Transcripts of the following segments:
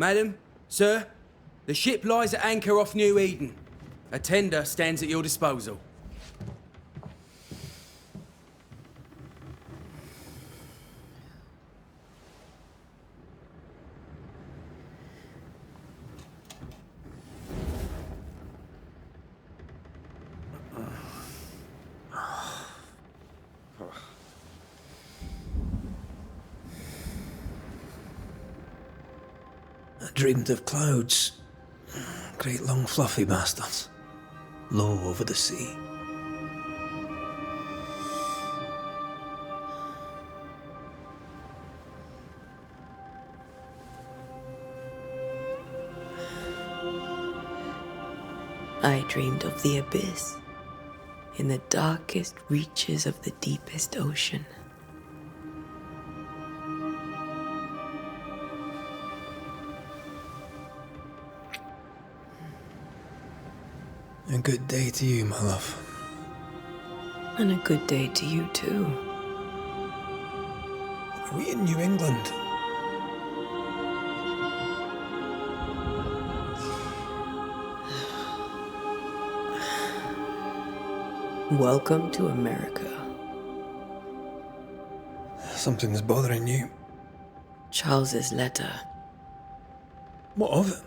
Madam, sir, the ship lies at anchor off New Eden. A tender stands at your disposal. I dreamed of clouds. Great long fluffy bastards. Low over the sea. I dreamed of the abyss, in the darkest reaches of the deepest ocean. A good day to you, my love. And a good day to you, too. Are we in New England? Welcome to America. Something's bothering you. Charles's letter. What of it?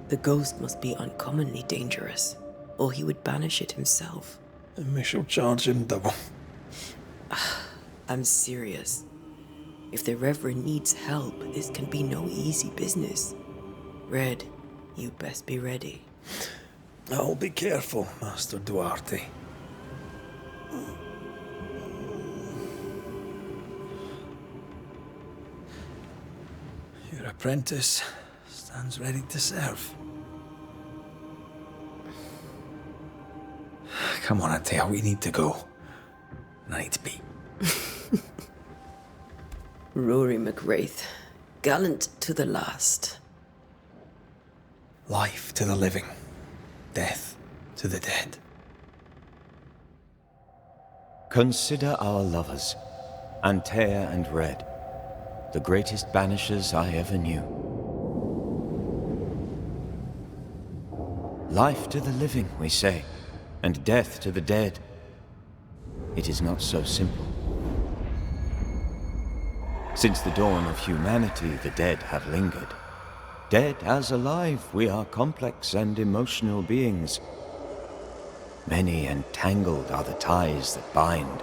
The ghost must be uncommonly dangerous, or he would banish it himself. And we shall charge him double. I'm serious. If the Reverend needs help, this can be no easy business. Red, you best be ready. I'll be careful, Master Duarte. Your apprentice stands ready to serve. Come on, Antea, we need to go. I need to be. Rory McWraith, gallant to the last. Life to the living, death to the dead. Consider our lovers, Antea and Red, the greatest banishers I ever knew. Life to the living, we say, and death to the dead. It is not so simple. Since the dawn of humanity, the dead have lingered. Dead as alive, we are complex and emotional beings. Many and tangled are the ties that bind.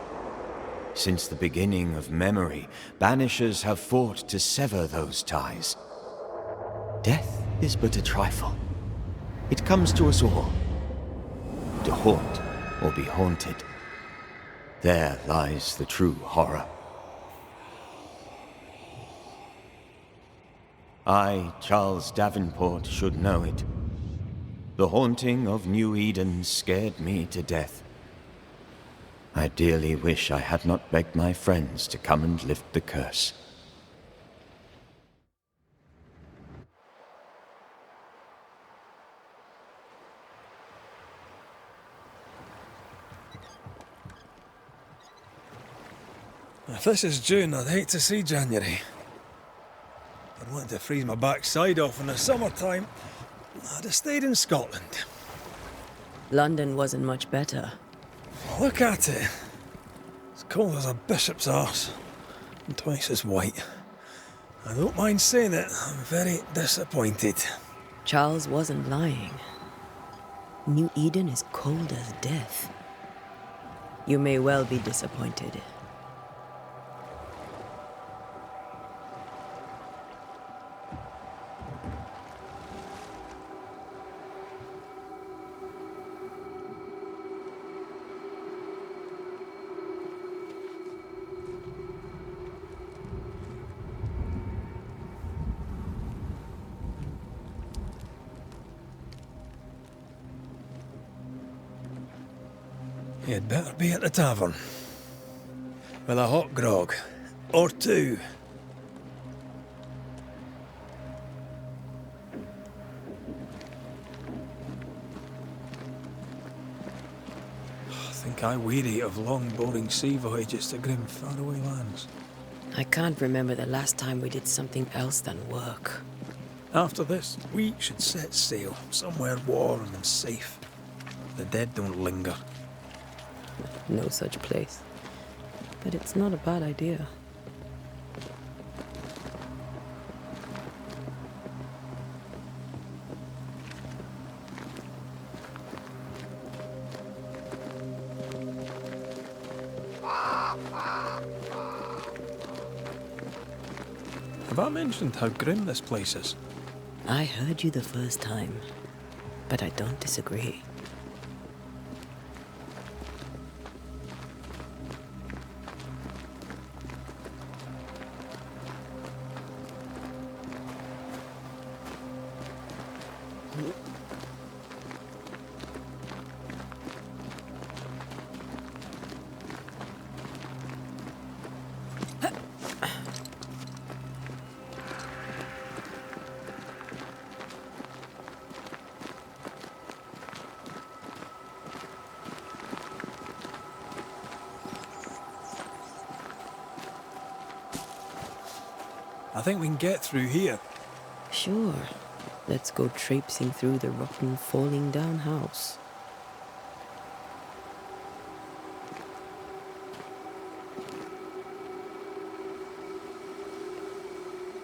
Since the beginning of memory, banishers have fought to sever those ties. Death is but a trifle. It comes to us all. To haunt or be haunted. There lies the true horror. I, Charles Davenport, should know it. The haunting of New Eden scared me to death. I dearly wish I had not begged my friends to come and lift the curse. If this is June, I'd hate to see January. I'd want to freeze my backside off in the summertime. I'd have stayed in Scotland. London wasn't much better. Look at it. It's cold as a bishop's arse. And twice as white. I don't mind saying it, I'm very disappointed. Charles wasn't lying. New Eden is cold as death. You may well be disappointed. You'd better be at the tavern. With a hot grog. Or two. I think I weary of long, boring sea voyages to grim, faraway lands. I can't remember the last time we did something else than work. After this, we should set sail somewhere warm and safe. The dead don't linger. No such place. But it's not a bad idea. Have I mentioned how grim this place is? I heard you the first time, but I don't disagree. I think we can get through here. Sure. Let's go traipsing through the rotten, falling down house.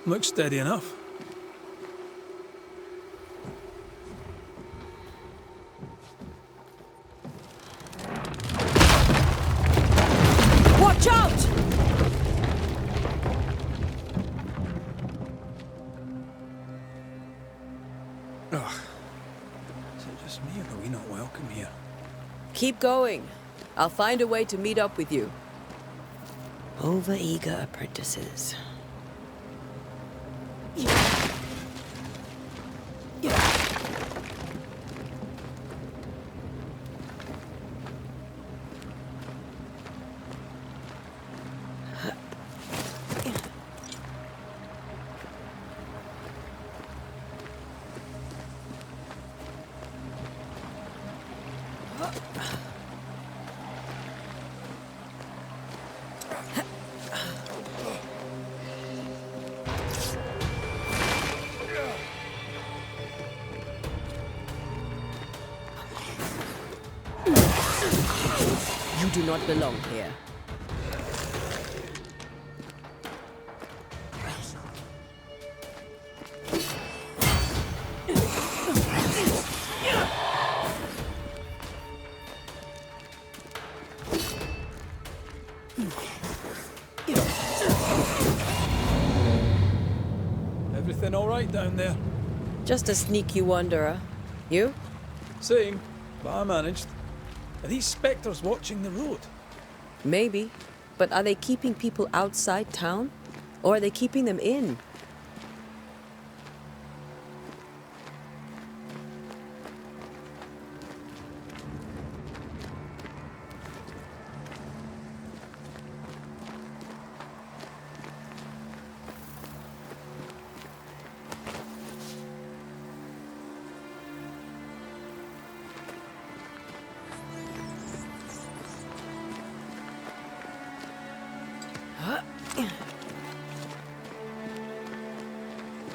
Looks steady enough. Watch out! Ugh. Is it just me or are we not welcome here? Keep going. I'll find a way to meet up with you. Over-eager apprentices. You do not belong here. Everything all right down there? Just a sneaky wanderer. You? Same, but I managed. Are these spectres watching the road? Maybe. But are they keeping people outside town? Or are they keeping them in?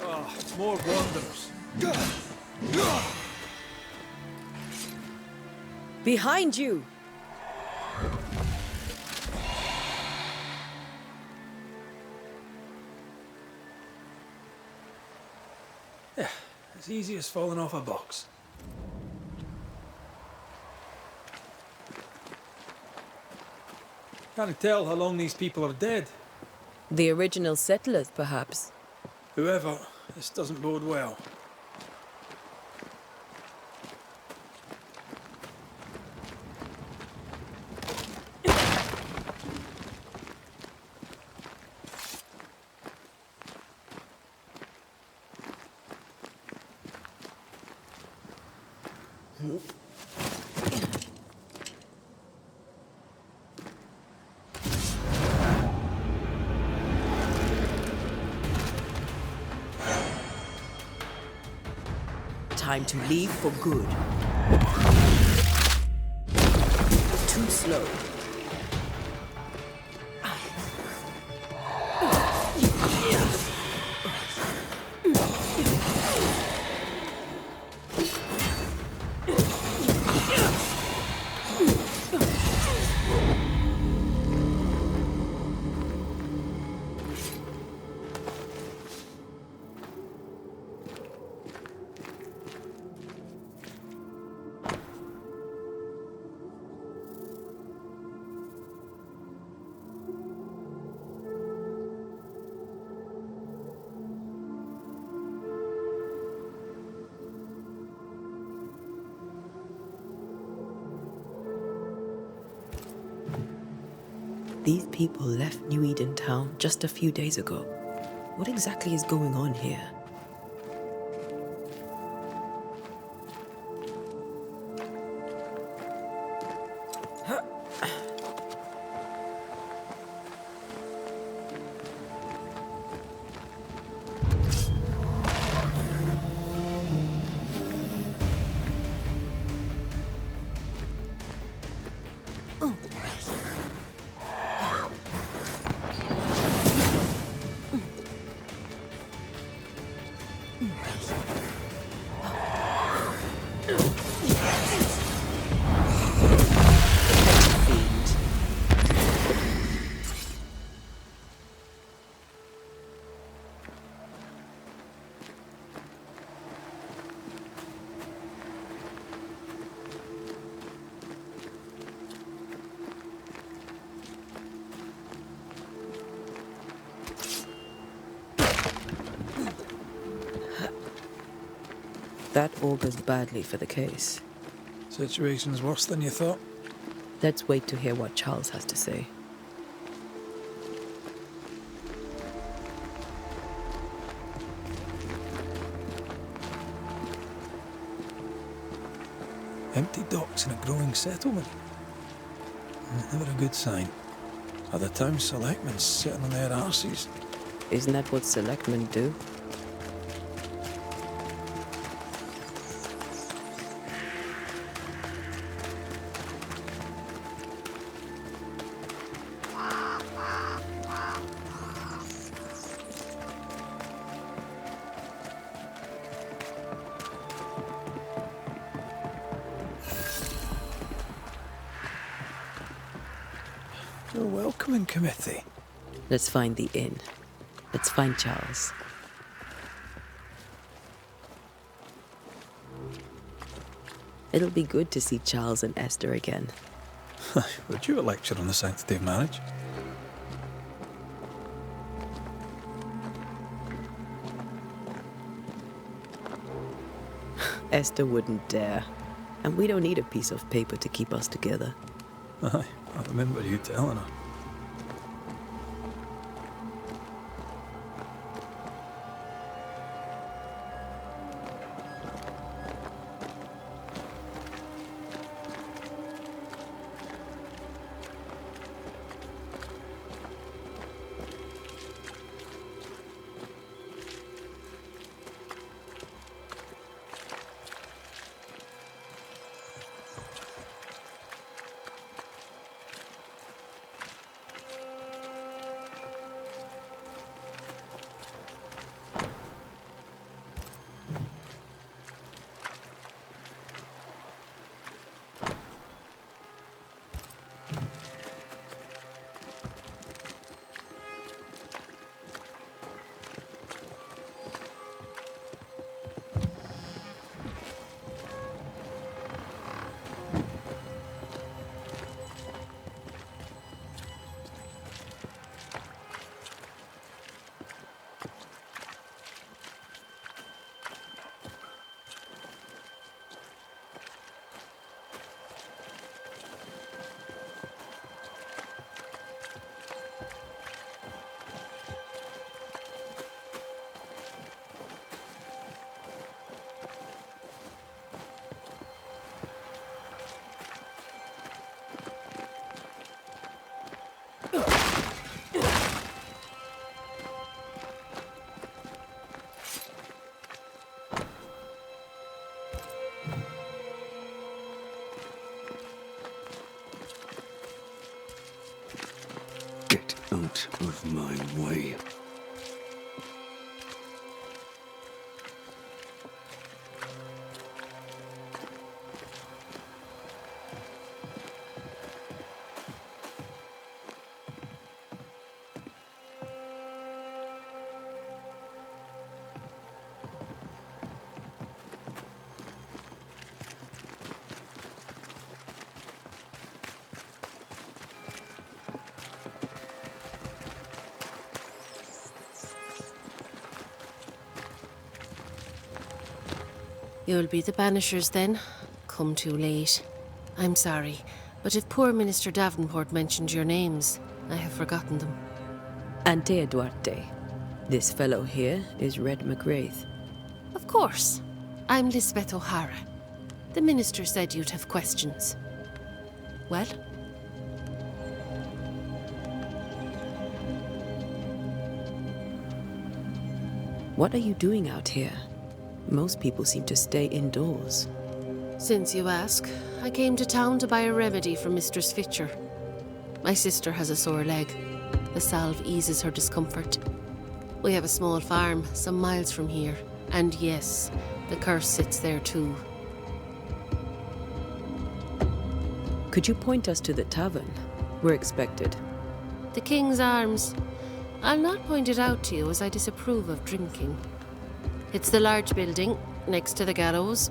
Oh, more wanderers. Behind you! Yeah, as easy as falling off a box. Can't tell how long these people are dead. The original settlers, perhaps. Whoever, this doesn't bode well. Time to leave for good. Too slow. These people left New Eden Town just a few days ago. What exactly is going on here? That augurs badly for the case. Situation's worse than you thought. Let's wait to hear what Charles has to say. Empty docks in a growing settlement. Never a good sign. Are the town selectmen sitting on their arses? Isn't that what selectmen do? A welcoming committee. Let's find the inn. Let's find Charles. It'll be good to see Charles and Esther again. Would you a lecture on the sanctity of marriage? Esther wouldn't dare. And we don't need a piece of paper to keep us together. Aye, I remember you telling her. Get out of my way. You'll be the Banishers then? Come too late. I'm sorry, but if poor Minister Davenport mentioned your names... I have forgotten them. Antea Duarte. This fellow here is Red McRaith. Of course. I'm Lisbeth O'Hara. The minister said you'd have questions. Well? What are you doing out here? Most people seem to stay indoors. Since you ask, I came to town to buy a remedy for Mistress Fitcher. My sister has a sore leg. The salve eases her discomfort. We have a small farm, some miles from here. And yes, the curse sits there too. Could you point us to the tavern? We're expected. The King's Arms. I'll not point it out to you as I disapprove of drinking. It's the large building, next to the gallows.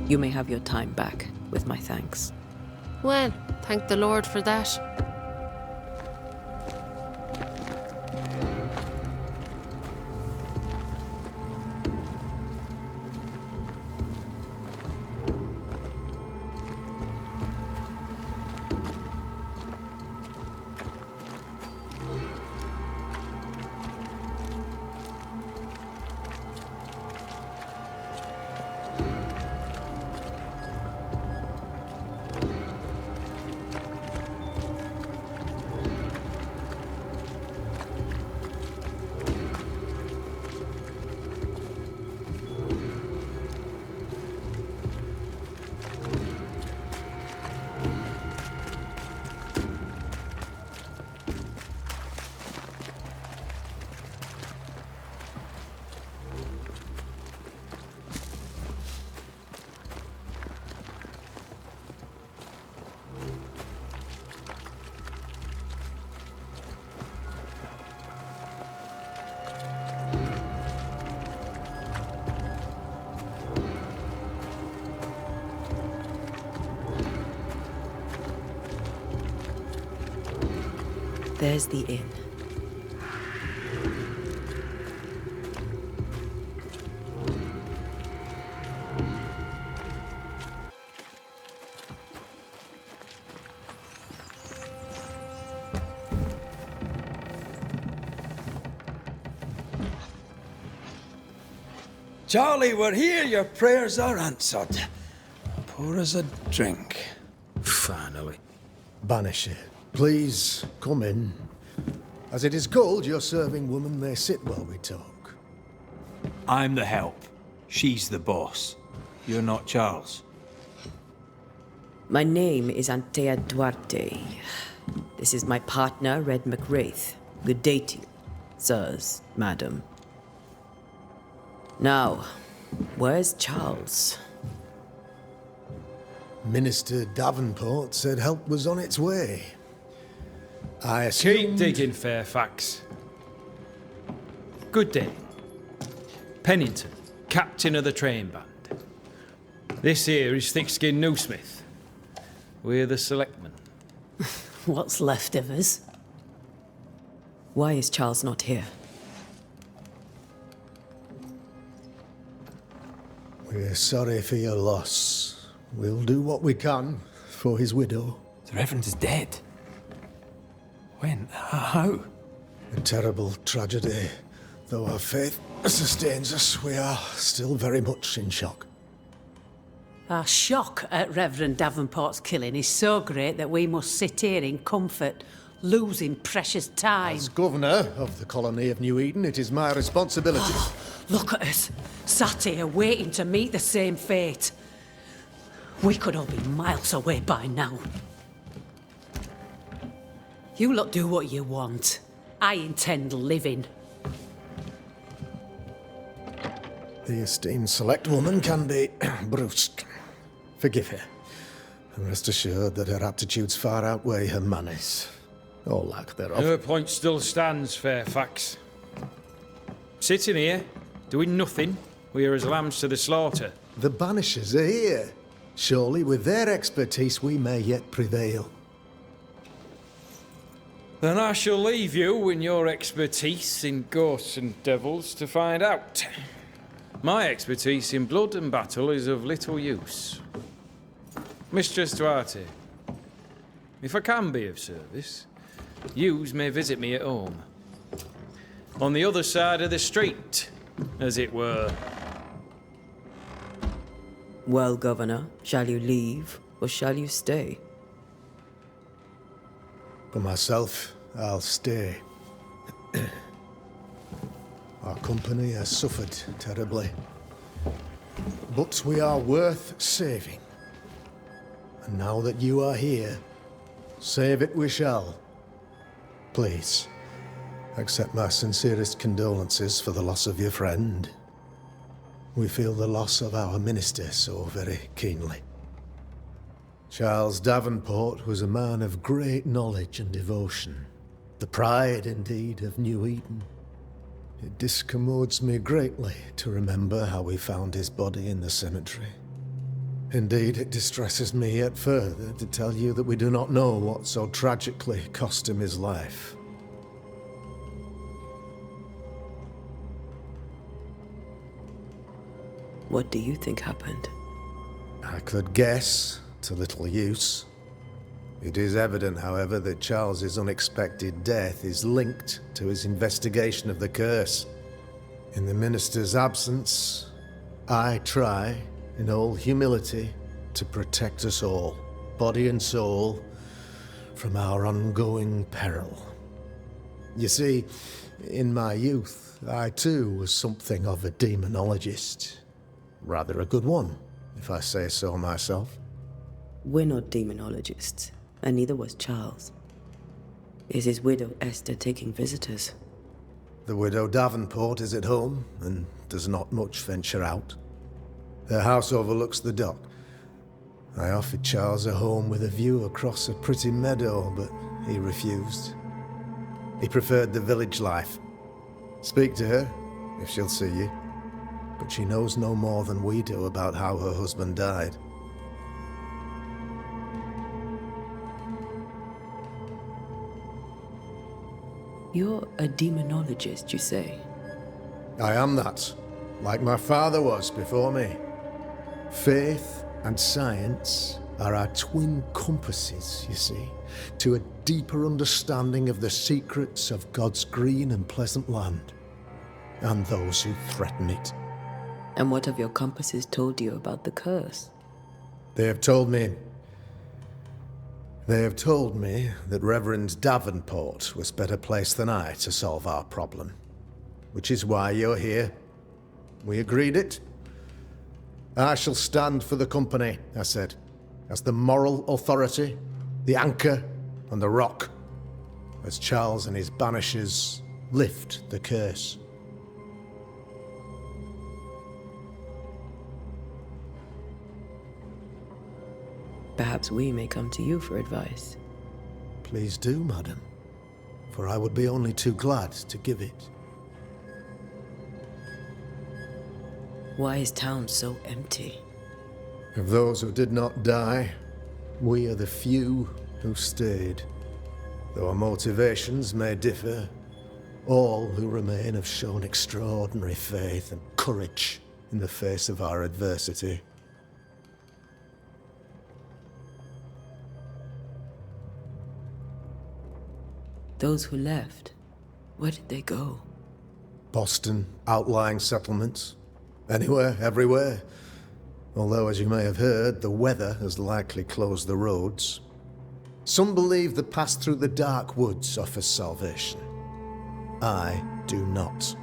You may have your time back, with my thanks. Well, thank the Lord for that. There's the inn. Charlie, we're here. Your prayers are answered. Pour us a drink. Finally. Banisher, please come in. As it is cold, your serving woman may sit while we talk. I'm the help. She's the boss. You're not Charles. My name is Antea Duarte. This is my partner, Red McRaith. Good day to you, sirs, madam. Now, where's Charles? Minister Davenport said help was on its way. I Keep assumed... digging, Fairfax. Good day. Pennington, captain of the train band. This here is Thick-Skinned Newsmith. We're the selectmen. What's left of us? Why is Charles not here? We're sorry for your loss. We'll do what we can for his widow. The Reverend is dead. When? How? A terrible tragedy. Though our faith sustains us, we are still very much in shock. Our shock at Reverend Davenport's killing is so great that we must sit here in comfort, losing precious time. As governor of the colony of New Eden, it is my responsibility. Look at us, sat here waiting to meet the same fate. We could all be miles away by now. You lot do what you want. I intend living. The esteemed select woman can be brusque. Forgive her. And rest assured that her aptitudes far outweigh her manners. Or lack thereof. Her point still stands, Fairfax. Sitting here, doing nothing, we're as lambs to the slaughter. The Banishers are here. Surely with their expertise we may yet prevail. Then I shall leave you and your expertise in ghosts and devils to find out. My expertise in blood and battle is of little use. Mistress Duarte, if I can be of service, yous may visit me at home. On the other side of the street, as it were. Well, Governor, shall you leave or shall you stay? For myself, I'll stay. Our company has suffered terribly. But we are worth saving. And now that you are here, save it we shall. Please, accept my sincerest condolences for the loss of your friend. We feel the loss of our minister so very keenly. Charles Davenport was a man of great knowledge and devotion. The pride, indeed, of New Eden. It discommodes me greatly to remember how we found his body in the cemetery. Indeed, it distresses me yet further to tell you that we do not know what so tragically cost him his life. What do you think happened? I could guess, to little use. It is evident, however, that Charles's unexpected death is linked to his investigation of the curse. In the minister's absence, I try, in all humility, to protect us all, body and soul, from our ongoing peril. You see, in my youth, I too was something of a demonologist. Rather a good one, if I say so myself. We're not demonologists, and neither was Charles. Is his widow Esther taking visitors? The widow Davenport is at home, and does not much venture out. Her house overlooks the dock. I offered Charles a home with a view across a pretty meadow, but he refused. He preferred the village life. Speak to her, if she'll see you. But she knows no more than we do about how her husband died. You're a demonologist, you say? I am that, like my father was before me. Faith and science are our twin compasses, you see, to a deeper understanding of the secrets of God's green and pleasant land, and those who threaten it. And what have your compasses told you about the curse? They have told me that Reverend Davenport was better placed than I to solve our problem. Which is why you're here. We agreed it. I shall stand for the company, I said, as the moral authority, the anchor, and the rock, as Charles and his banishers lift the curse. Perhaps we may come to you for advice. Please do, madam, for I would be only too glad to give it. Why is town so empty? Of those who did not die, we are the few who stayed. Though our motivations may differ, all who remain have shown extraordinary faith and courage in the face of our adversity. Those who left, where did they go? Boston, outlying settlements. Anywhere, everywhere. Although, as you may have heard, the weather has likely closed the roads. Some believe the path through the dark woods offers salvation. I do not.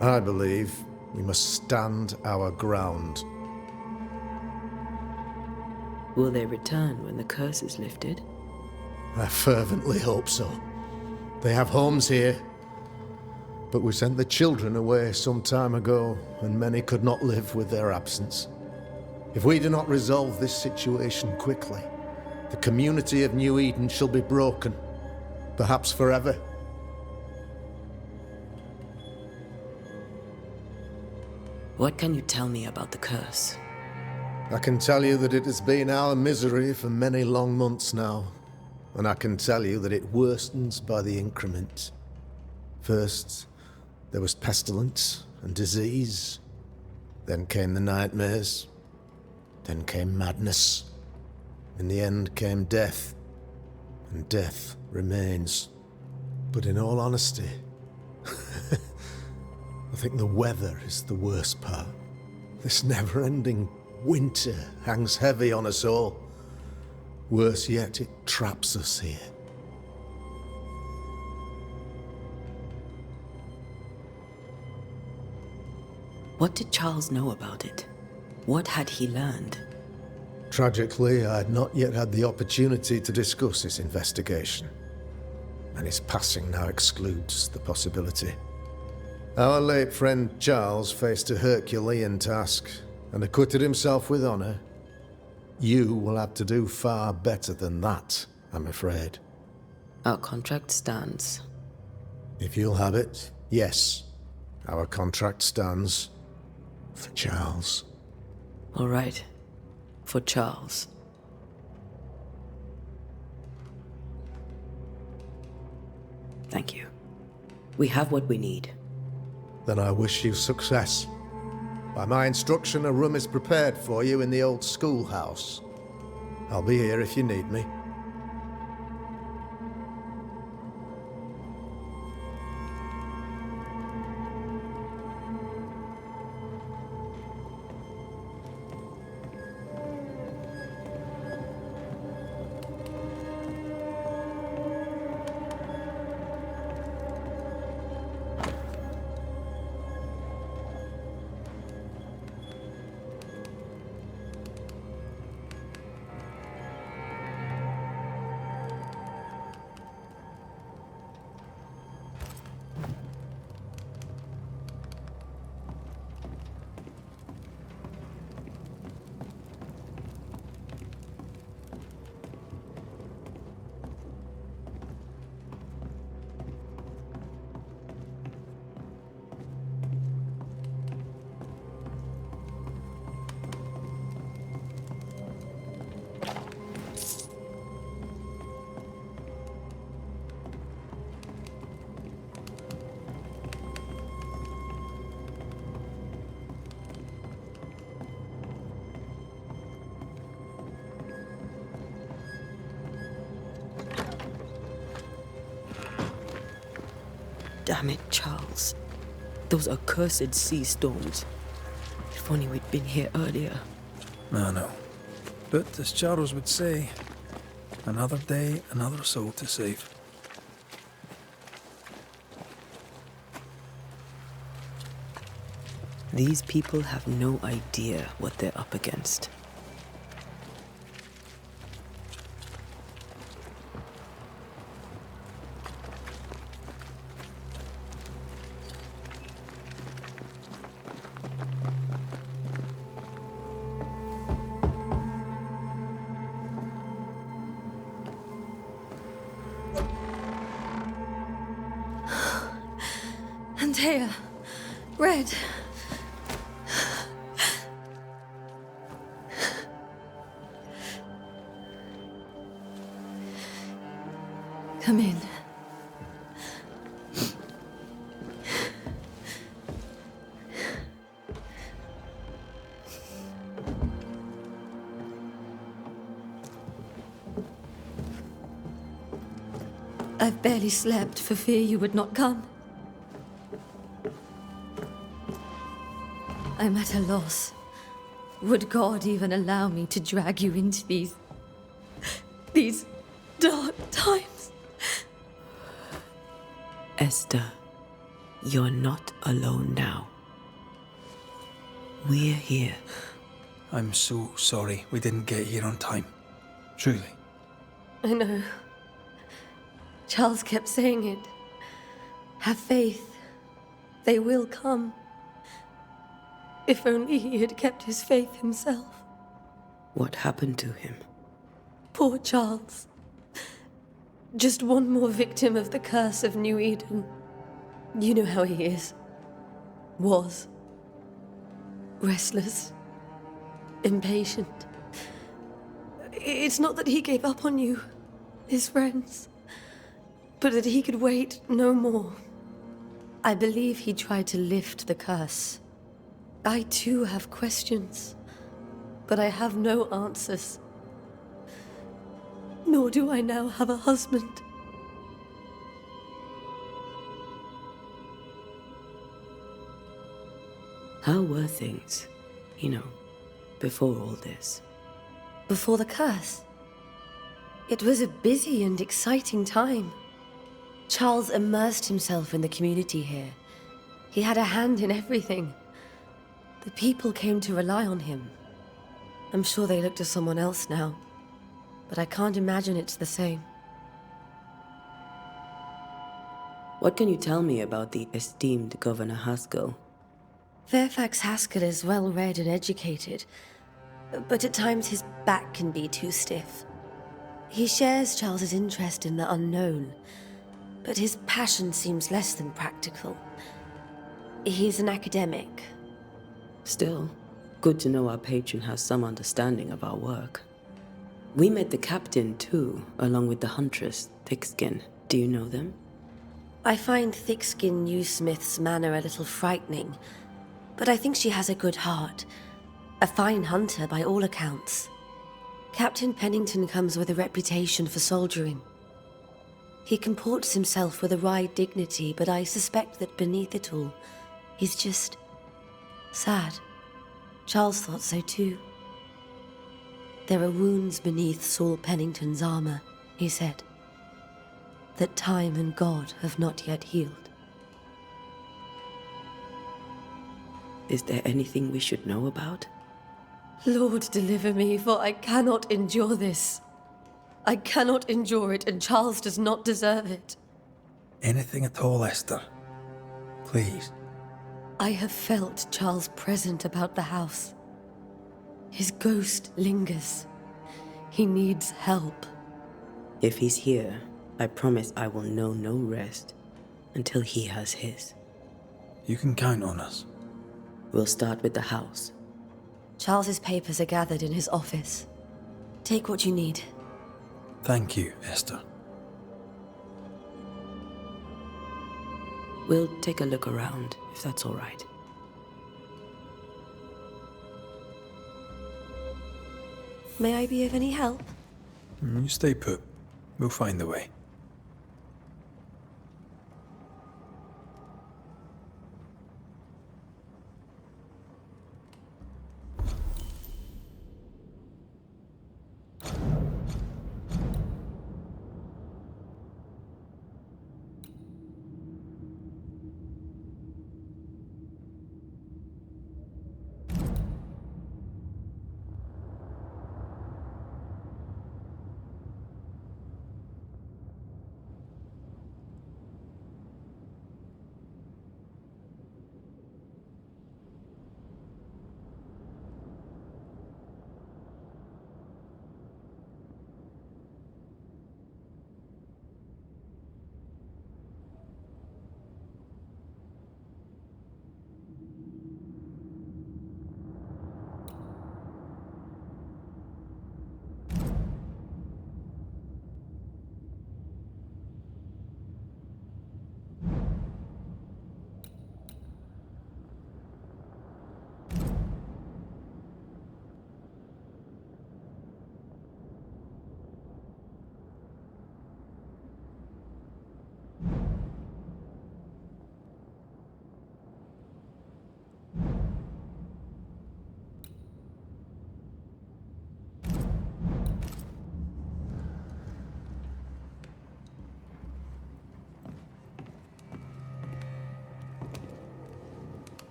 I believe we must stand our ground. Will they return when the curse is lifted? I fervently hope so. They have homes here. But we sent the children away some time ago, and many could not live with their absence. If we do not resolve this situation quickly, the community of New Eden shall be broken, perhaps forever. What can you tell me about the curse? I can tell you that it has been our misery for many long months now, and I can tell you that it worstens by the increment. First, there was pestilence and disease. Then came the nightmares. Then came madness. In the end came death. and death remains. But in all honesty, I think the weather is the worst part. This never-ending winter hangs heavy on us all. Worse yet, it traps us here. What did Charles know about it? What had he learned? Tragically, I had not yet had the opportunity to discuss this investigation, and his passing now excludes the possibility. Our late friend Charles faced a Herculean task and acquitted himself with honor. You will have to do far better than that, I'm afraid. Our contract stands. If you'll have it, yes, our contract stands for Charles. All right. For Charles. Thank you. We have what we need. Then I wish you success. By my instruction, a room is prepared for you in the old schoolhouse. I'll be here if you need me. Damn it, Charles. Those accursed sea storms. If only we'd been here earlier. I know. But as Charles would say, another day, another soul to save. These people have no idea what they're up against. Antea, Red. Come in. I've barely slept for fear you would not come. I'm at a loss. Would God even allow me to drag you into these dark times? Esther, you're not alone now. We're here. I'm so sorry we didn't get here on time. Truly. I know. Charles kept saying it. Have faith. They will come. If only he had kept his faith himself. What happened to him? Poor Charles. Just one more victim of the curse of New Eden. You know how he is. Was. Restless. Impatient. It's not that he gave up on you, his friends, but that he could wait no more. I believe he tried to lift the curse. I too have questions, but I have no answers. nor do I now have a husband. How were things, before all this? Before the curse, it was a busy and exciting time. Charles immersed himself in the community here. He had a hand in everything. The people came to rely on him. I'm sure they look to someone else now, but I can't imagine it's the same. What can you tell me about the esteemed Governor Haskell? Fairfax Haskell is well-read and educated, but at times his back can be too stiff. He shares Charles's interest in the unknown, but his passion seems less than practical. He's an academic. Still, good to know our patron has some understanding of our work. We met the captain too, along with the huntress, Thickskin. Do you know them? I find Thickskin Newsmith's manner a little frightening, but I think she has a good heart. A fine hunter by all accounts. Captain Pennington comes with a reputation for soldiering. He comports himself with a wry dignity, but I suspect that beneath it all, he's just sad. Charles thought so too. There are wounds beneath Saul Pennington's armor, he said, that time and God have not yet healed. Is there anything we should know about? Lord, deliver me, for I cannot endure this. I cannot endure it, and Charles does not deserve it. Anything at all, Esther. Please. I have felt Charles present about the house. His ghost lingers. He needs help. If he's here, I promise I will know no rest until he has his. You can count on us. We'll start with the house. Charles's papers are gathered in his office. Take what you need. Thank you, Esther. We'll take a look around, if that's all right. May I be of any help? You stay put. We'll find the way.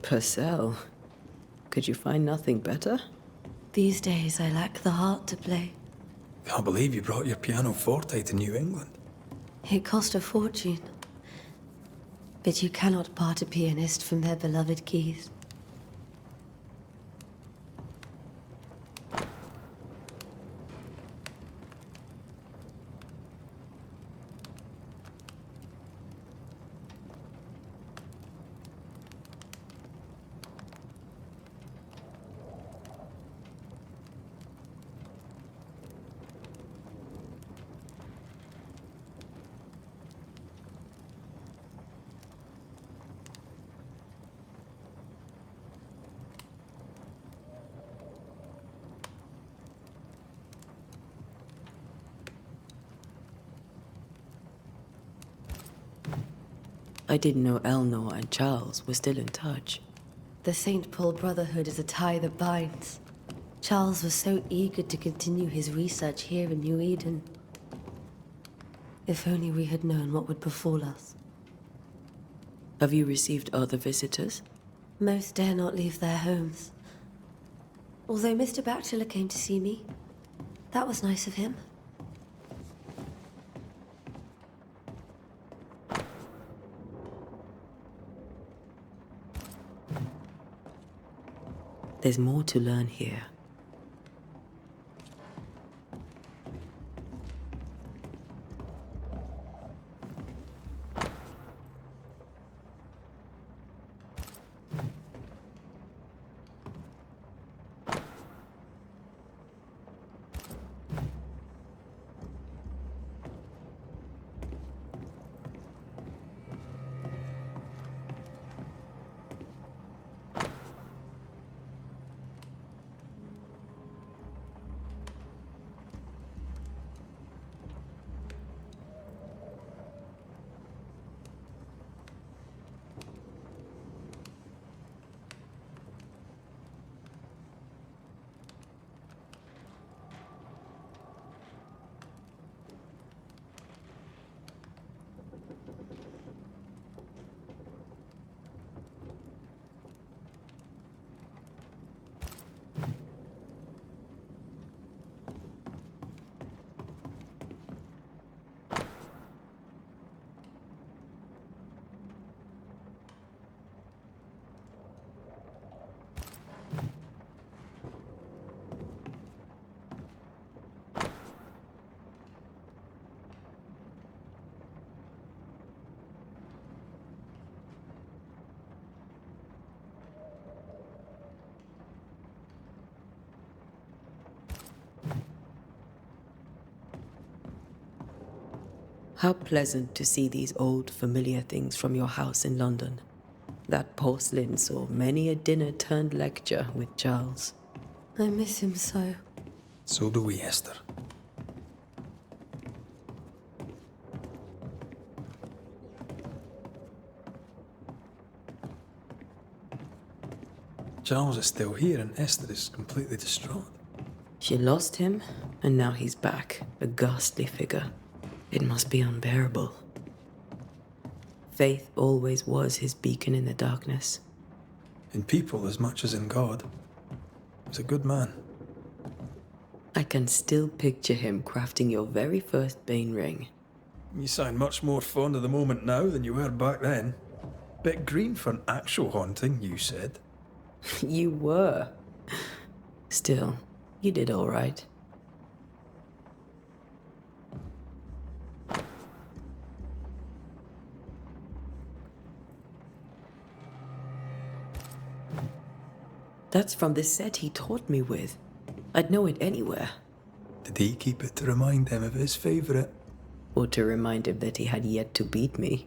Purcell. Could you find nothing better? These days I lack the heart to play. Can't believe you brought your pianoforte to New England. It cost a fortune. But you cannot part a pianist from their beloved keys. I didn't know Eleanor and Charles were still in touch. The St. Paul Brotherhood is a tie that binds. Charles was so eager to continue his research here in New Eden. If only we had known what would befall us. Have you received other visitors? Most dare not leave their homes. Although Mr. Bachelor came to see me. That was nice of him. There's more to learn here. How pleasant to see these old familiar things from your house in London. That porcelain saw many a dinner-turned-lecture with Charles. I miss him so. So do we, Esther. Charles is still here and Esther is completely distraught. She lost him, and now he's back, a ghastly figure. It must be unbearable. Faith always was his beacon in the darkness. In people as much as in God. He's a good man. I can still picture him crafting your very first Bane ring. You sound much more fond of the moment now than you were back then. Bit green for an actual haunting, you said. You were. Still, you did all right. That's from the set he taught me with. I'd know it anywhere. Did he keep it to remind him of his favourite? Or to remind him that he had yet to beat me.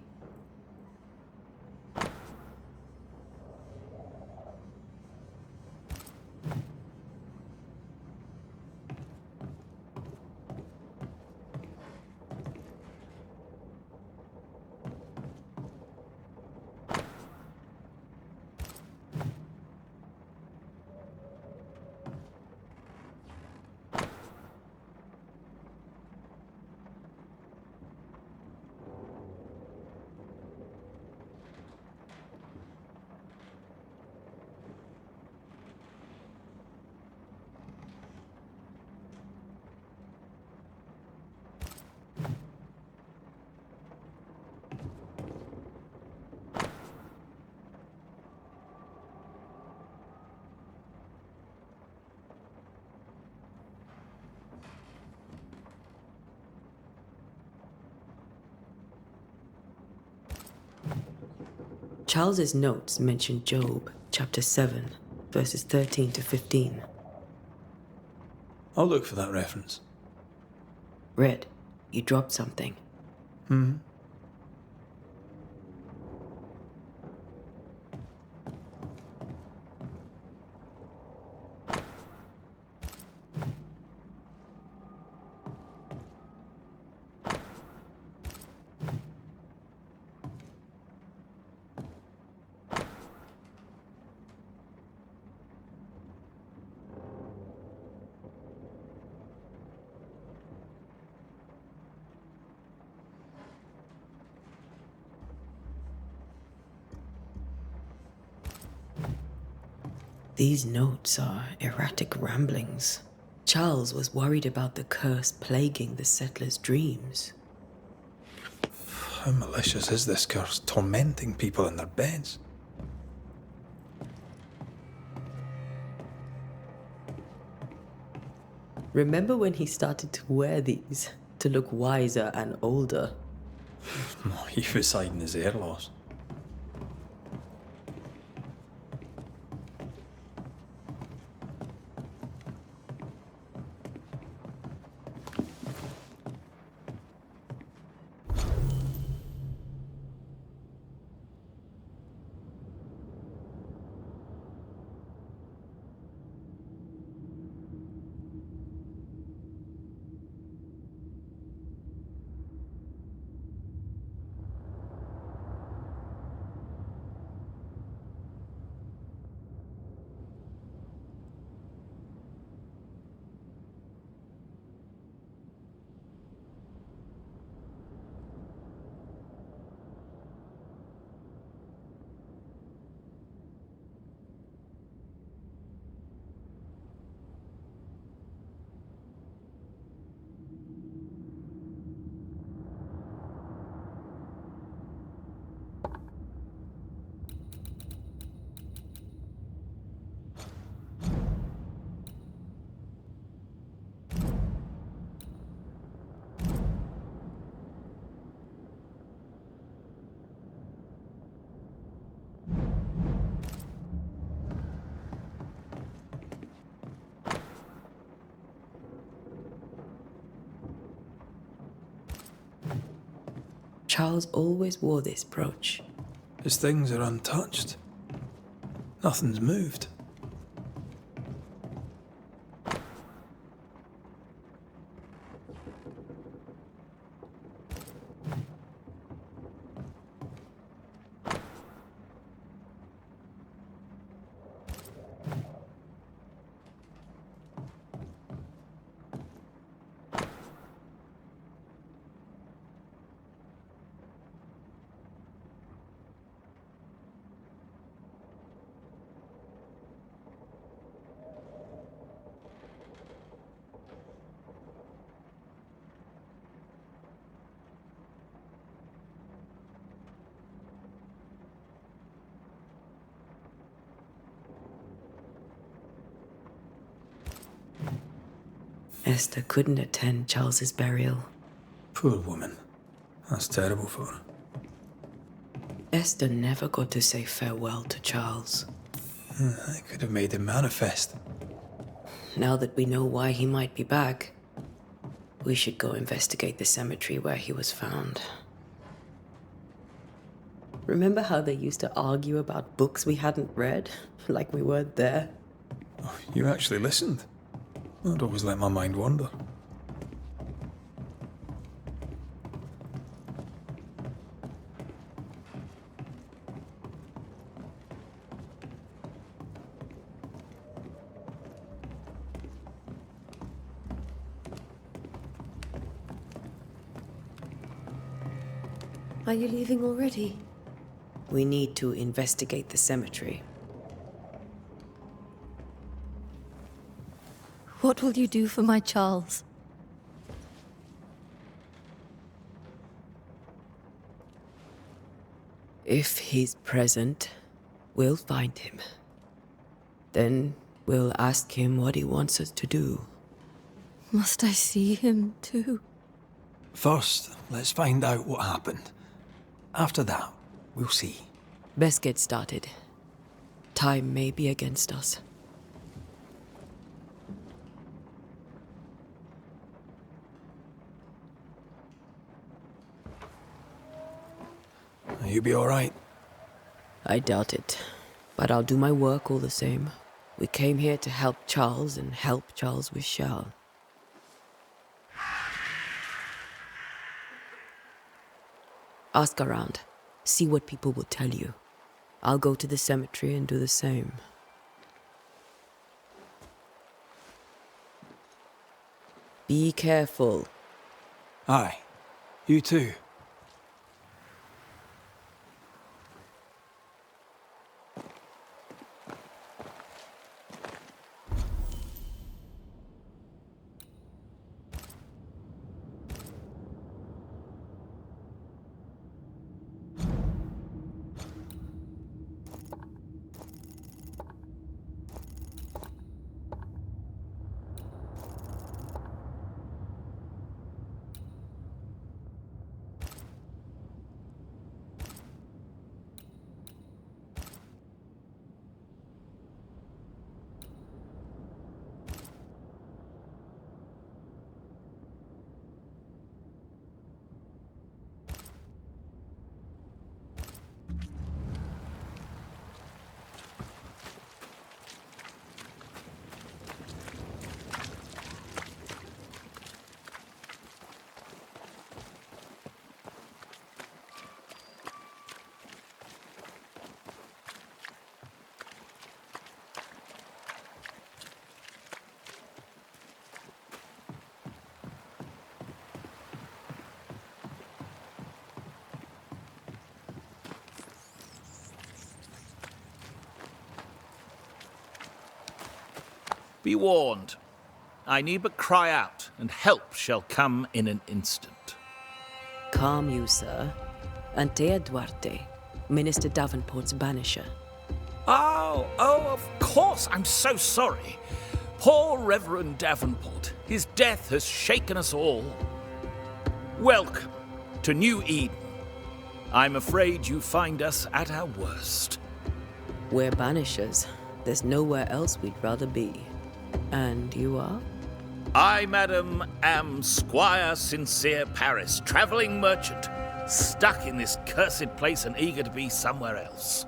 Charles's notes mention Job, chapter 7, verses 13 to 15. I'll look for that reference. Red, you dropped something. Hmm. These notes are erratic ramblings. Charles was worried about the curse plaguing the settlers' dreams. How malicious is this curse, tormenting people in their beds? Remember when he started to wear these to look wiser and older? He was hiding his hair loss. Charles always wore this brooch. His things are untouched. Nothing's moved. Esther couldn't attend Charles's burial. Poor woman. That's terrible for her. Esther never got to say farewell to Charles. I could have made him manifest. Now that we know why he might be back, we should go investigate the cemetery where he was found. Remember how they used to argue about books we hadn't read? Like we weren't there? Oh, you actually listened? I'd always let my mind wander. Are you leaving already? We need to investigate the cemetery. What will you do for my Charles? If he's present, we'll find him. Then we'll ask him what he wants us to do. Must I see him too? First, let's find out what happened. After that, we'll see. Best get started. Time may be against us. You be all right? I doubt it, but I'll do my work all the same. We came here to help Charles, and help Charles we shall. Ask around. See what people will tell you. I'll go to the cemetery and do the same. Be careful. Aye. You too. Be warned. I need but cry out, and help shall come in an instant. Calm you, sir. Antea Duarte, Minister Davenport's banisher. Oh, of course. I'm so sorry. Poor Reverend Davenport. His death has shaken us all. Welcome to New Eden. I'm afraid you find us at our worst. We're banishers. There's nowhere else we'd rather be. And you are? I, madam, am Squire Sincere Paris, travelling merchant, stuck in this cursed place and eager to be somewhere else.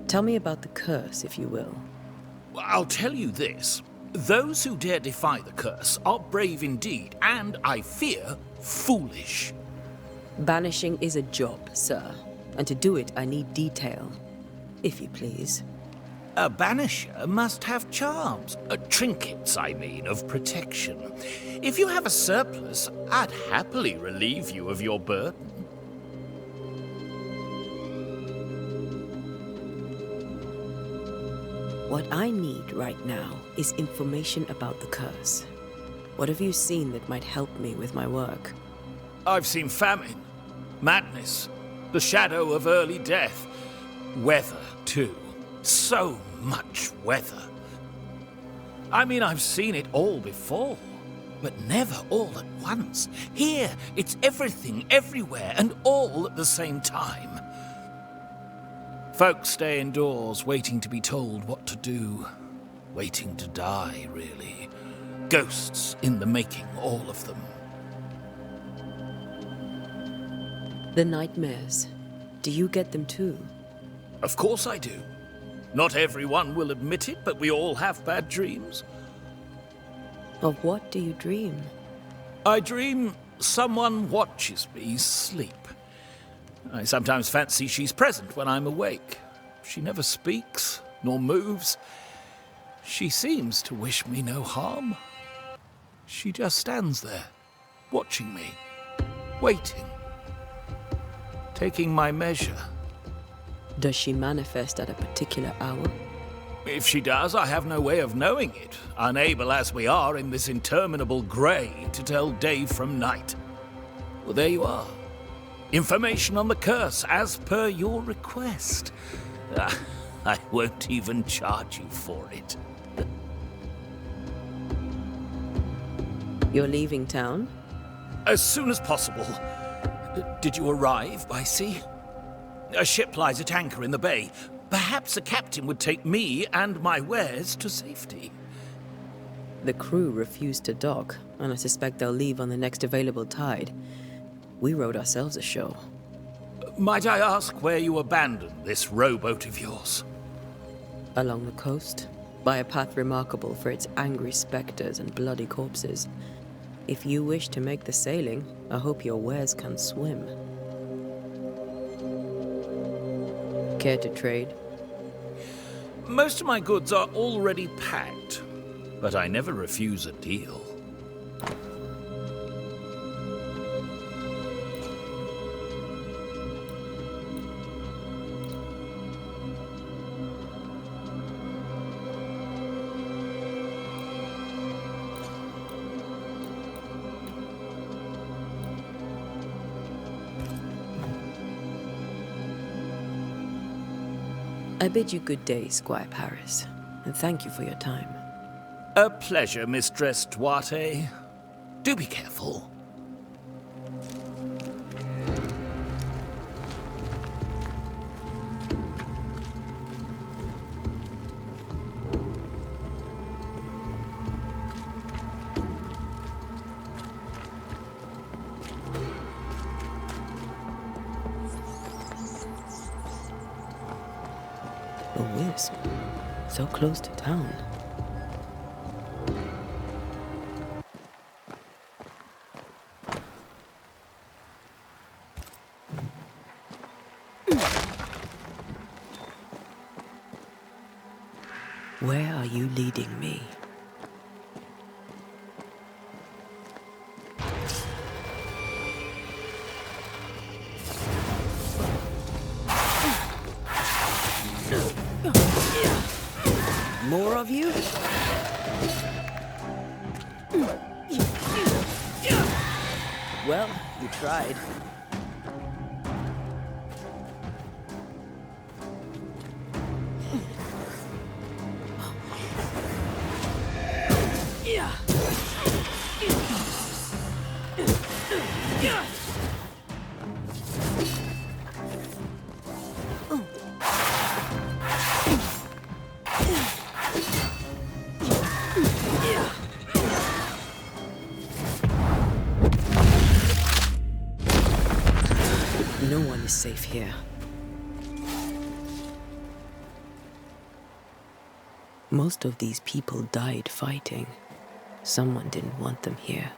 Tell me about the curse, if you will. I'll tell you this. Those who dare defy the curse are brave indeed, and, I fear, foolish. Banishing is a job, sir. And to do it, I need detail. If you please. A banisher must have charms. Trinkets, I mean, of protection. If you have a surplus, I'd happily relieve you of your burden. What I need right now is information about the curse. What have you seen that might help me with my work? I've seen famine, madness, the shadow of early death. Weather, too. So much weather. I mean, I've seen it all before, but never all at once. Here, it's everything, everywhere, and all at the same time. Folks stay indoors, waiting to be told what to do. Waiting to die, really. Ghosts in the making, all of them. The nightmares. Do you get them too? Of course I do. Not everyone will admit it, but we all have bad dreams. Of what do you dream? I dream someone watches me sleep. I sometimes fancy she's present when I'm awake. She never speaks, nor moves. She seems to wish me no harm. She just stands there, watching me, waiting, taking my measure. Does she manifest at a particular hour? If she does, I have no way of knowing it, unable as we are in this interminable grey to tell day from night. Well, there you are. Information on the curse, as per your request. I won't even charge you for it. You're leaving town? As soon as possible. Did you arrive by sea? A ship lies at anchor in the bay. Perhaps a captain would take me and my wares to safety. The crew refused to dock, and I suspect they'll leave on the next available tide. We rode ourselves ashore. Might I ask where you abandoned this rowboat of yours? Along the coast, by a path remarkable for its angry specters and bloody corpses. If you wish to make the sailing, I hope your wares can swim. Care to trade? Most of my goods are already packed, but I never refuse a deal. I bid you good day, Squire Paris, and thank you for your time. A pleasure, Mistress Duarte. Do be careful. A wisp, so close to town. Where are you leading me? More of you? Well, you tried. No one is safe here. Most of these people died fighting. Someone didn't want them here.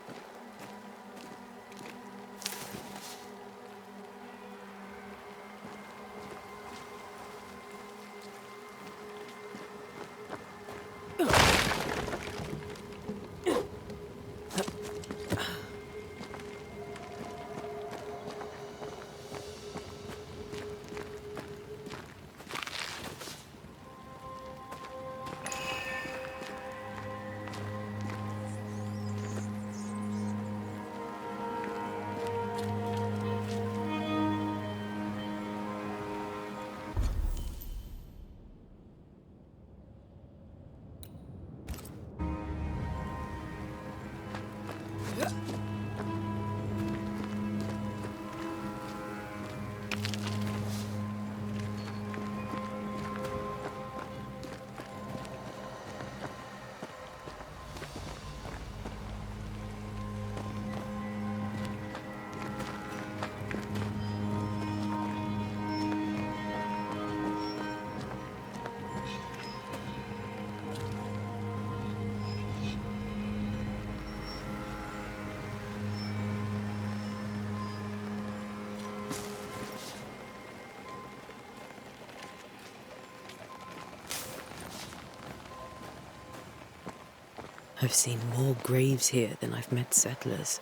I've seen more graves here than I've met settlers.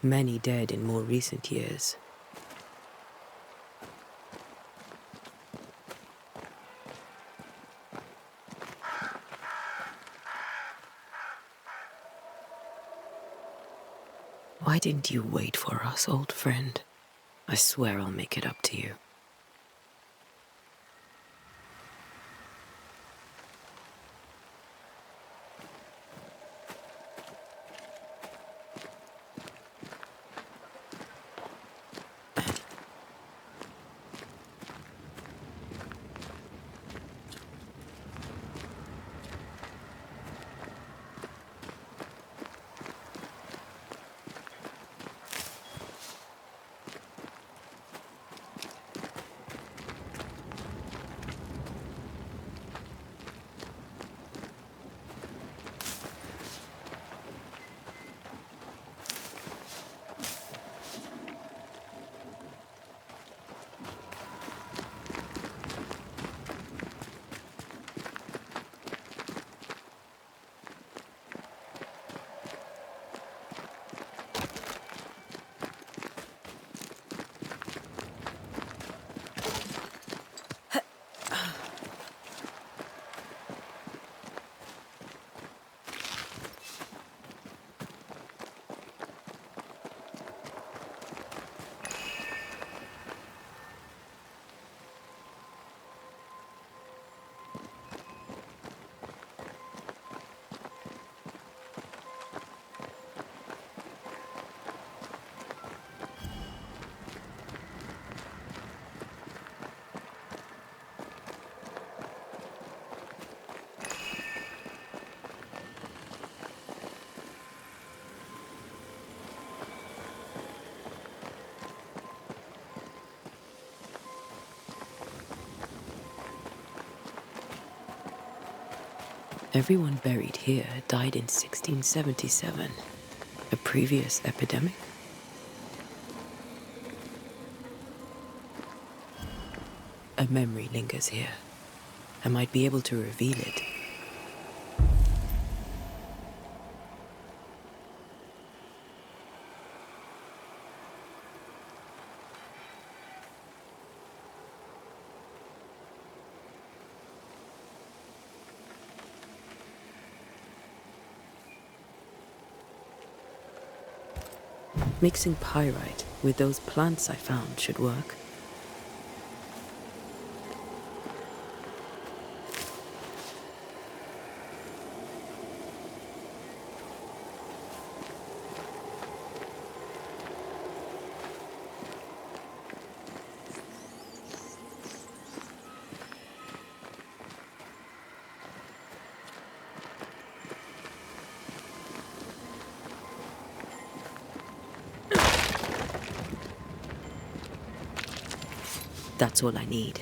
Many dead in more recent years. Why didn't you wait for us, old friend? I swear I'll make it up to you. Everyone buried here died in 1677. A previous epidemic? A memory lingers here. I might be able to reveal it Mixing pyrite with those plants I found should work. That's all I need.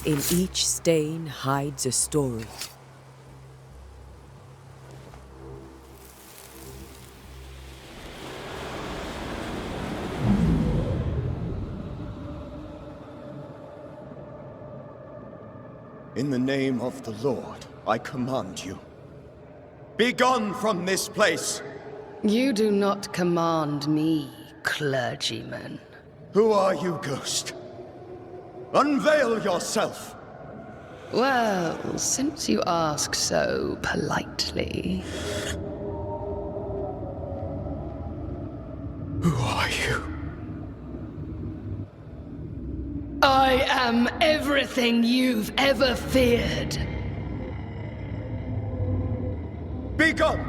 In each stain hides a story. In the name of the Lord, I command you. Be gone from this place! You do not command me, clergyman. Who are you, ghost? Unveil yourself! Well, since you ask so politely... Who are you? I am everything you've ever feared. Be gone!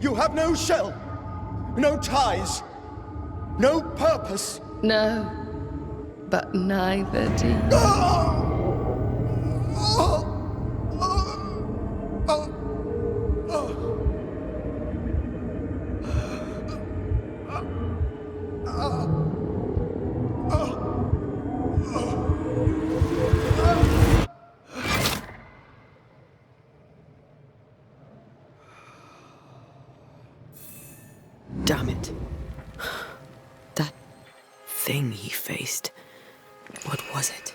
You have no shell, no ties, no purpose. No, but neither do you. Damn it. That thing he faced. What was it?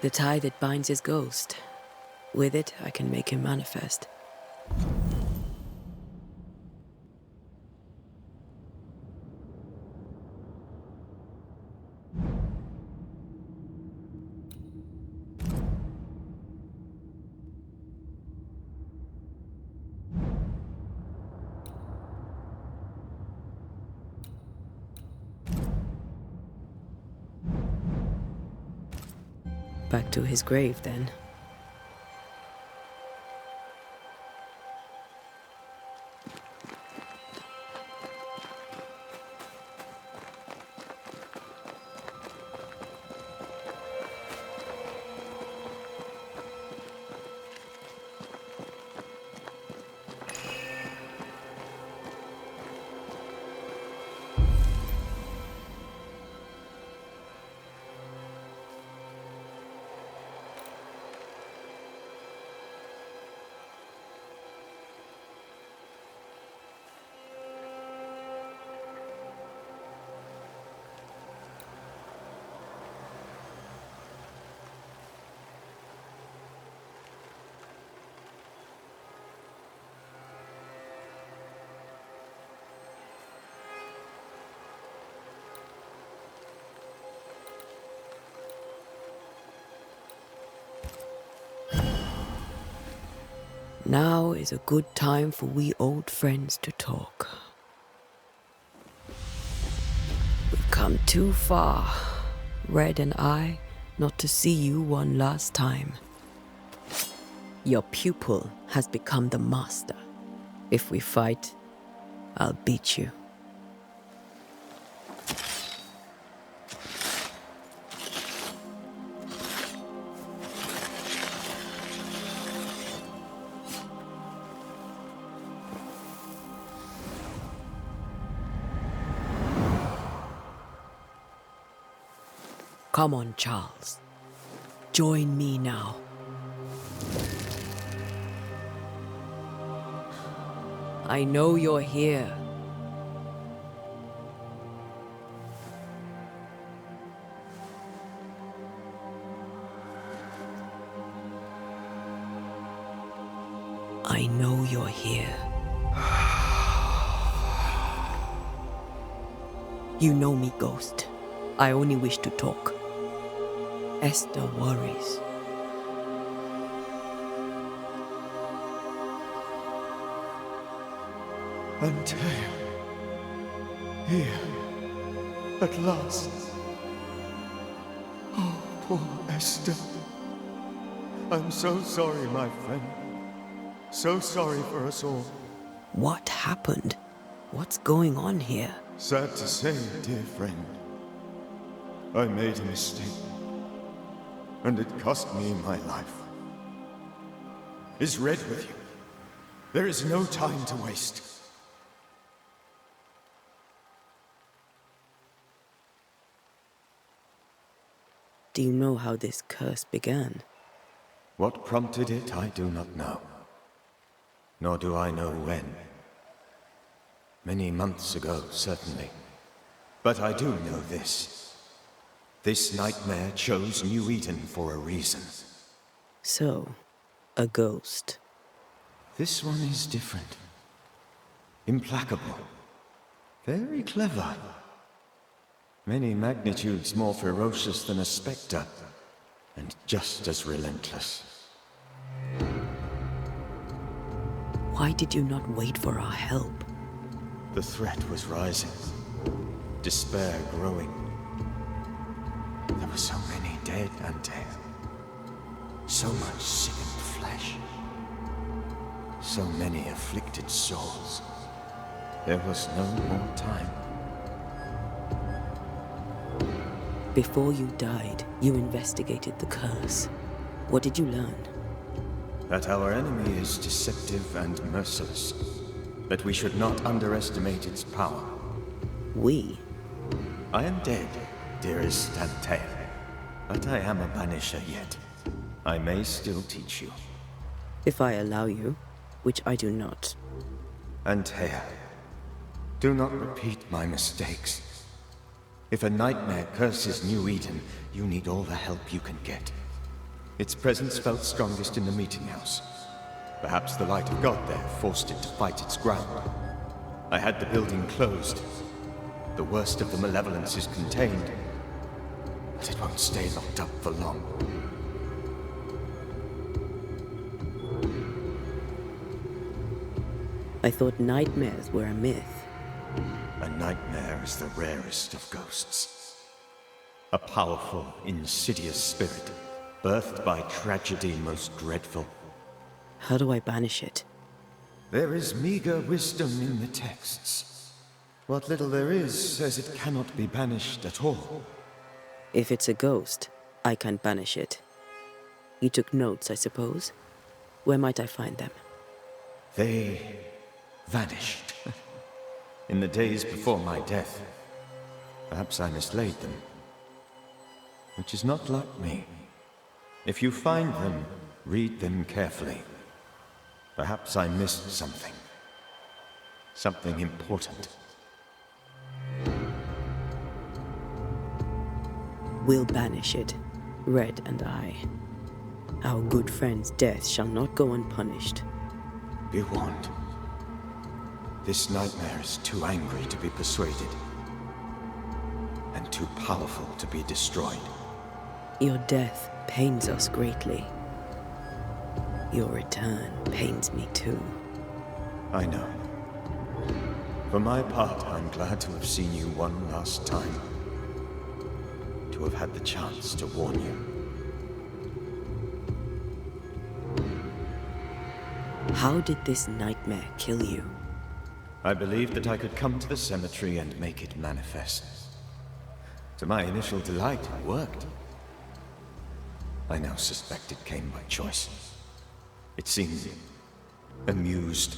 The tie that binds his ghost. With it, I can make him manifest. Back to his grave, then. Now is a good time for we old friends to talk. We've come too far, Red and I, not to see you one last time. Your pupil has become the master. If we fight, I'll beat you. Come on, Charles. Join me now. I know you're here. I know you're here. You know me, Ghost. I only wish to talk. Esther worries. Antea. Here. At last. Oh, poor Esther. I'm so sorry, my friend. So sorry for us all. What happened? What's going on here? Sad to say, dear friend. I made a mistake. And it cost me my life. Is Red with you? There is no time to waste. Do you know how this curse began? What prompted it, I do not know. Nor do I know when. Many months ago, certainly. But I do know this. This nightmare chose New Eden for a reason. So, a ghost. This one is different. Implacable. Very clever. Many magnitudes more ferocious than a spectre, and just as relentless. Why did you not wait for our help? The threat was rising. Despair growing. There were so many dead, Antea. So much sickened flesh. So many afflicted souls. There was no more time. Before you died, you investigated the curse. What did you learn? That our enemy is deceptive and merciless. That we should not underestimate its power. We? I am dead, dearest Antea. But I am a banisher yet. I may still teach you. If I allow you, which I do not. Antea, do not repeat my mistakes. If a nightmare curses New Eden, you need all the help you can get. Its presence felt strongest in the meeting house. Perhaps the light of God there forced it to fight its ground. I had the building closed. The worst of the malevolence is contained. But it won't stay locked up for long. I thought nightmares were a myth. A nightmare is the rarest of ghosts. A powerful, insidious spirit, birthed by tragedy most dreadful. How do I banish it? There is meager wisdom in the texts. What little there is says it cannot be banished at all. If it's a ghost, I can't banish it. You took notes, I suppose? Where might I find them? They vanished. In the days before my death. Perhaps I mislaid them. Which is not like me. If you find them, read them carefully. Perhaps I missed something. Something important. We'll banish it, Red and I. Our good friend's death shall not go unpunished. Be warned. This nightmare is too angry to be persuaded. And too powerful to be destroyed. Your death pains us greatly. Your return pains me too. I know. For my part, I'm glad to have seen you one last time. To have had the chance to warn you. How did this nightmare kill you? I believed that I could come to the cemetery and make it manifest. To my initial delight, it worked. I now suspect it came by choice. It seemed amused,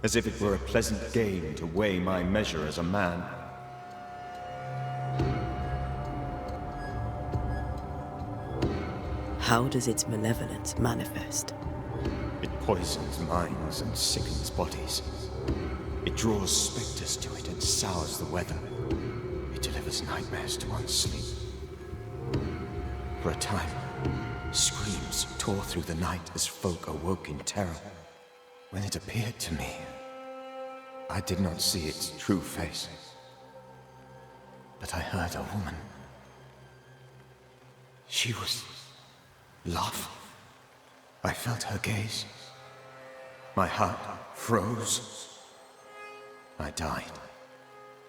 as if it were a pleasant game to weigh my measure as a man. How does its malevolence manifest? It poisons minds and sickens bodies. It draws specters to it and sours the weather. It delivers nightmares to one's sleep. For a time, screams tore through the night as folk awoke in terror. When it appeared to me, I did not see its true face. But I heard a woman. She was love. I felt her gaze. My heart froze. I died.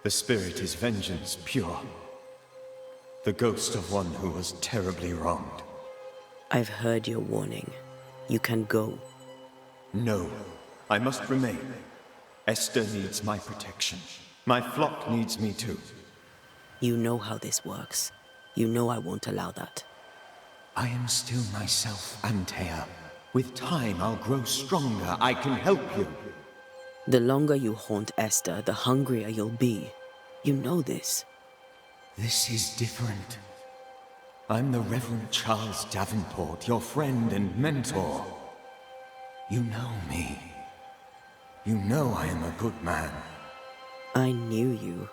The spirit is vengeance pure. The ghost of one who was terribly wronged. I've heard your warning. You can go. No, I must remain. Esther needs my protection. My flock needs me too. You know how this works. You know I won't allow that. I am still myself, Antea. With time, I'll grow stronger. I can help you. The longer you haunt Esther, the hungrier you'll be. You know this. This is different. I'm the Reverend Charles Davenport, your friend and mentor. You know me. You know I am a good man. I knew you.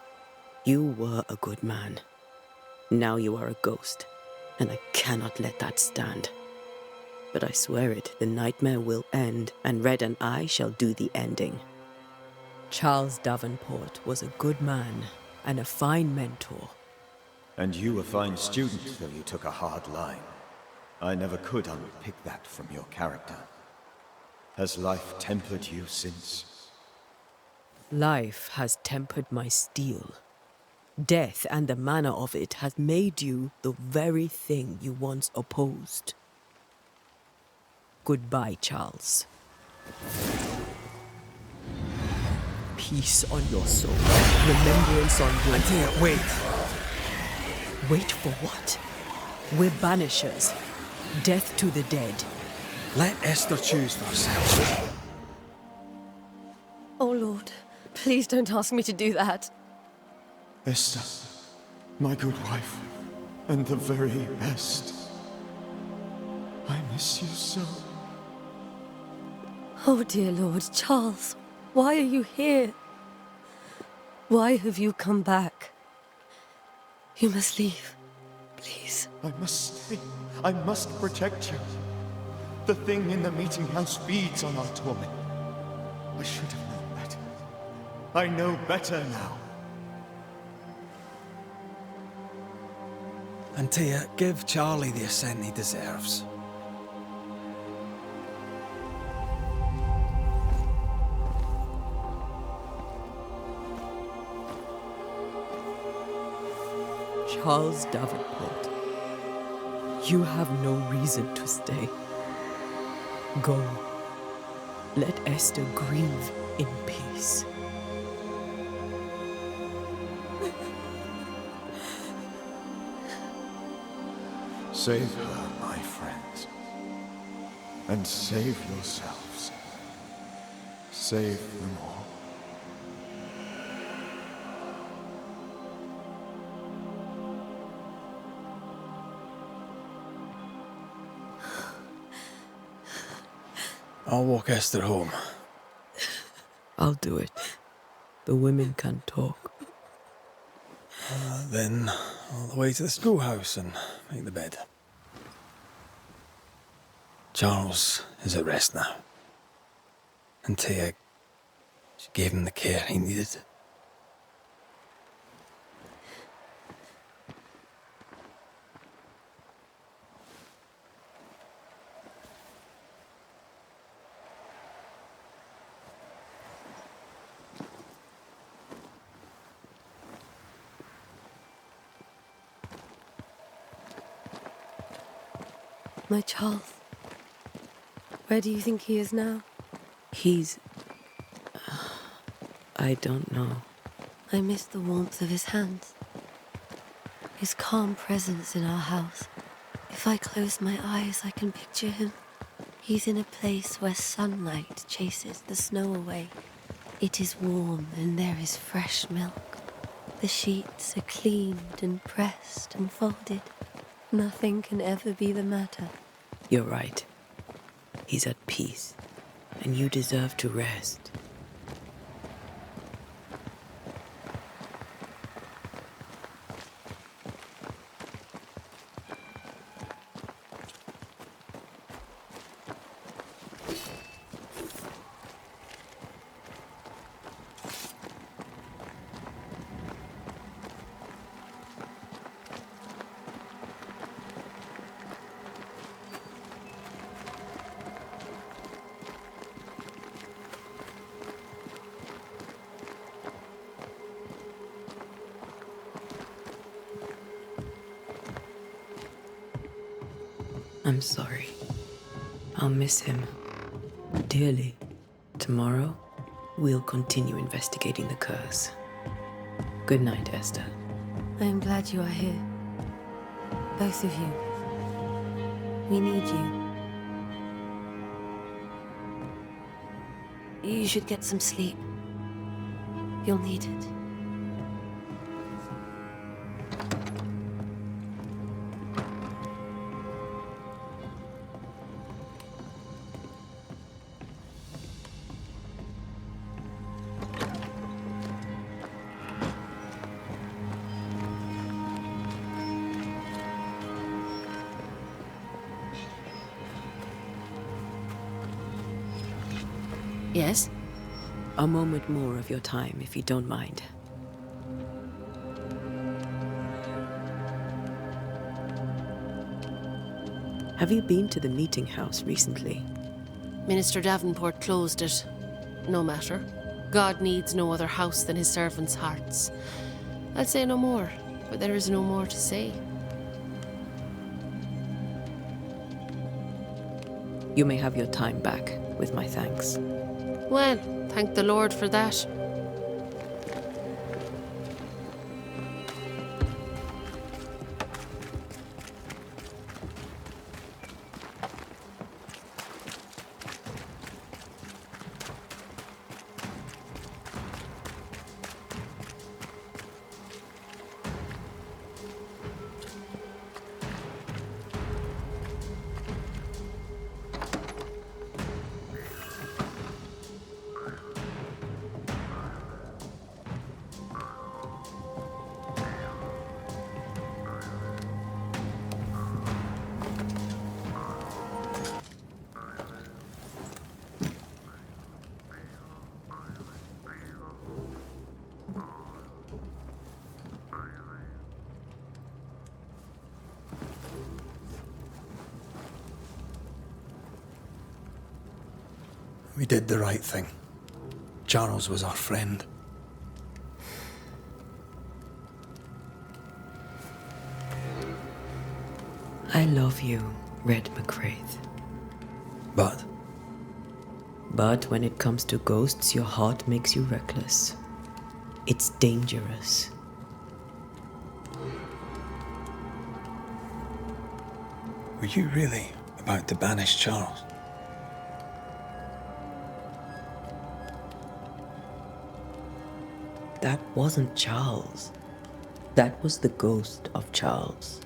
You were a good man. Now you are a ghost, and I cannot let that stand. But I swear it, the nightmare will end, and Red and I shall do the ending. Charles Davenport was a good man and a fine mentor. And you a fine student, though you took a hard line. I never could unpick that from your character. Has life tempered you since? Life has tempered my steel. Death and the manner of it has made you the very thing you once opposed. Goodbye, Charles. Peace on your soul. Remembrance on your... Antea, wait. Wait for what? We're banishers. Death to the dead. Let Esther choose for herself. Oh, Lord. Please don't ask me to do that. Esther, my good wife, and the very best. I miss you so. Oh, dear Lord, Charles, why are you here? Why have you come back? You must leave, please. I must stay. I must protect you. The thing in the meeting house feeds on our torment. I should have known better. I know better now. Antea, give Charlie the ascent he deserves. Charles Davenport, you have no reason to stay. Go. Let Esther grieve in peace. Save her, my friends. And save yourselves. Save them all. I'll walk Esther home. I'll do it. The women can talk. Then all the way to the schoolhouse and make the bed. Charles is at rest now. Antea, she gave him the care he needed. My Charles. Where do you think he is now? He's... I don't know. I miss the warmth of his hands. His calm presence in our house. If I close my eyes, I can picture him. He's in a place where sunlight chases the snow away. It is warm and there is fresh milk. The sheets are cleaned and pressed and folded. Nothing can ever be the matter. You're right. He's at peace, and you deserve to rest. I'm sorry. I'll miss him dearly. Tomorrow, we'll continue investigating the curse. Good night, Esther. I am glad you are here. Both of you. We need you. You should get some sleep. You'll need it. Yes? A moment more of your time, if you don't mind. Have you been to the meeting house recently? Minister Davenport closed it. No matter. God needs no other house than his servants' hearts. I'll say no more, but there is no more to say. You may have your time back, with my thanks. Well, thank the Lord for that. We did the right thing. Charles was our friend. I love you, Red McCraith. But when it comes to ghosts, your heart makes you reckless. It's dangerous. were you really about to banish Charles? That wasn't Charles. That was the ghost of Charles.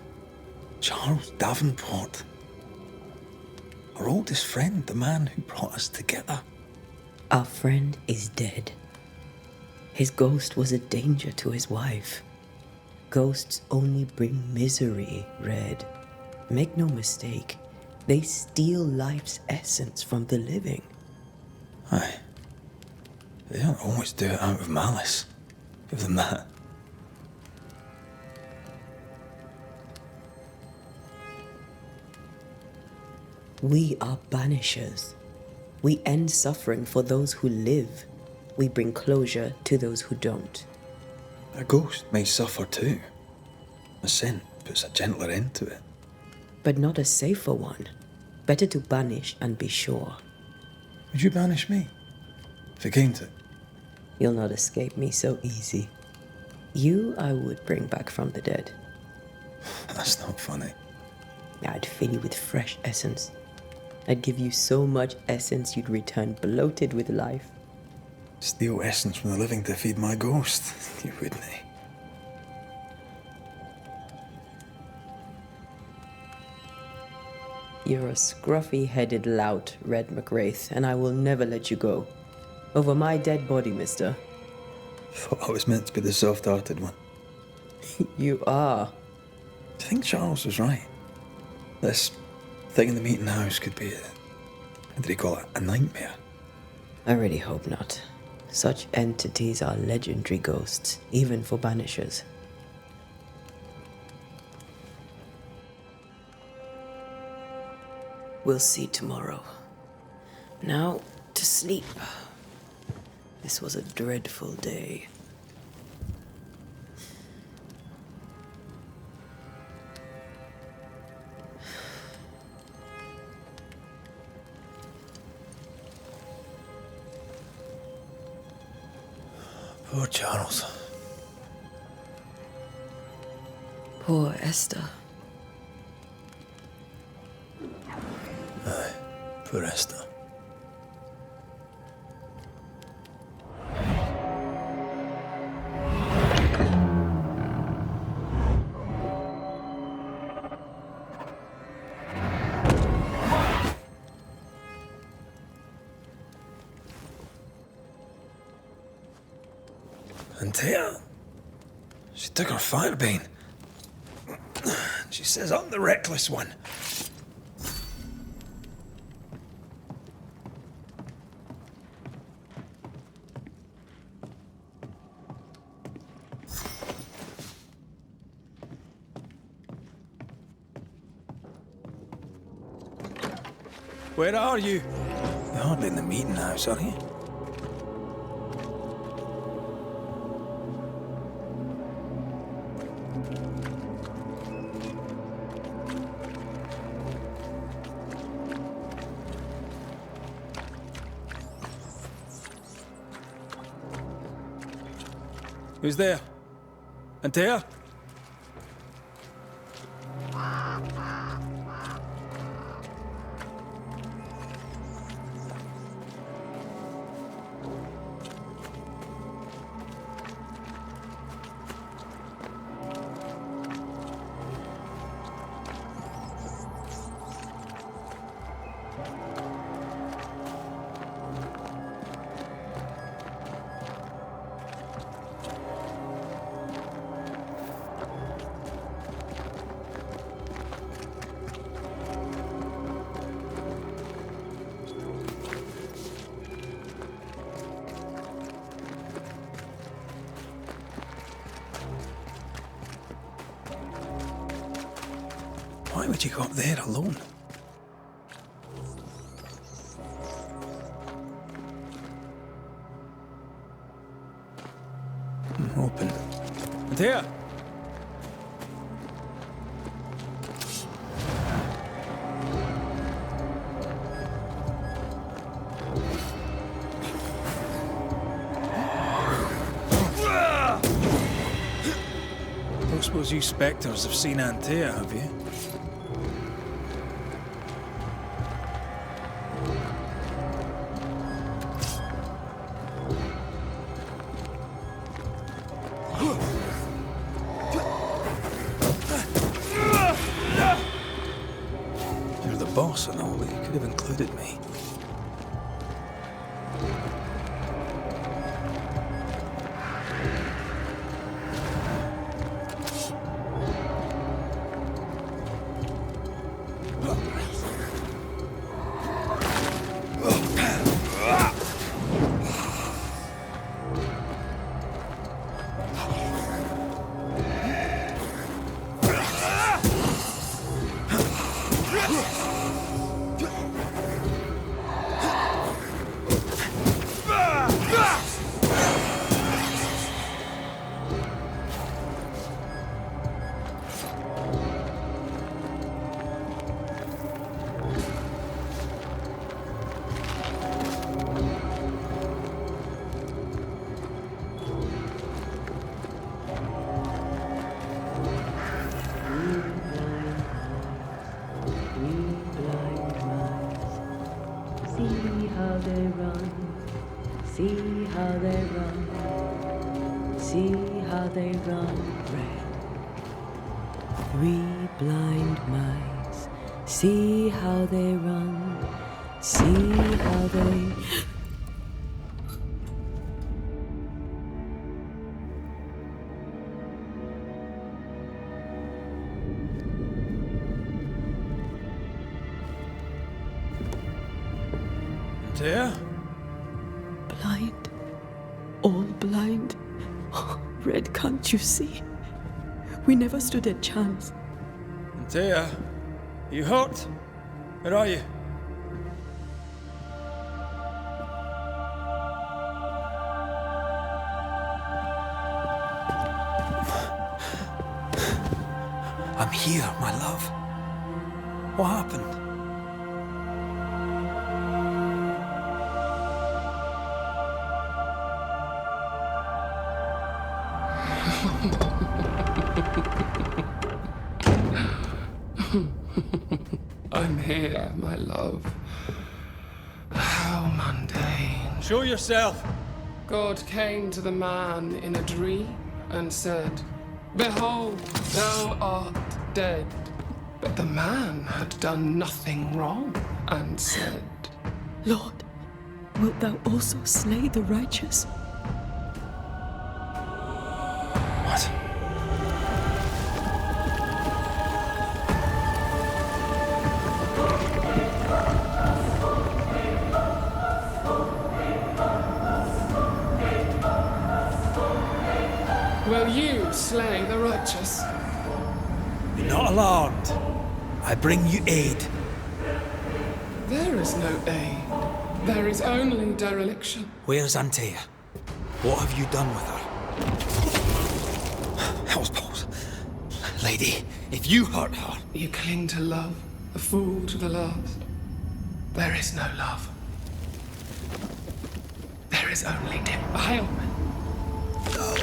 Charles Davenport. Our oldest friend, the man who brought us together. Our friend is dead. His ghost was a danger to his wife. Ghosts only bring misery, Red. Make no mistake, they steal life's essence from the living. Aye. They don't always do it out of malice. Give them that. We are banishers. We end suffering for those who live. We bring closure to those who don't. A ghost may suffer too. A sin puts a gentler end to it. but not a safer one. Better to banish and be sure. Would you banish me? If it came to it? You'll not escape me so easy. You I would bring back from the dead. That's not funny. I'd fill you with fresh essence. I'd give you so much essence you'd return bloated with life. Steal essence from the living to feed my ghost. You wouldn't, eh? You're a scruffy-headed lout, Red McWraith, and I will never let you go. Over my dead body, mister. Thought I was meant to be the soft-hearted one. You are. Do you think Charles was right? This thing in the meeting house could be what did he call it? A nightmare? I really hope not. Such entities are legendary ghosts, even for banishers. We'll see tomorrow. Now, to sleep. This was a dreadful day. Poor Charles. Poor Esther. Aye, poor Esther. Antea, she took her firebane. She says I'm the reckless one. Where are you? You're hardly in the meeting house, are you? Who's there? Antea? Why would you go up there alone? Open. Antea! Don't suppose you spectres have seen Antea, have you? You're the boss and all, but you could have included me. how they run. See how they run. See how they run. Red. 3 blind mice. See how they run. See how they... Antea? Blind. All blind. Red, can't you see? We never stood a chance. Antea, you hurt? Where are you? I'm here, my love. What happened? I'm here, my love. How mundane. Show yourself. God came to the man in a dream and said, "Behold, thou art dead." But the man had done nothing wrong and said, Lord, wilt thou also slay the righteous? What? "Will you slay the righteous?" Be not alarmed. I bring you aid. There is no aid. There is only dereliction. Where's Antea? What have you done with her? Hell's balls. Lady, if you hurt her... You cling to love, a fool to the last. There is no love. There is only defilement. No.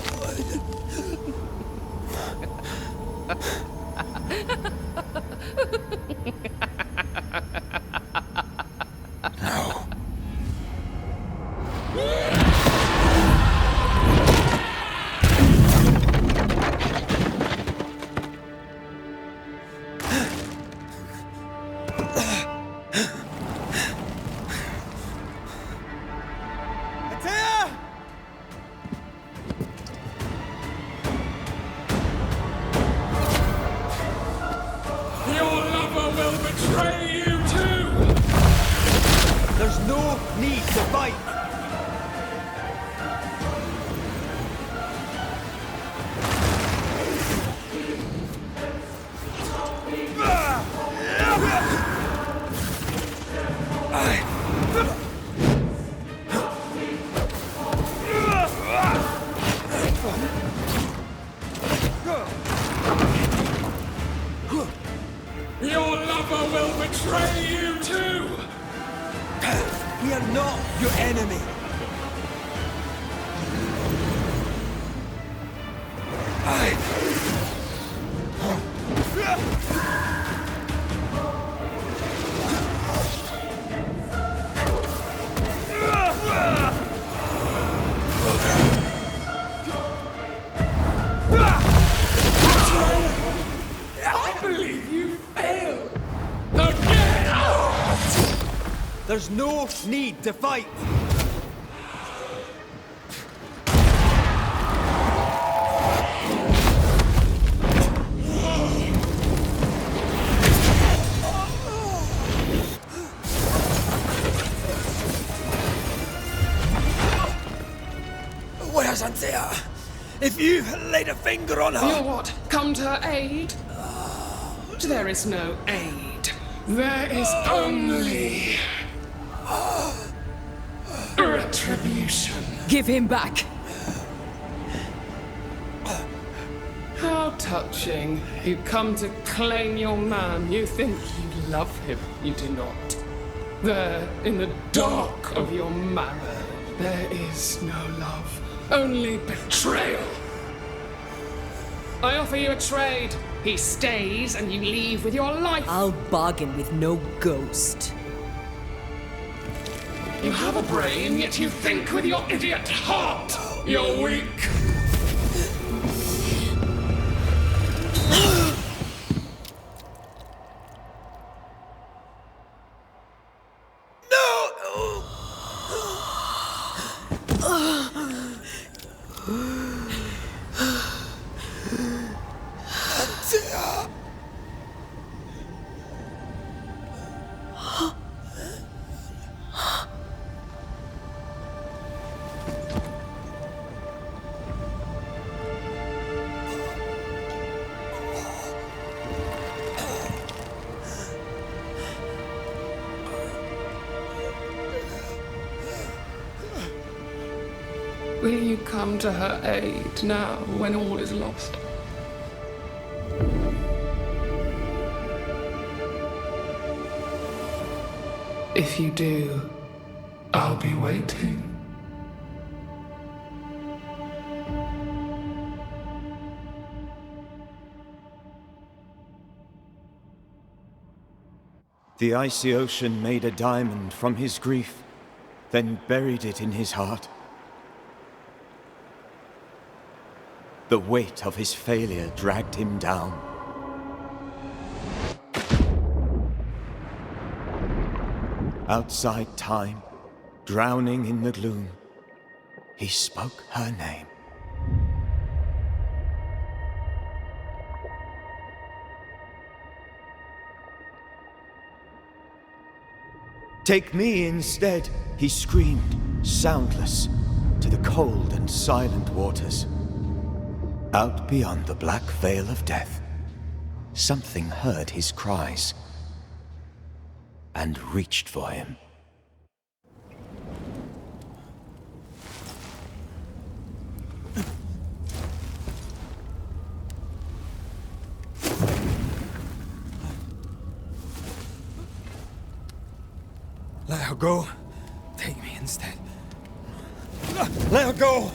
Your lover will betray you too! We are not your enemy. I believe you failed! Again! There's no need to fight. Where's Antea? If you laid a finger on her... You'll what? Come to her aid? There is no aid. There is only... retribution. Give him back! How touching. You come to claim your man. You think you love him. You do not. There, in the dark of your marrow, there is no love. Only betrayal. I offer you a trade. He stays and you leave with your life. I'll bargain with no ghost. You have a brain, yet you think with your idiot heart. You're weak. Will you come to her aid now, when all is lost? If you do, I'll be waiting. The icy ocean made a diamond from his grief, then buried it in his heart. The weight of his failure dragged him down. Outside time, drowning in the gloom, he spoke her name. Take me instead, he screamed, soundless, to the cold and silent waters. Out beyond the black veil of death, something heard his cries and reached for him. Let her go. Take me instead. Let her go!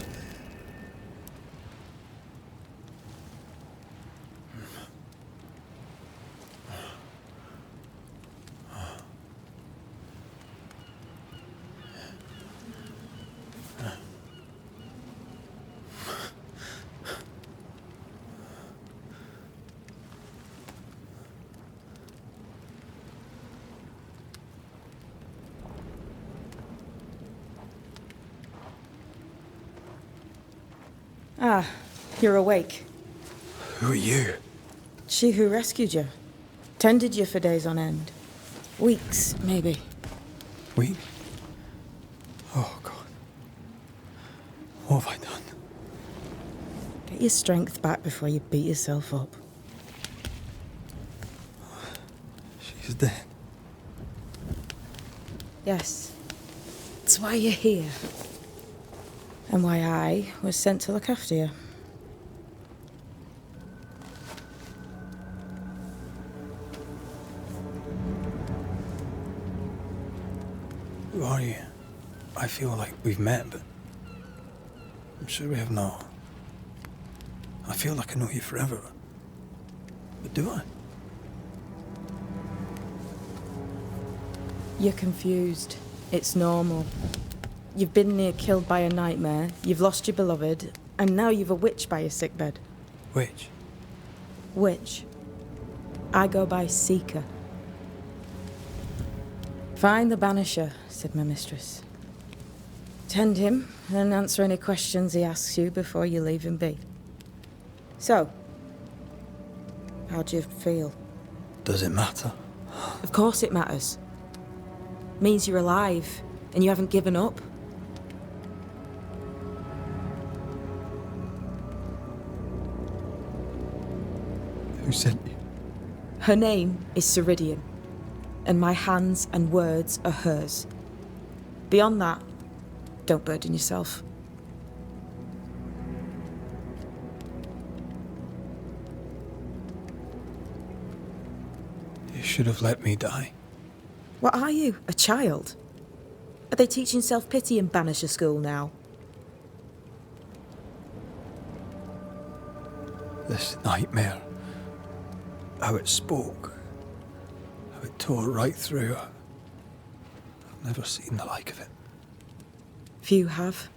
Ah, you're awake. Who are you? She who rescued you. Tended you for days on end. Weeks, maybe. Week? Oh, God. What have I done? Get your strength back before you beat yourself up. She's dead. Yes. That's why you're here. And why I was sent to look after you. Who are you? I feel like we've met, but I'm sure we have not. I feel like I know you forever. But do I? You're confused. It's normal. You've been near killed by a nightmare, you've lost your beloved, and now you've a witch by your sickbed. Witch? Witch. I go by Seeker. Find the Banisher, said my mistress. Tend him, and answer any questions he asks you before you leave him be. So, how do you feel? Does it matter? Of course it matters. Means you're alive, and you haven't given up. Who sent you? Her name is Ceridian, and my hands and words are hers. Beyond that, don't burden yourself. You should have let me die. What are you, a child? Are they teaching self-pity in Banisher school now? This nightmare. How it spoke. How it tore right through her. I've never seen the like of it. Few have.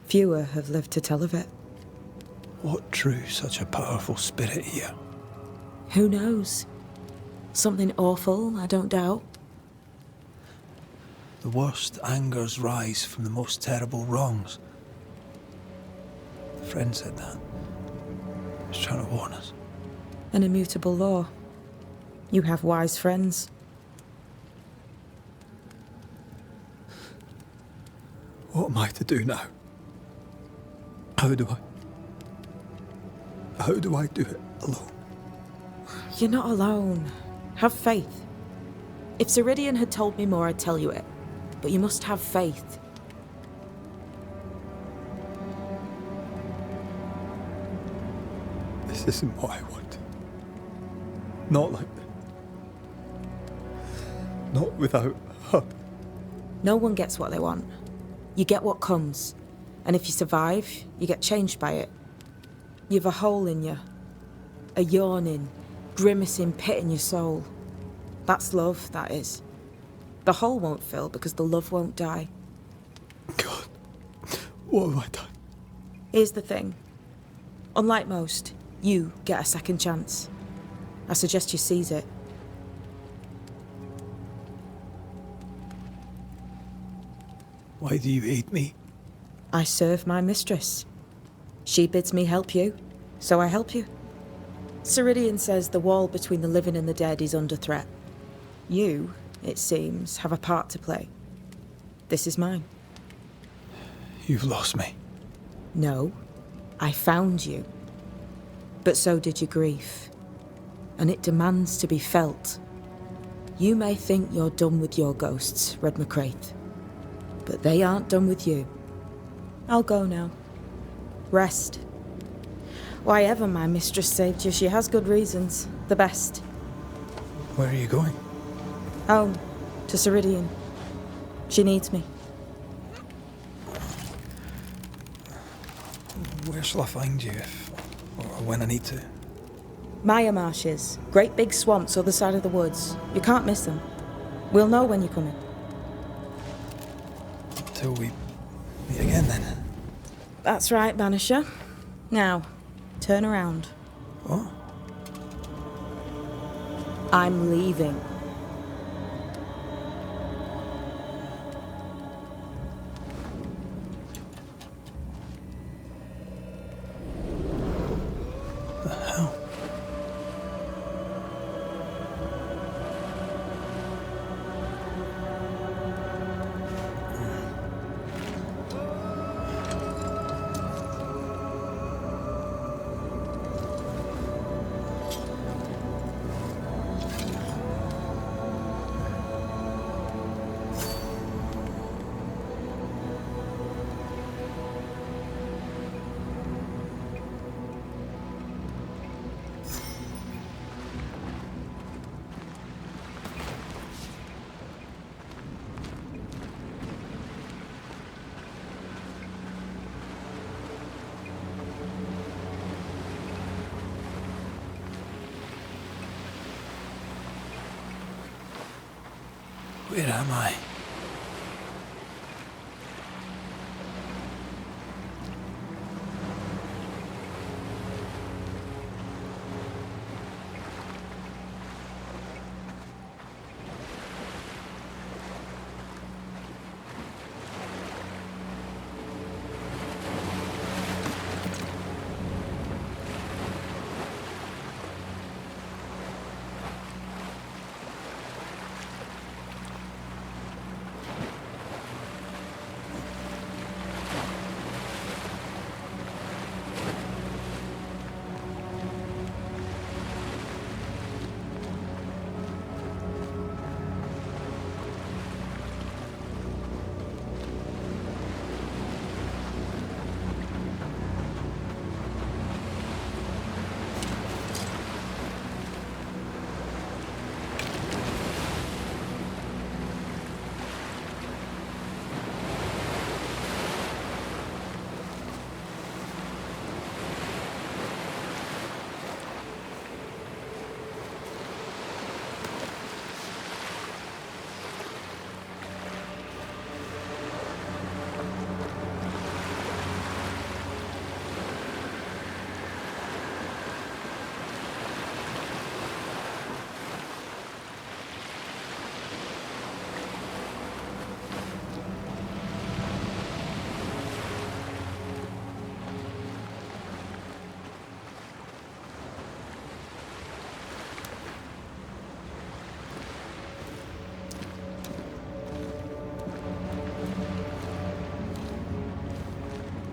Fewer have lived to tell of it. What drew such a powerful spirit here? Who knows? Something awful, I don't doubt. The worst angers rise from the most terrible wrongs. A friend said that. He was trying to warn us. An immutable law. You have wise friends. What am I to do now? How do I do it alone? You're not alone. Have faith. If Ceridian had told me more, I'd tell you it. But you must have faith. This isn't what I want. Not like that. Not without her. No one gets what they want. You get what comes. And if you survive, you get changed by it. You've a hole in you. A yawning, grimacing pit in your soul. That's love, that is. The hole won't fill because the love won't die. God, what have I done? Here's the thing. Unlike most, you get a second chance. I suggest you seize it. Why do you hate me? I serve my mistress. She bids me help you, so I help you. Ceridian says the wall between the living and the dead is under threat. You, it seems, have a part to play. This is mine. You've lost me. No, I found you. But so did your grief. And it demands to be felt. You may think you're done with your ghosts, Red McCraith. But they aren't done with you. I'll go now. Rest. Why ever my mistress saved you, she has good reasons. The best. Where are you going? Home. To Ceridian. She needs me. Where shall I find you if, or when I need to? Maya marshes. Great big swamps other side of the woods. You can't miss them. We'll know when you're coming. Till we meet again then. That's right, Banisher. Now, turn around. What? I'm leaving. The hell? Where am I?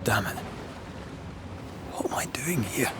damn it. What am I doing here?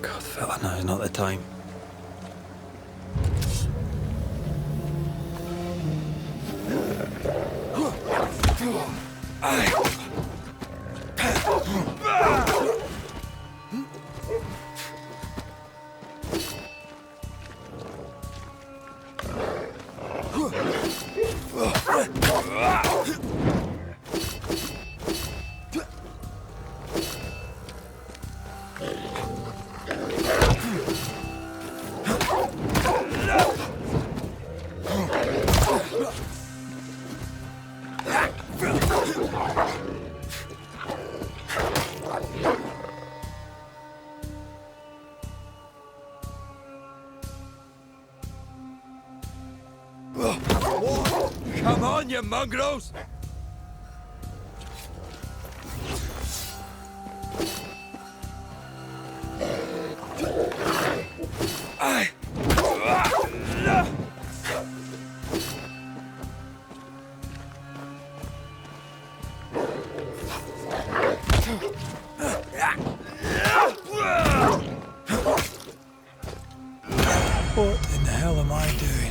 God, fella, now is not the time. Come on, you mongrels! What in the hell am I doing?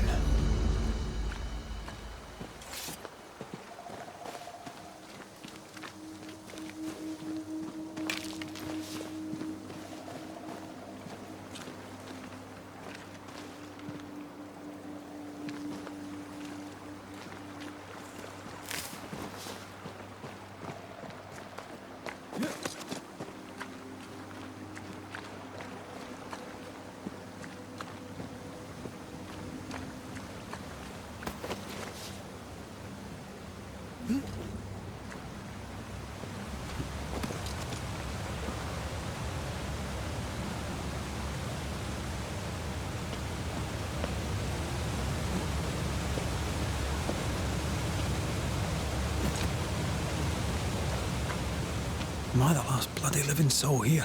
Am I the last bloody living soul here?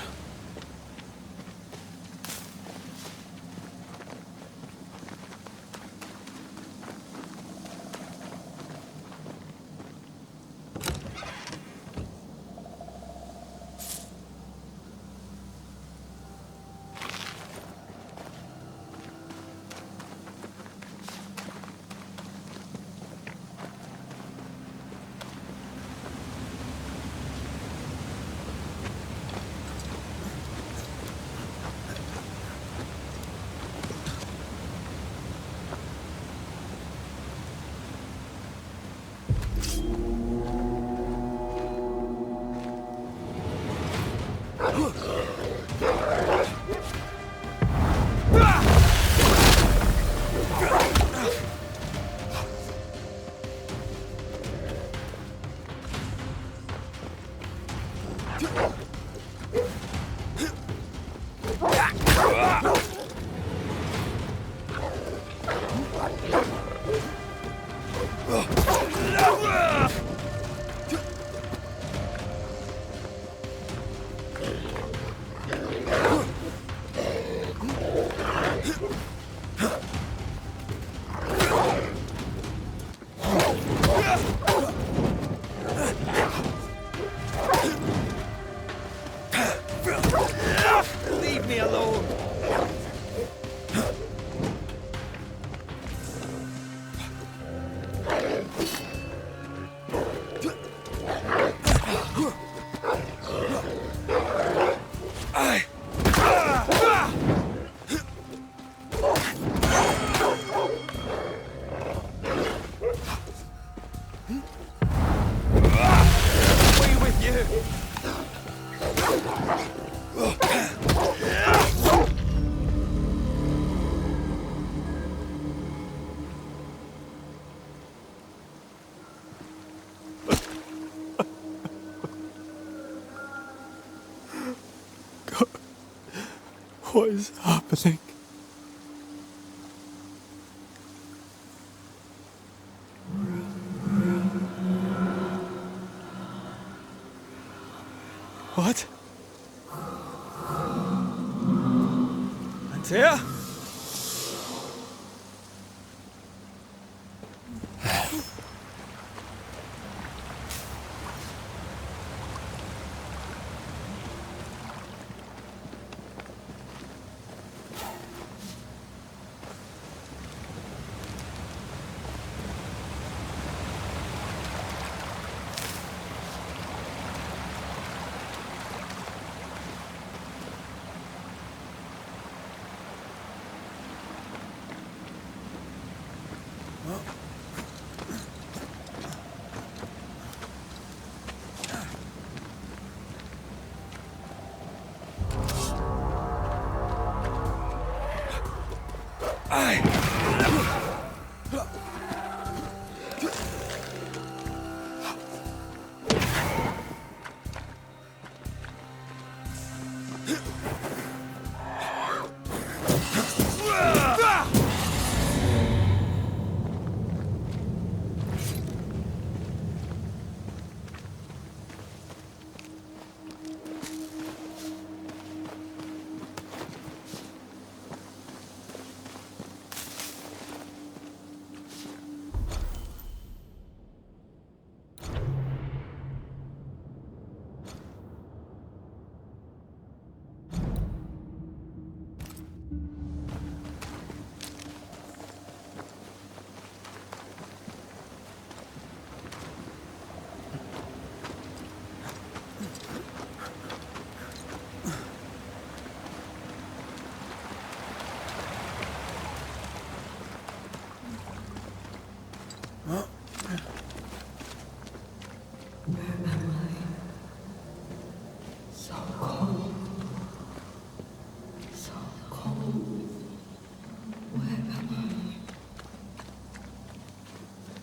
What is happening? What? Antea?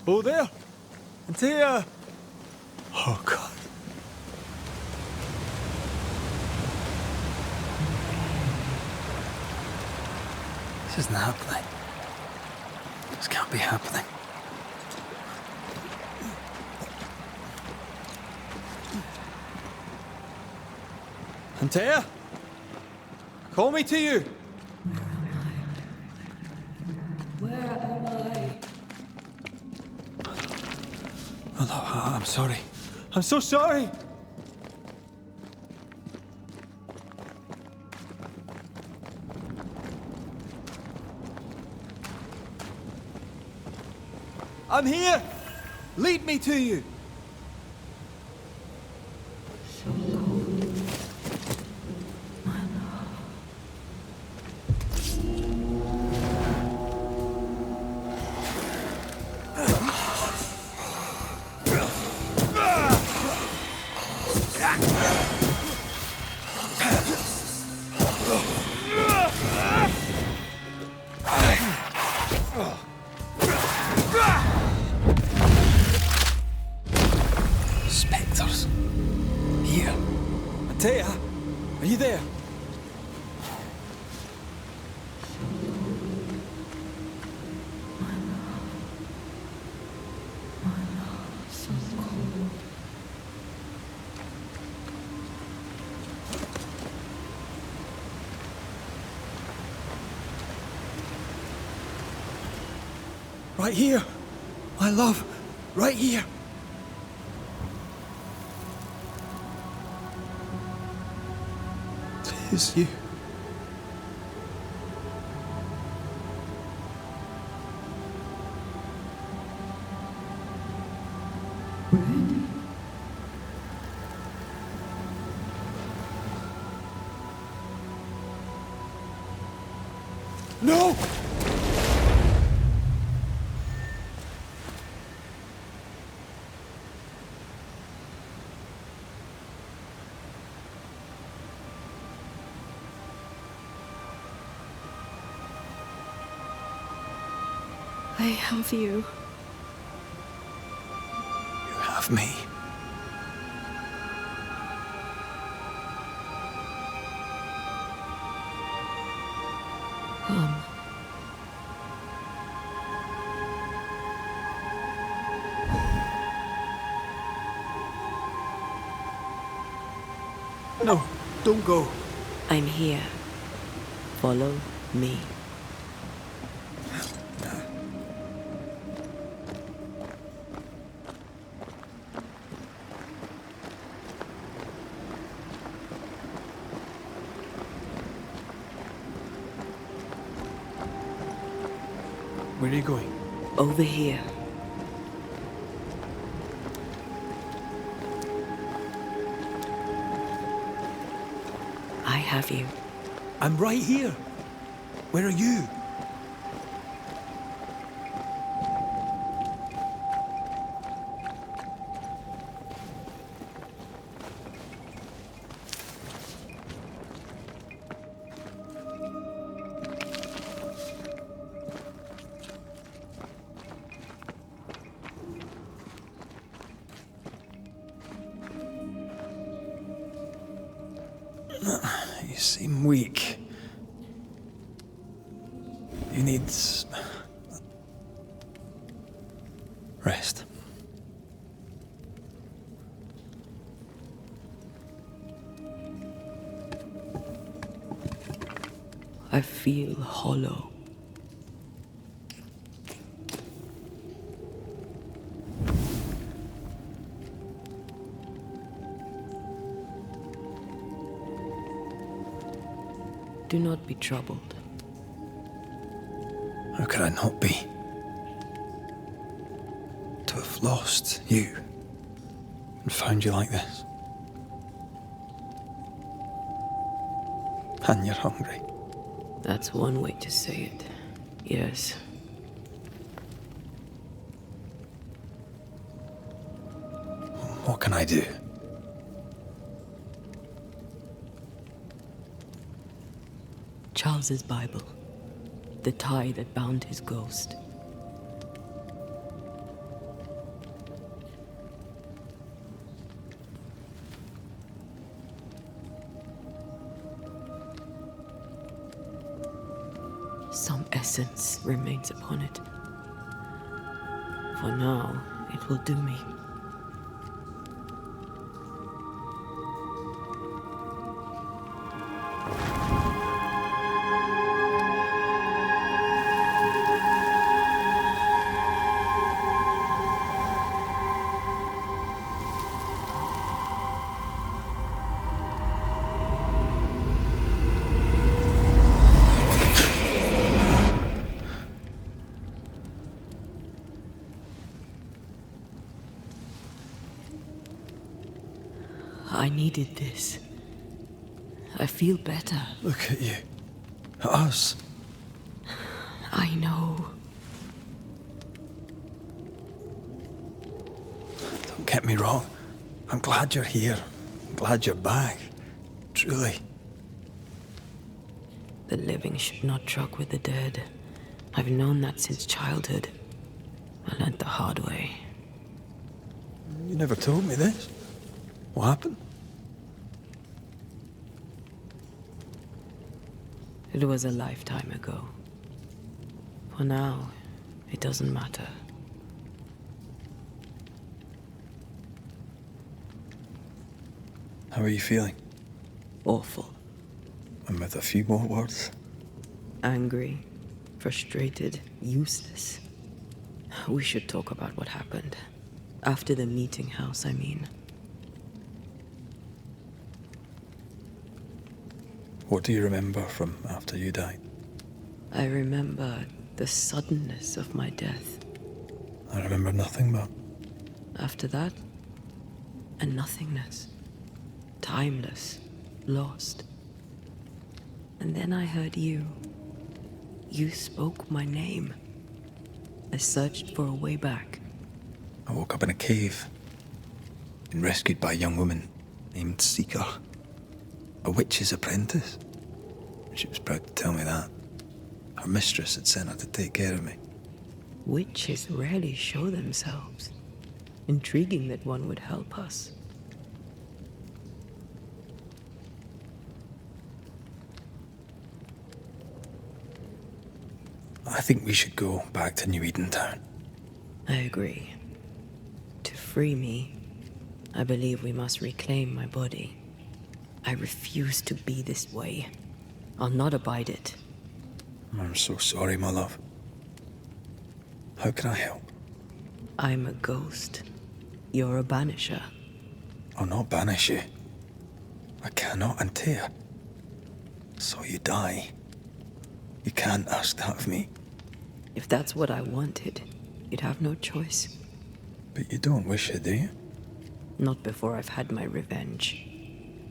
Oh, there! Antea! Oh, God. This isn't happening. This can't be happening. Antea? Call me to you! I'm sorry. I'm so sorry! I'm here! Lead me to you! Spectres. Here. Antea, are you there? Right here, my love, right here. It is you. No! I have you. You have me. No, don't go. I'm here. Follow me. Where are you going? Over here. I have you. I'm right here. Where are you? You seem weak. You need rest. I feel hollow. Do not be troubled. How could I not be? To have lost you and found you like this. And you're hungry. That's one way to say it. Yes. What can I do? Charles's Bible. The tie that bound his ghost. Some essence remains upon it. For now, it will do me. I needed this. I feel better. Look at you. At us. I know. Don't get me wrong. I'm glad you're here. I'm glad you're back. Truly. The living should not truck with the dead. I've known that since childhood. I learned the hard way. You never told me this. What happened? It was a lifetime ago. For now, it doesn't matter. How are you feeling? Awful. And with a few more words? Angry, frustrated, useless. We should talk about what happened. After the meeting house, I mean. What do you remember from after you died? I remember the suddenness of my death. I remember nothing but... After that, a nothingness. Timeless, lost. And then I heard you. You spoke my name. I searched for a way back. I woke up in a cave. Been rescued by a young woman named Seeker. A witch's apprentice. She was proud to tell me that. Her mistress had sent her to take care of me. Witches rarely show themselves. Intriguing that one would help us. I think we should go back to New Eden Town. I agree. To free me, I believe we must reclaim my body. I refuse to be this way. I'll not abide it. I'm so sorry, my love. How can I help? I'm a ghost. You're a banisher. I'll not banish you. I cannot, Antea. I saw you die. You can't ask that of me. If that's what I wanted, you'd have no choice. But you don't wish it, do you? Not before I've had my revenge.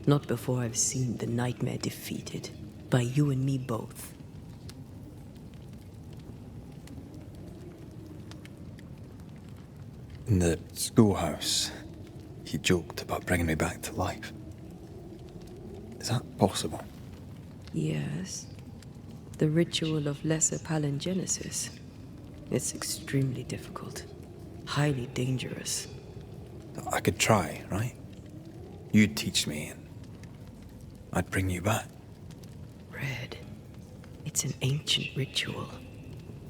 Not before I've seen the nightmare defeated. By you and me both. In the schoolhouse, he joked about bringing me back to life. Is that possible? Yes. The ritual of lesser palingenesis. It's extremely difficult. Highly dangerous. I could try, right? You'd teach me and I'd bring you back. Red. It's an ancient ritual.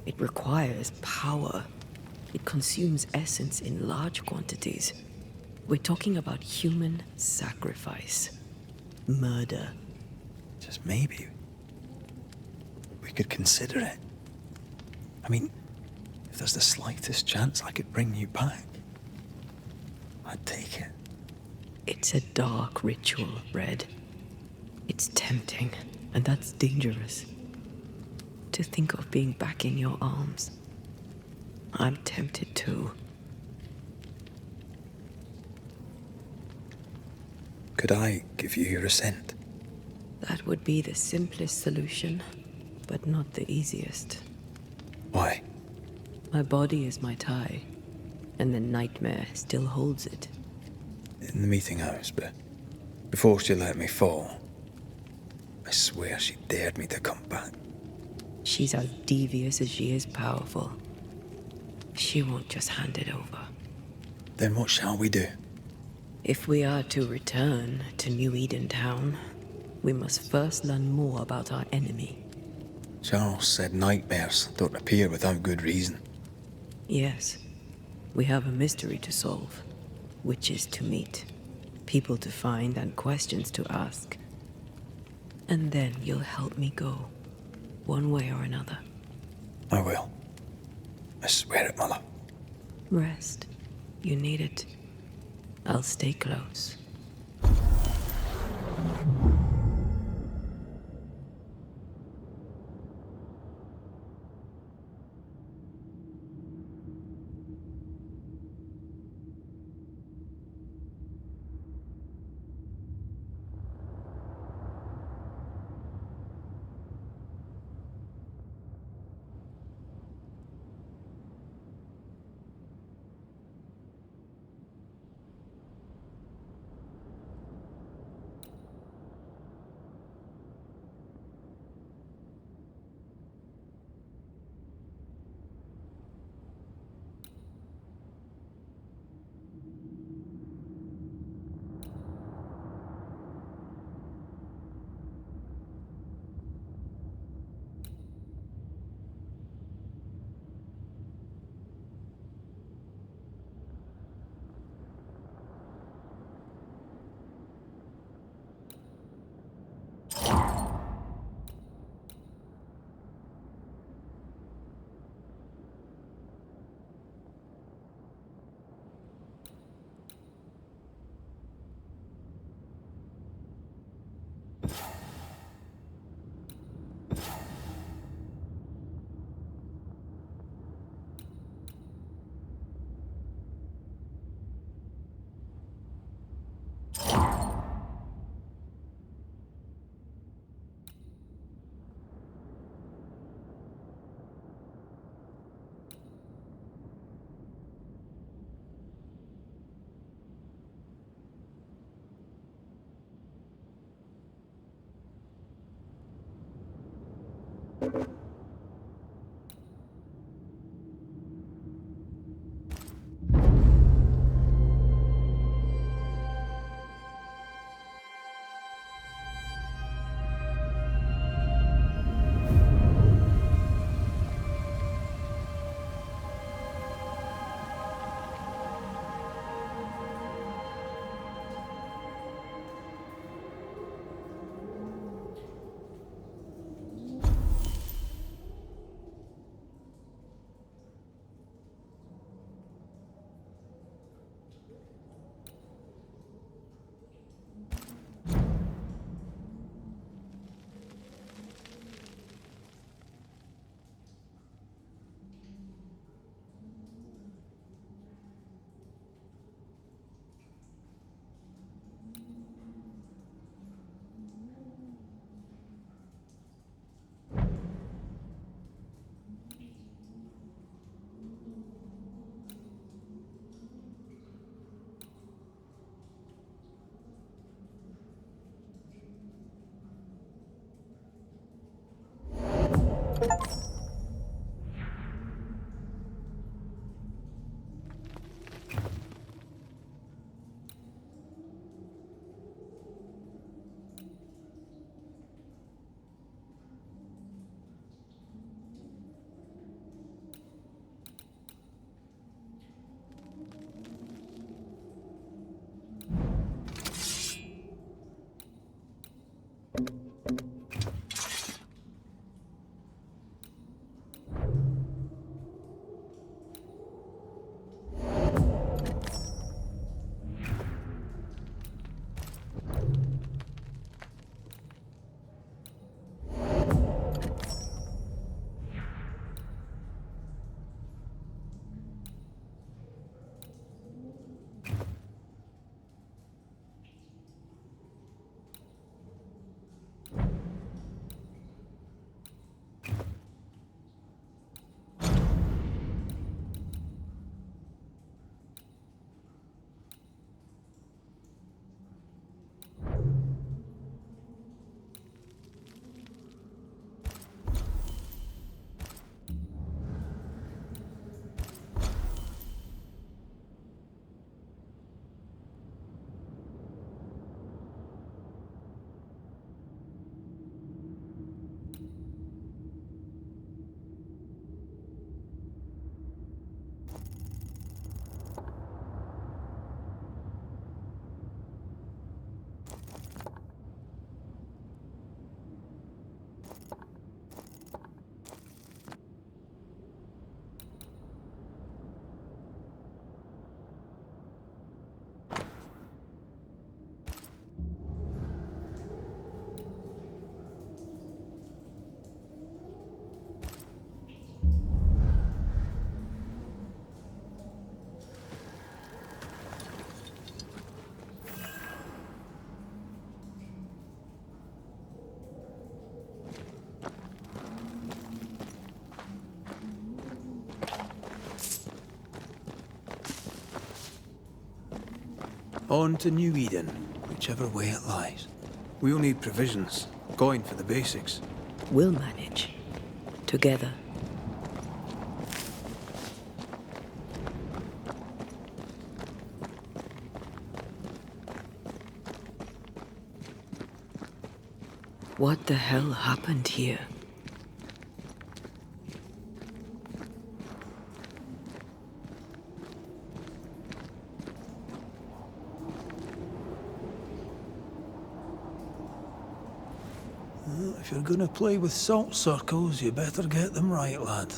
It requires power. It consumes essence in large quantities. We're talking about human sacrifice. Murder. Just maybe we could consider it. I mean, if there's the slightest chance I could bring you back, I'd take it. It's a dark ritual, Red. It's tempting, and that's dangerous. To think of being back in your arms. I'm tempted too. Could I give you your assent? That would be the simplest solution, but not the easiest. Why? My body is my tie, and the nightmare still holds it. In the meeting house, but before she let me fall, I swear she dared me to come back. She's as devious as she is powerful. She won't just hand it over. Then what shall we do? If we are to return to New Eden Town, we must first learn more about our enemy. Charles said nightmares don't appear without good reason. Yes, we have a mystery to solve, witches to meet, people to find, and questions to ask. And then you'll help me go, one way or another. I will. I swear it, my love. Rest. You need it. I'll stay close. On to New Eden, whichever way it lies. We'll need provisions, going for the basics. We'll manage. Together. What the hell happened here? If you're gonna play with salt circles, you better get them right, lad.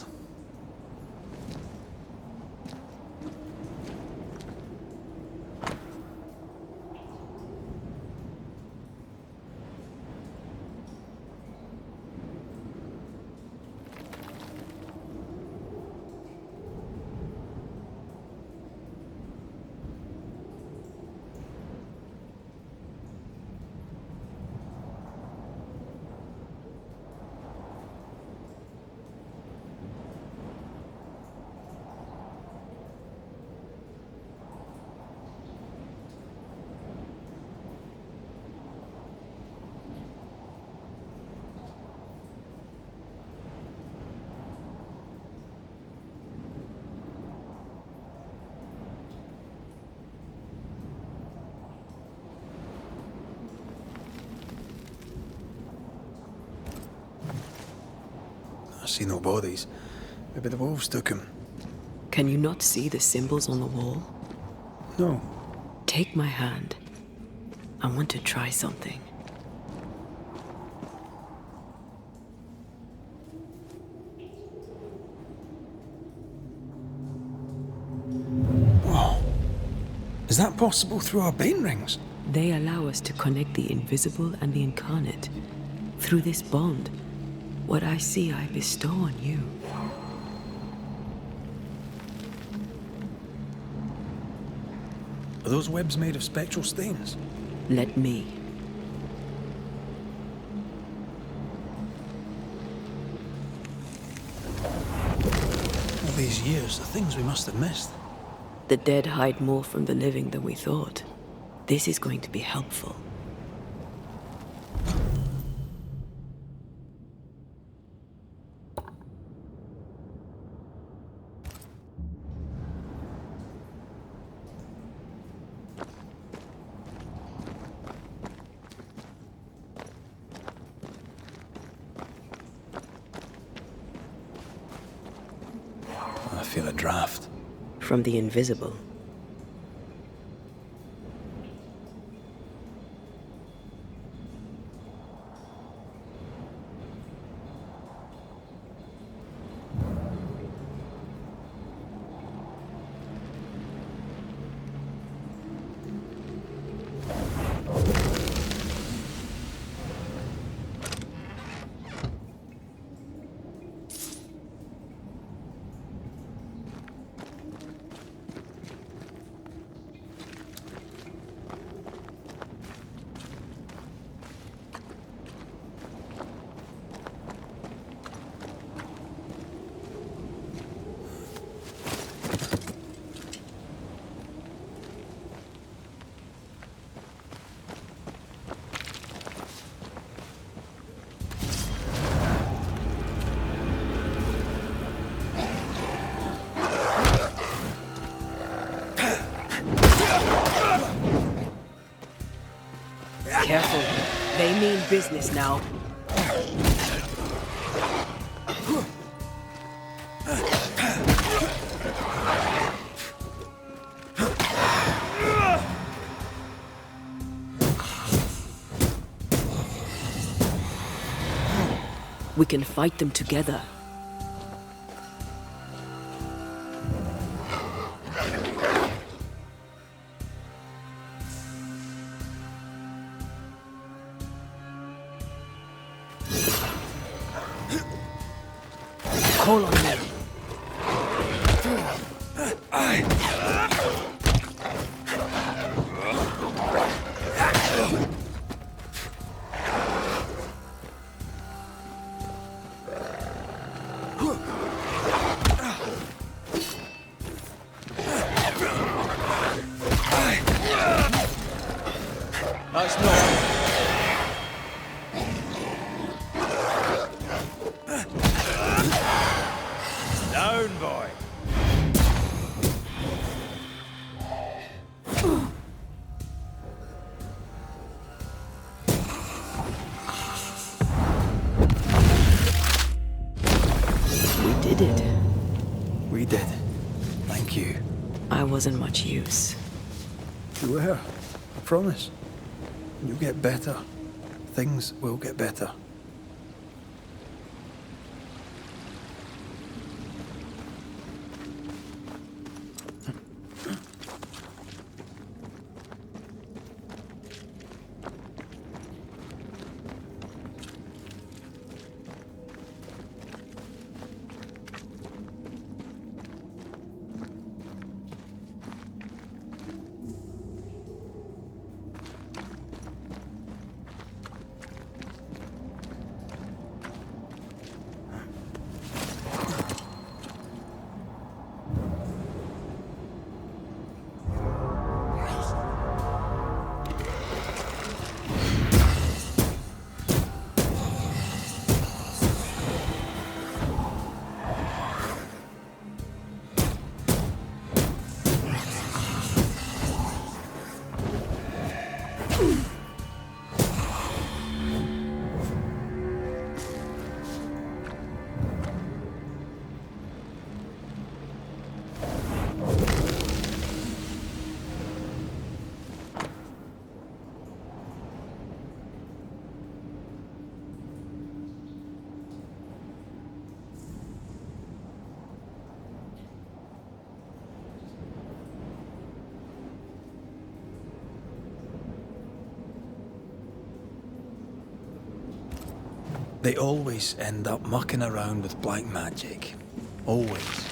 I see no bodies. Maybe the wolves took him. Can you not see the symbols on the wall? No. Take my hand. I want to try something. Whoa. Is that possible through our bane rings? They allow us to connect the invisible and the incarnate. Through this bond, what I see I bestow on you. Are those webs made of spectral stains? Let me. All these years, the things we must have missed. The dead hide more from the living than we thought. This is going to be helpful. I feel a draft. From the invisible. Careful. They mean business now. We can fight them together. Call on them. That's not. Down, boy. We did it. We did. Thank you. I wasn't much use. You were. I promise. You'll get better. Things will get better. They always end up mucking around with black magic. Always.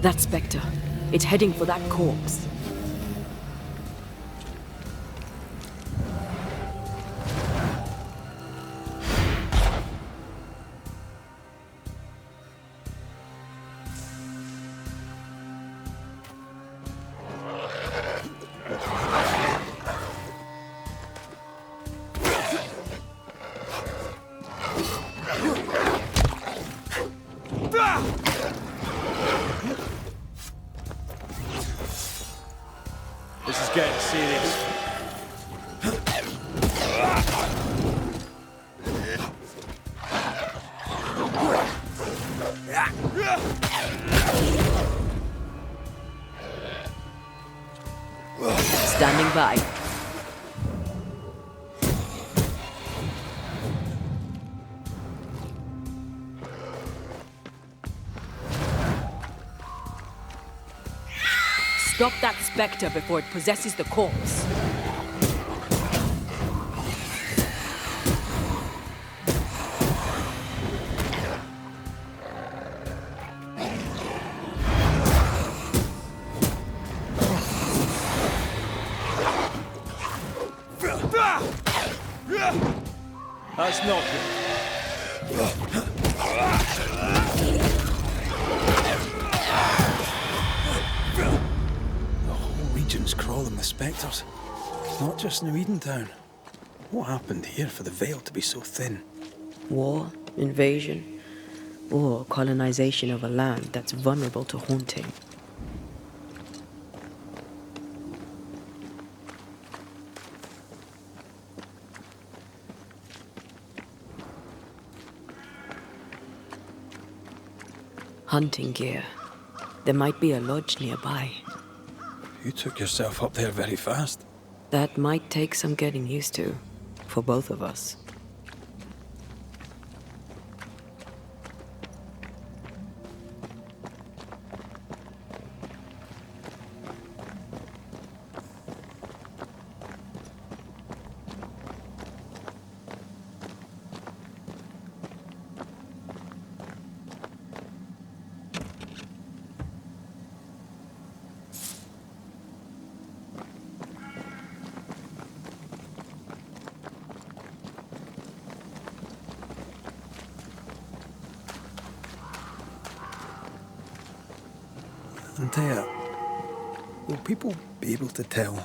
That spectre. It's heading for that corpse. This is getting serious. Standing by. Stop that spectre before it possesses the corpse. That's not good. The whole region's crawling with spectres. Not just New Edentown. What happened here for the veil to be so thin? War, invasion, or colonization of a land that's vulnerable to haunting. Hunting gear. There might be a lodge nearby. You took yourself up there very fast. That might take some getting used to, for both of us. Antea, will people be able to tell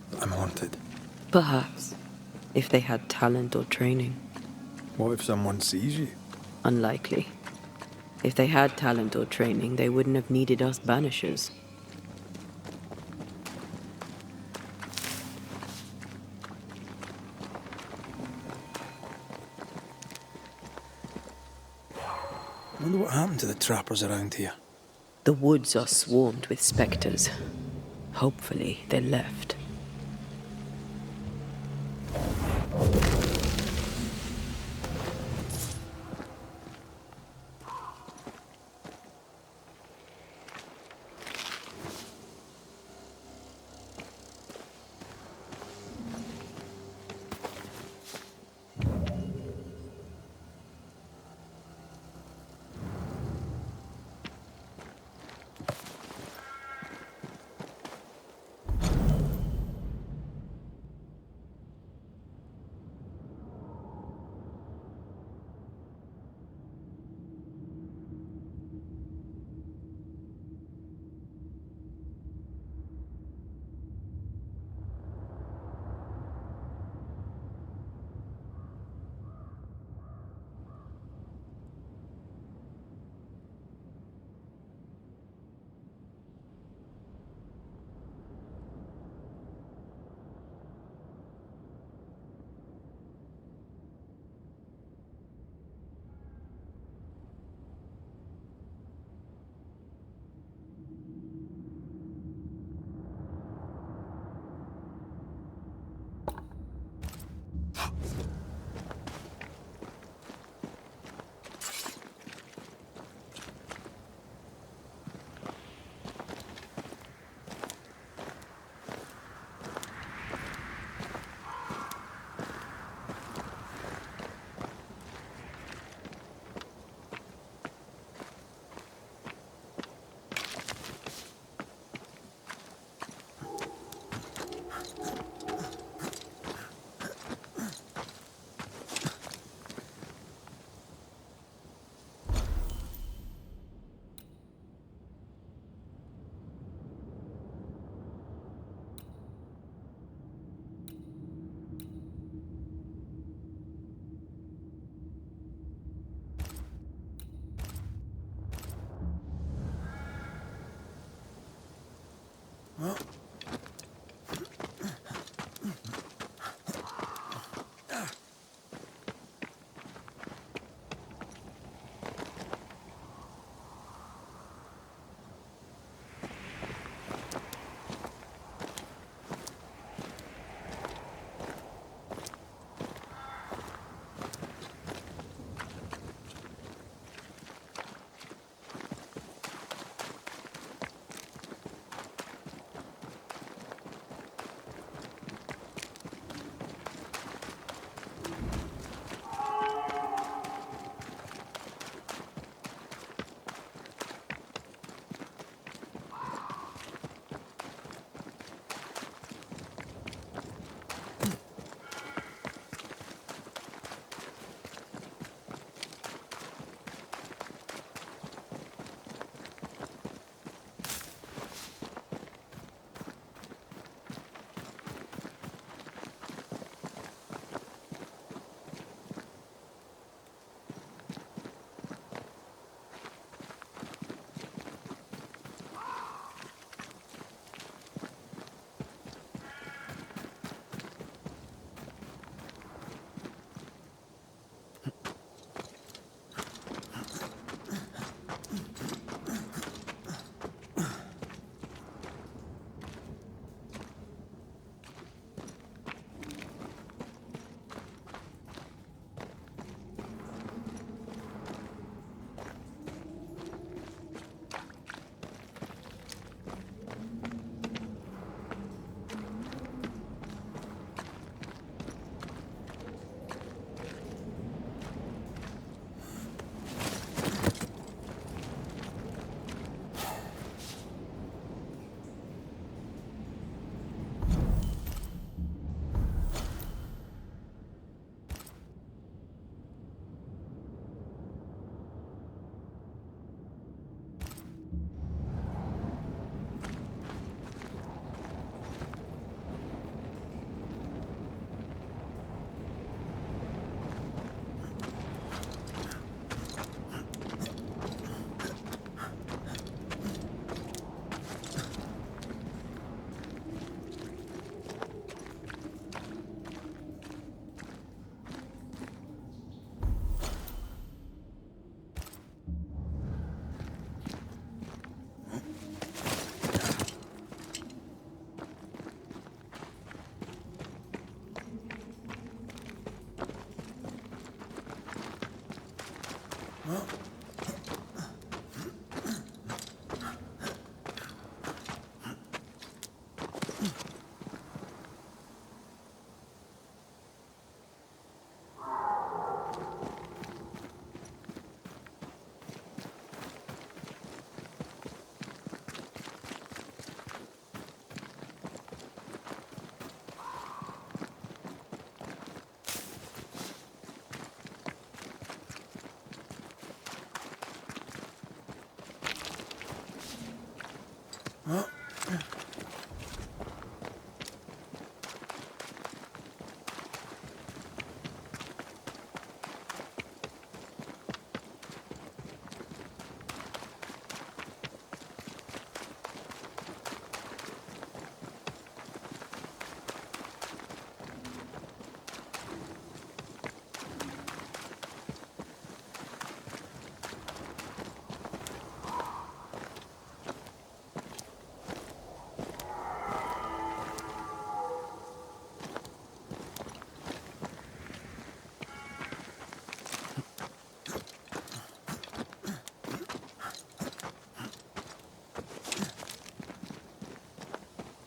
that I'm haunted? Perhaps, if they had talent or training. What if someone sees you? Unlikely. If they had talent or training, they wouldn't have needed us banishers. I wonder what happened to the trappers around here. The woods are swarmed with spectres. Hopefully, they left.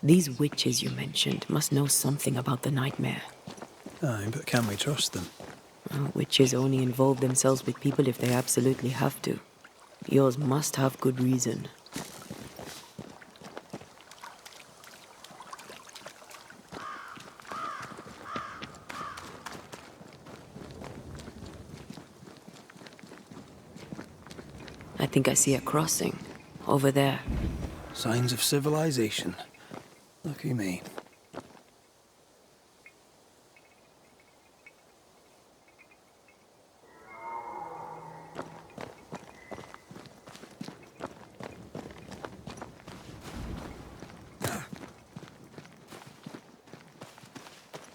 These witches you mentioned must know something about the nightmare. Aye, but can we trust them? Witches only involve themselves with people if they absolutely have to. Yours must have good reason. I think I see a crossing. Over there. Signs of civilization. Lucky me.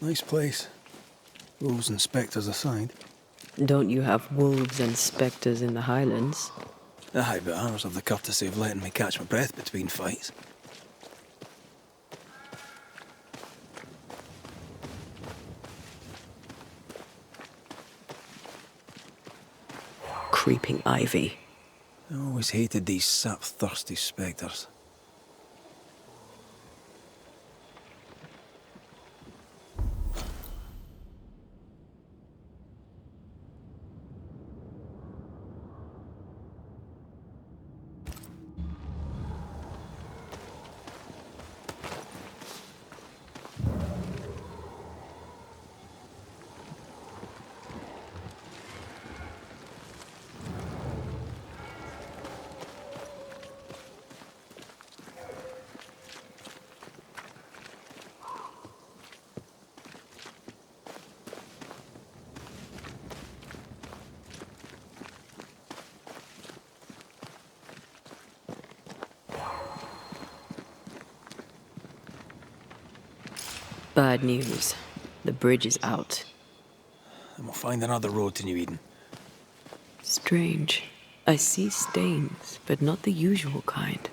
Nice place. Wolves and spectres aside. Don't you have wolves and spectres in the Highlands? Aye, but ours have the courtesy of letting me catch my breath between fights. Creeping ivy. I always hated these sap-thirsty spectres. Bad news. The bridge is out. Then we'll find another road to New Eden. Strange. I see stains, but not the usual kind.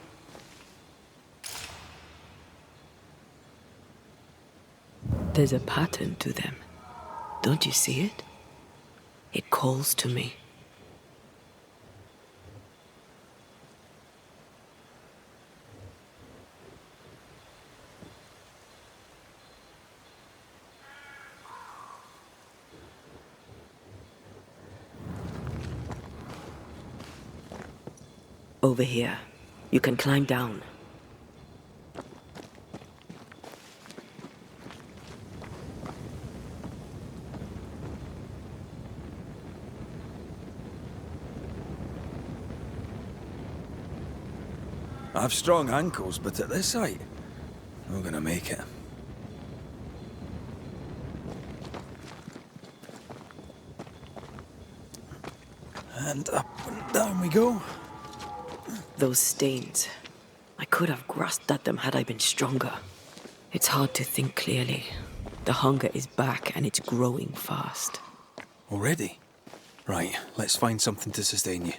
There's a pattern to them. Don't you see it? It calls to me. Over here. You can climb down. I've strong ankles, but at this height, we're gonna make it. And up and down we go. Those stains. I could have grasped at them had I been stronger. It's hard to think clearly. The hunger is back and it's growing fast. Already? Right, let's find something to sustain you.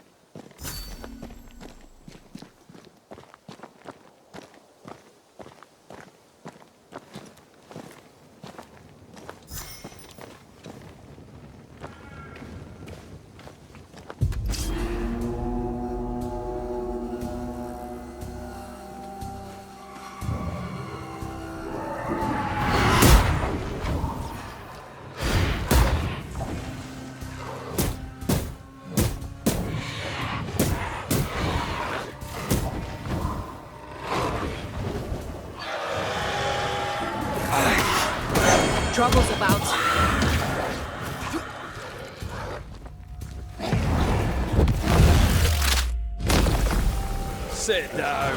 Sit down.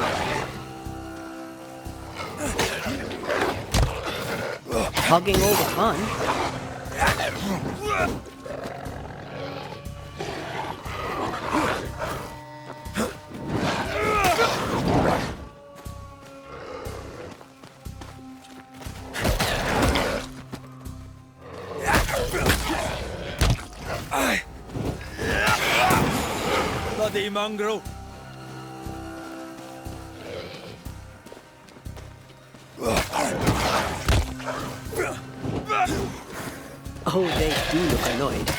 Hogging all the fun. Bloody mongrel. Oh, they do look annoyed.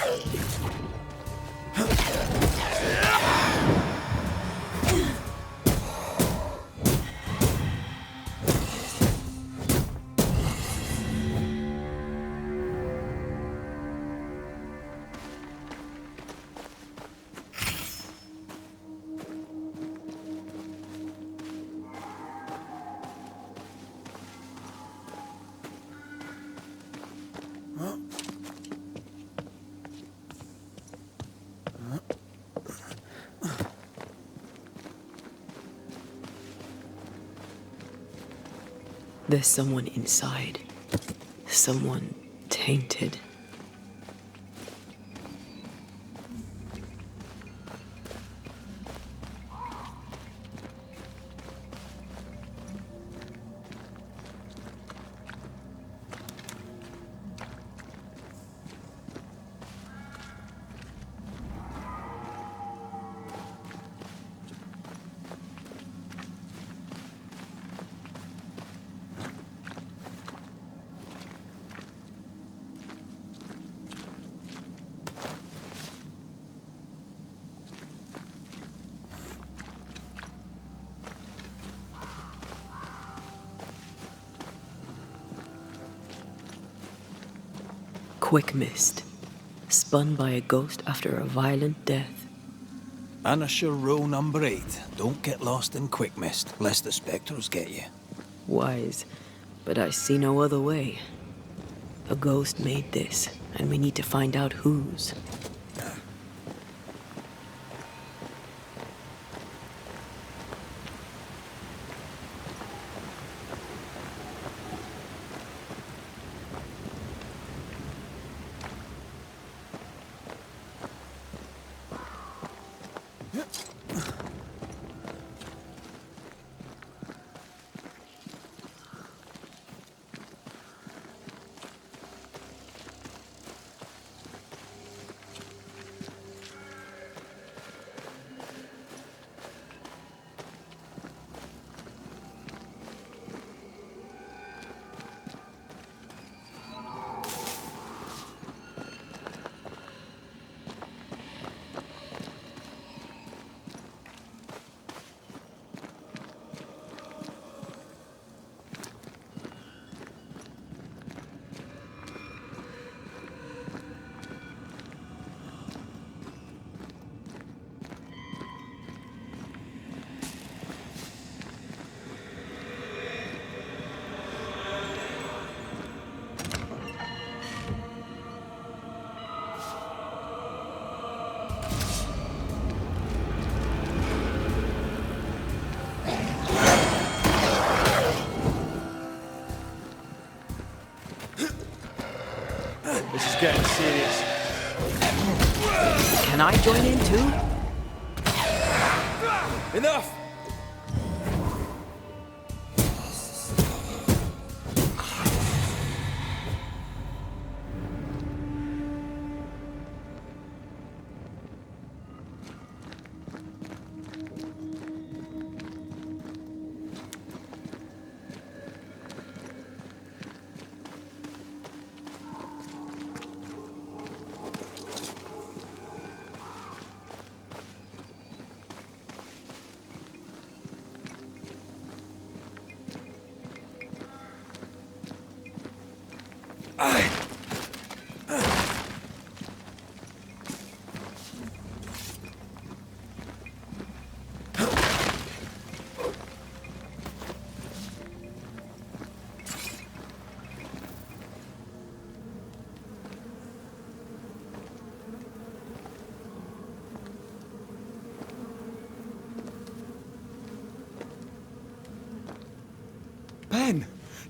There's someone inside. Someone tainted. Quick mist, spun by a ghost after a violent death. Banisher rule number 8. Don't get lost in quick mist, lest the spectres get you. Wise, but I see no other way. A ghost made this, and we need to find out whose. This is getting serious. Can I join in too? Enough!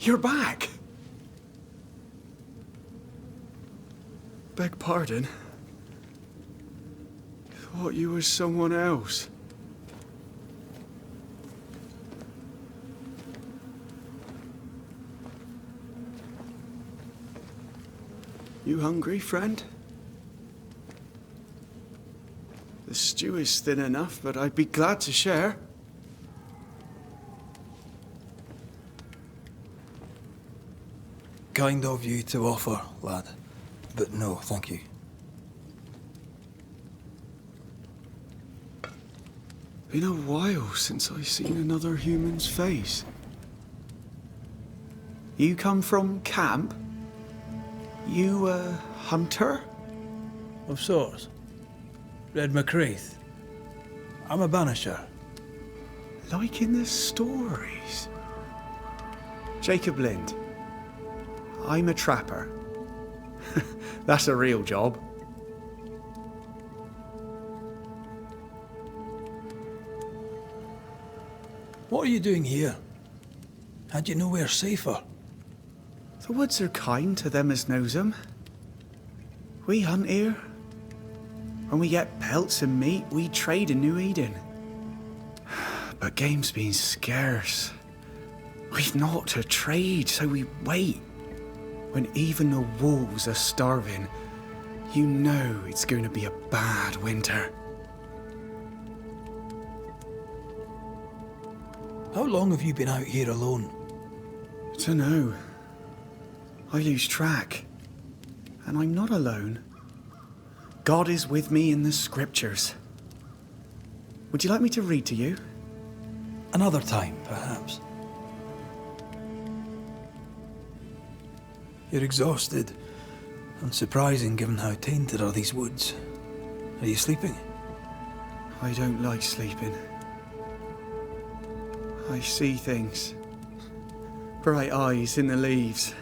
You're back! Beg pardon. Thought you was someone else. You hungry, friend? The stew is thin enough, but I'd be glad to share. Kind of you to offer, lad. But no, thank you. Been a while since I've seen another human's face. You come from camp? You a hunter? Of sorts. Red McRaith. I'm a banisher. Like in the stories. Jacob Lind. I'm a trapper. That's a real job. What are you doing here? Had you nowhere safer? The woods are kind to them as knows 'em. We hunt here. When we get pelts and meat, we trade in New Eden. But game's been scarce. We've naught to trade, so we wait. When even the wolves are starving, you know it's going to be a bad winter. How long have you been out here alone? Dunno. I lose track. And I'm not alone. God is with me in the scriptures. Would you like me to read to you? Another time, perhaps. You're exhausted. Unsurprising given how tainted are these woods. Are you sleeping? I don't like sleeping. I see things. Bright eyes in the leaves.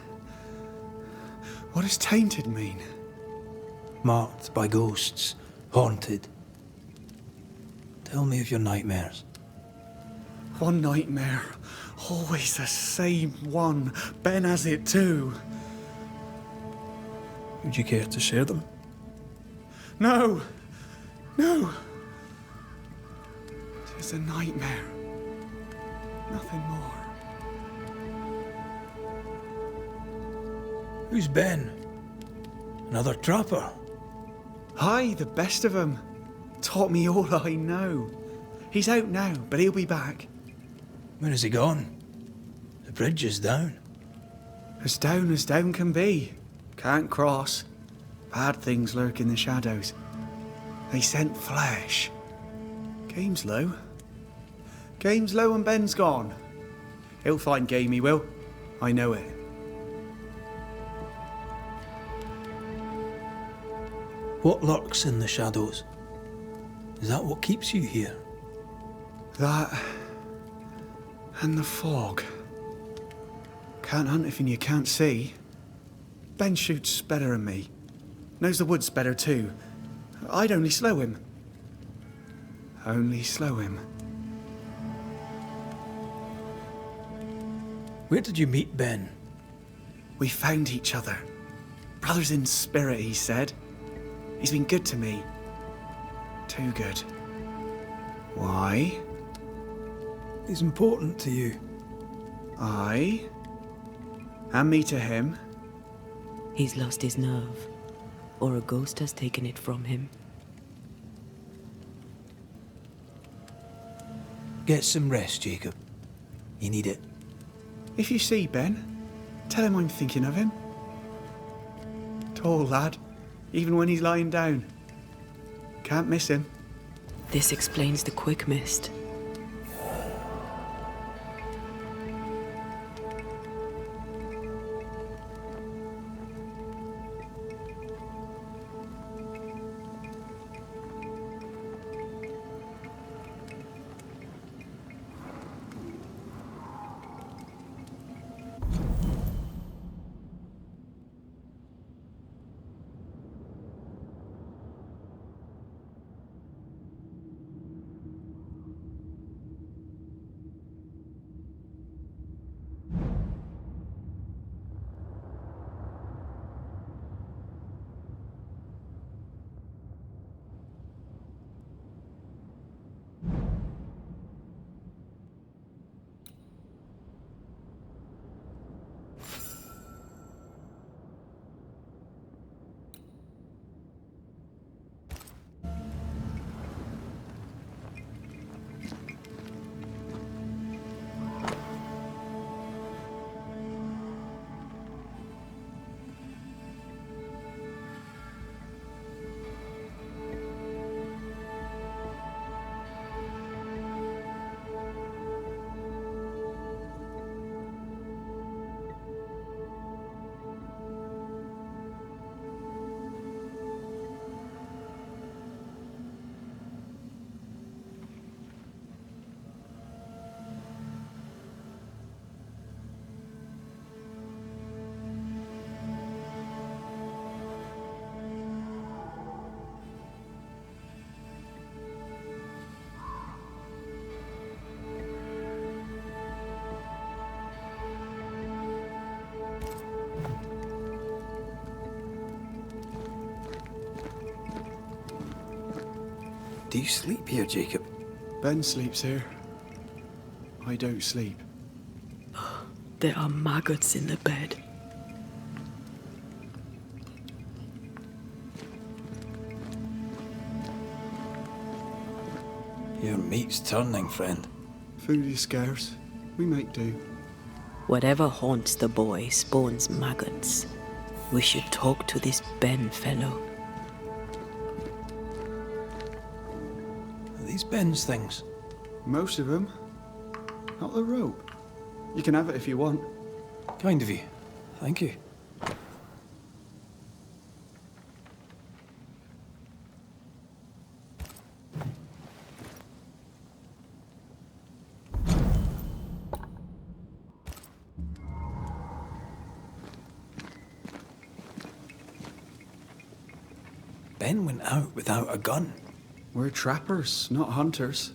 What does tainted mean? Marked by ghosts. Haunted. Tell me of your nightmares. One nightmare. Always the same one. Ben has it too. Would you care to share them? No! No! It's a nightmare. Nothing more. Who's Ben? Another trapper? Aye, the best of 'em. Taught me all I know. He's out now, but he'll be back. When is he gone? The bridge is down. As down can be. Can't cross. Bad things lurk in the shadows. They scent flesh. Game's low. Game's low and Ben's gone. He'll find game, he will. I know it. What lurks in the shadows? Is that what keeps you here? That and the fog. Can't hunt if you can't see. Ben shoots better than me. Knows the woods better too. I'd only slow him. Only slow him. Where did you meet Ben? We found each other. Brothers in spirit, he said. He's been good to me. Too good. Why? He's important to you. Aye. And me to him. He's lost his nerve, or a ghost has taken it from him. Get some rest, Jacob. You need it. If you see Ben, tell him I'm thinking of him. Tall lad, even when he's lying down. Can't miss him. This explains the quick mist. Do you sleep here, Jacob? Ben sleeps here. I don't sleep. There are maggots in the bed. Your meat's turning, friend. Food is scarce. We make do. Whatever haunts the boy spawns maggots. We should talk to this Ben fellow. Are these Ben's things? Most of them. Not the rope. You can have it if you want. Kind of you. Thank you. Ben went out without a gun. We're trappers, not hunters.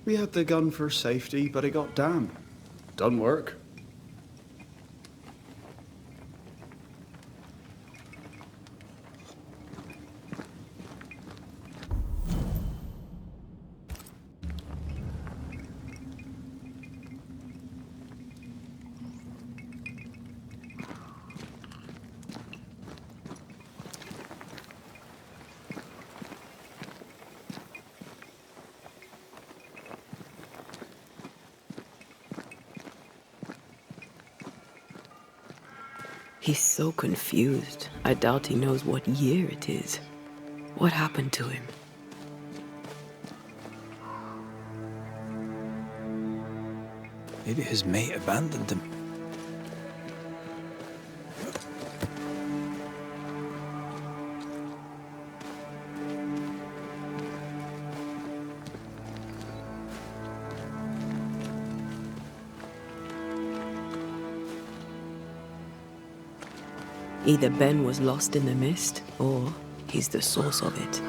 We had the gun for safety, but it got damp. Doesn't work. He's so confused. I doubt he knows what year it is. What happened to him? Maybe his mate abandoned him. Either Ben was lost in the mist, or he's the source of it.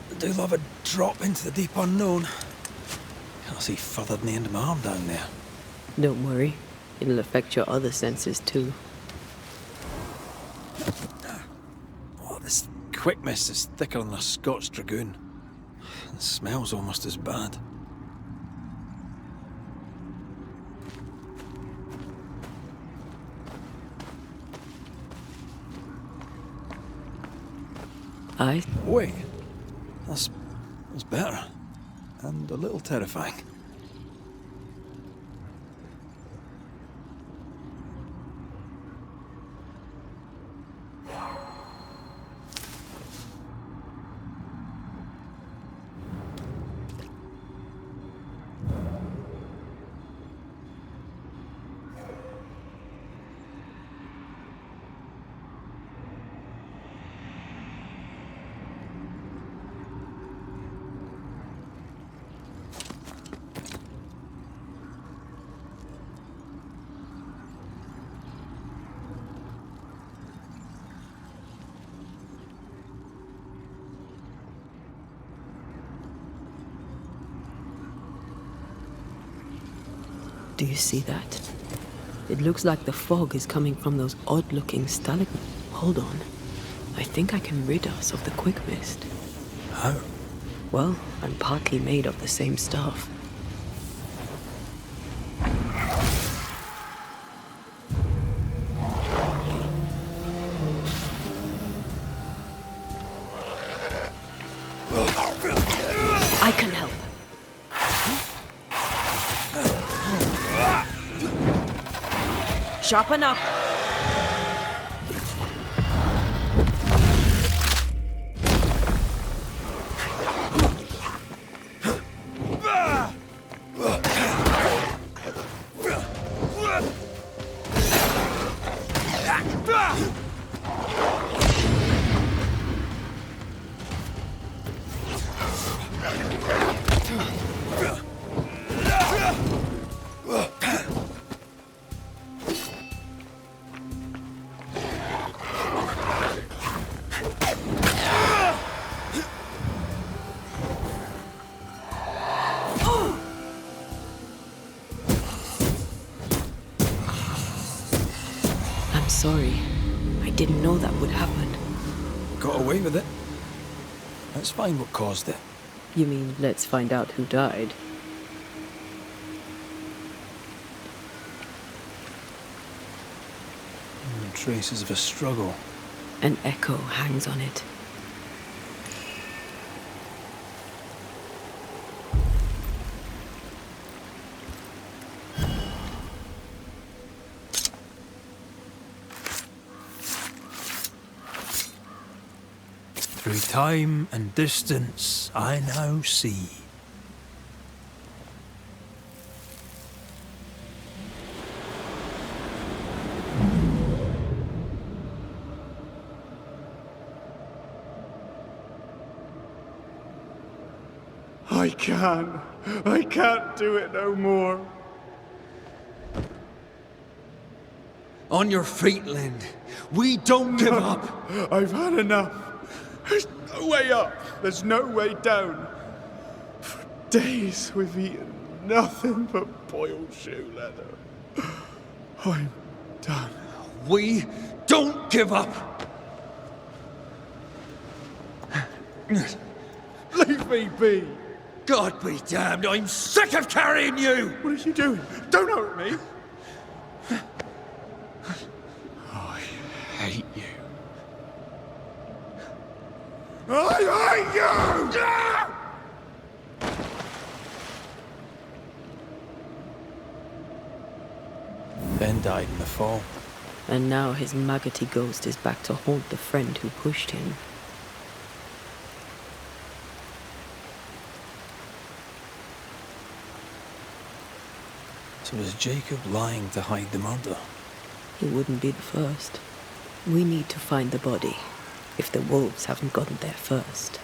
I do love a drop into the deep unknown. Can't see further than the end of my arm down there. Don't worry, it'll affect your other senses too. Oh, this quick mist is thicker than a Scots dragoon. It smells almost as bad. Wait, that's better, and a little terrifying. Do you see that? It looks like the fog is coming from those odd-looking stalagmites. Hold on. I think I can rid us of the quick mist. How? Well, I'm partly made of the same stuff. I can help. Sharpen up. didn't know that would happen. Got away with it. Let's find what caused it. You mean, let's find out who died? Traces of a struggle. An echo hangs on it. Through time and distance, I now see. I can't do it no more. On your feet, Lind. We don't give up. I've had enough. There's no way up. There's no way down. For days we've eaten nothing but boiled shoe leather. I'm done. We don't give up. Leave me be. God be damned, I'm sick of carrying you! What are you doing? Don't hurt me. I hate you. I hate you! Ben died in the fall. And now his maggoty ghost is back to haunt the friend who pushed him. So is Jacob lying to hide the murder? He wouldn't be the first. We need to find the body, if the wolves haven't gotten there first.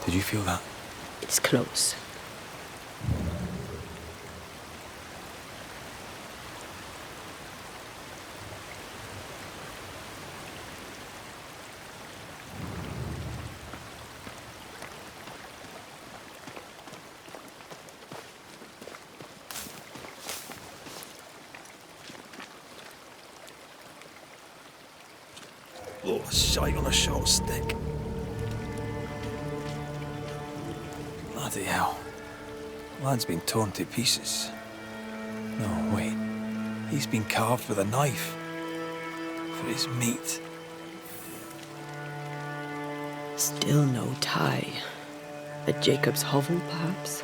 Did you feel that? It's close. Oh, shite on a short stick. Bloody hell. Lad's been torn to pieces. No, wait. He's been carved with a knife. For his meat. Still no tie. At Jacob's hovel, perhaps?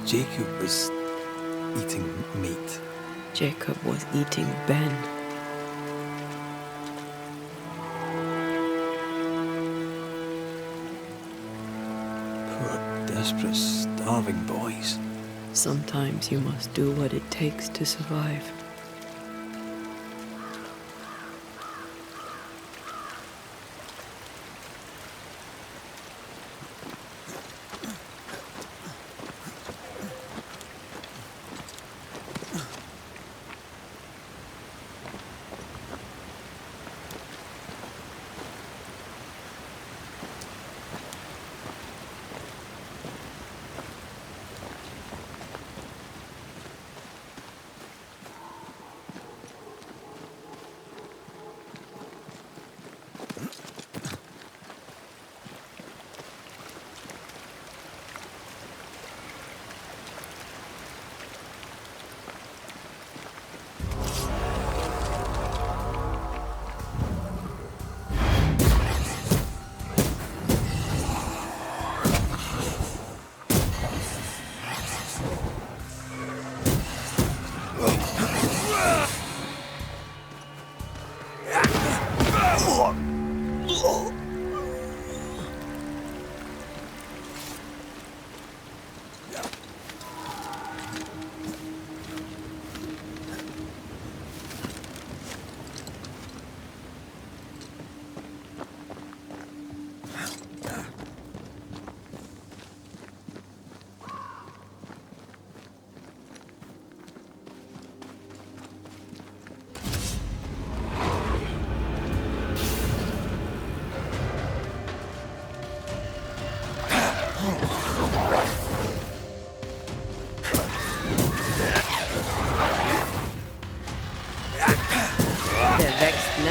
Jacob was eating meat. Jacob was eating Ben. Poor, desperate, starving boys. Sometimes you must do what it takes to survive.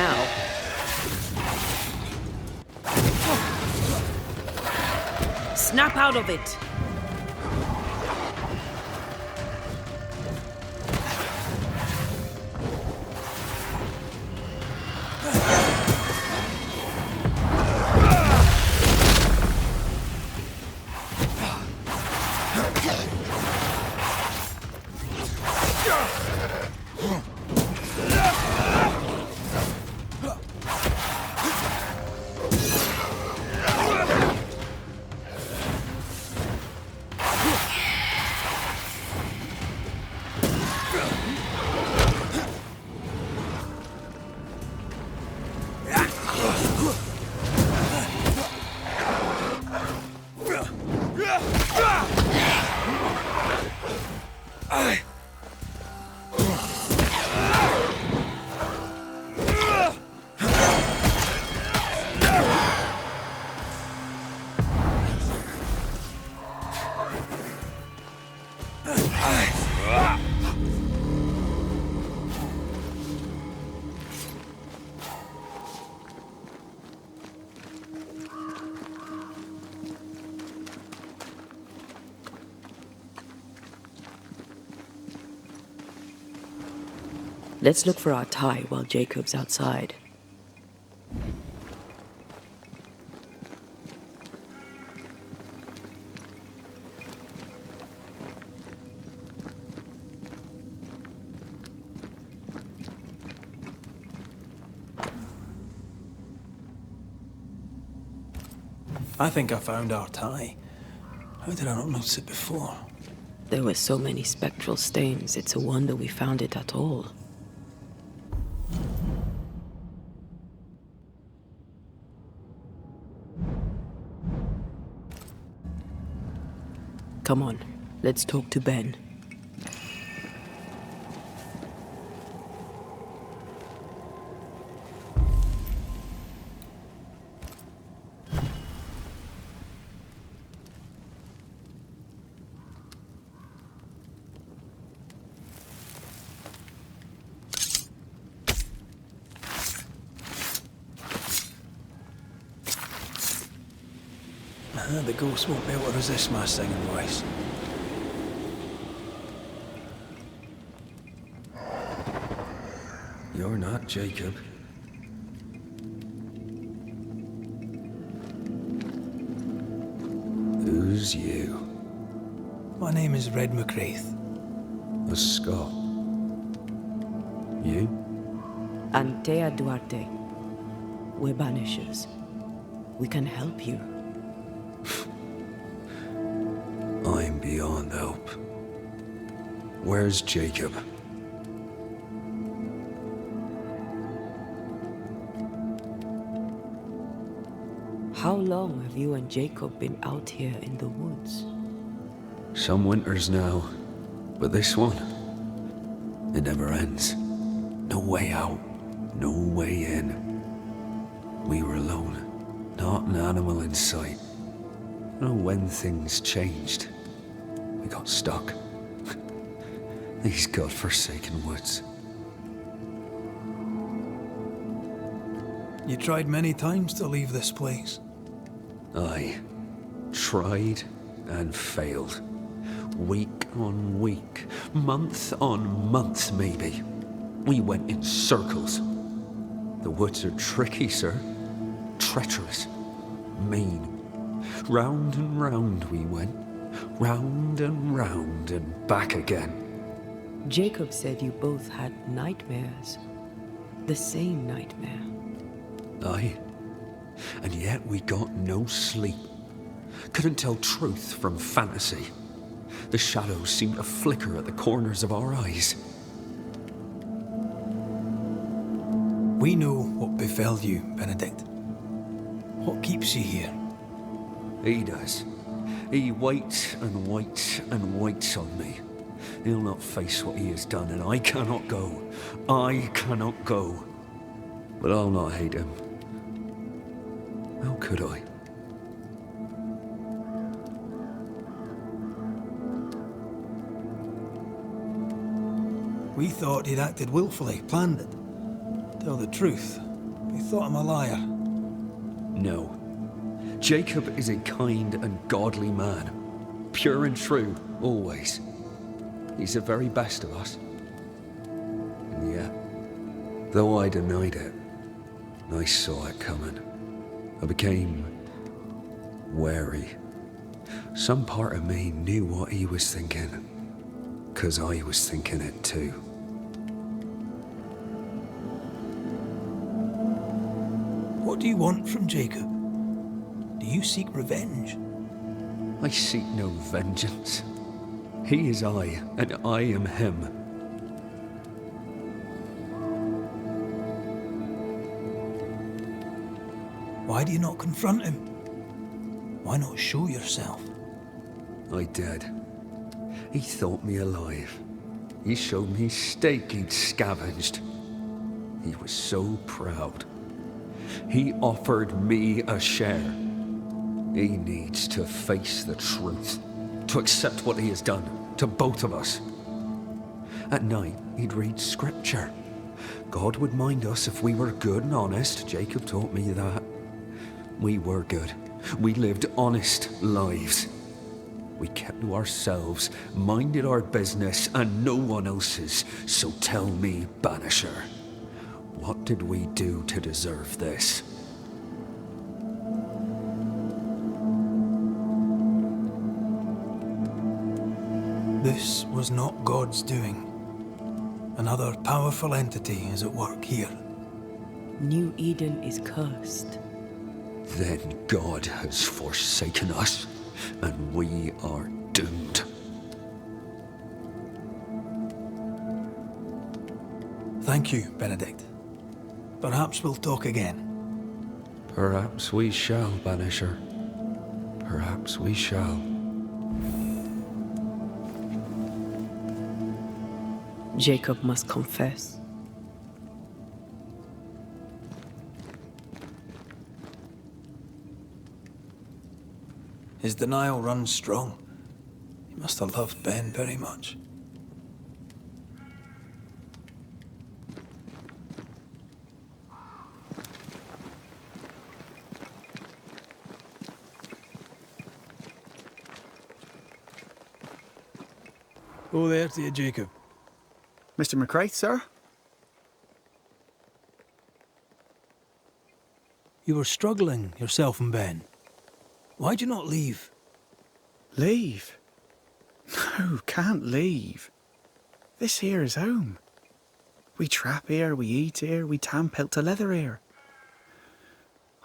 now. Snap out of it! Let's look for our tie while Jacob's outside. I think I found our tie. How did I not notice it before? There were so many spectral stains, it's a wonder we found it at all. Come on, let's talk to Ben. The ghosts won't be able to resist my singing voice. You're not Jacob. Who's you? My name is Red McRaith. A Scot. You? Antea Duarte. We're Banishers. We can help you. I'm beyond help. Where's Jacob? How long have you and Jacob been out here in the woods? Some winters now, but this one, it never ends. No way out, no way in. We were alone, not an animal in sight. I don't know when things changed. We got stuck. These godforsaken woods. You tried many times to leave this place. I tried and failed. Week on week, month on month maybe. We went in circles. The woods are tricky, sir. Treacherous. Mean. Round and round we went. Round and back again. Jacob said you both had nightmares. The same nightmare. Aye. And yet we got no sleep. Couldn't tell truth from fantasy. The shadows seemed to flicker at the corners of our eyes. We know what befell you, Benedict. What keeps you here? He does. He waits and waits and waits on me. He'll not face what he has done, and I cannot go. I cannot go. But I'll not hate him. How could I? We thought he'd acted willfully, planned it. Tell the truth, You thought I'm a liar? No. Jacob is a kind and godly man. Pure and true, always. He's the very best of us. And yet, though I denied it, I saw it coming. I became wary. Some part of me knew what he was thinking, 'cause I was thinking it too. What do you want from Jacob? Do you seek revenge? I seek no vengeance. He is I, and I am him. Why do you not confront him? Why not show yourself? I did. He thought me alive. He showed me steak he'd scavenged. He was so proud. He offered me a share. He needs to face the truth, to accept what he has done to both of us. At night, he'd read scripture. God would mind us if we were good and honest. Jacob taught me that. We were good. We lived honest lives. We kept to ourselves, minded our business and no one else's. So tell me, Banisher, what did we do to deserve this? This was not God's doing. Another powerful entity is at work here. New Eden is cursed. Then God has forsaken us, and we are doomed. Thank you, Benedict. Perhaps we'll talk again. Perhaps we shall, Banisher. Perhaps we shall. Jacob must confess. His denial runs strong. He must have loved Ben very much. Oh, there to you, Jacob. Mr. McCraith, sir? You were struggling, yourself and Ben. Why'd you not leave? Leave? No, can't leave. This here is home. We trap here, we eat here, we tan pelt to leather here.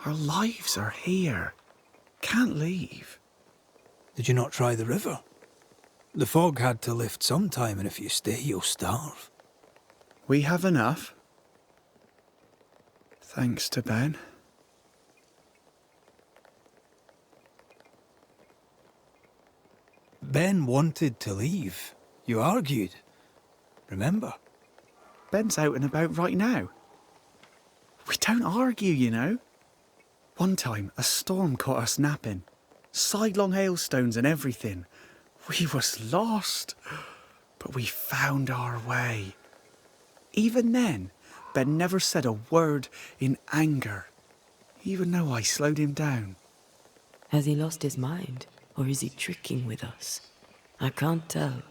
Our lives are here. Can't leave. Did you not try the river? The fog had to lift sometime, and if you stay, you'll starve. We have enough. Thanks to Ben. Ben wanted to leave. You argued. Remember? Ben's out and about right now. We don't argue, you know. One time, a storm caught us napping. Sidelong hailstones and everything. We was lost, but we found our way. Even then, Ben never said a word in anger, even though I slowed him down. Has he lost his mind, or is he tricking with us? I can't tell.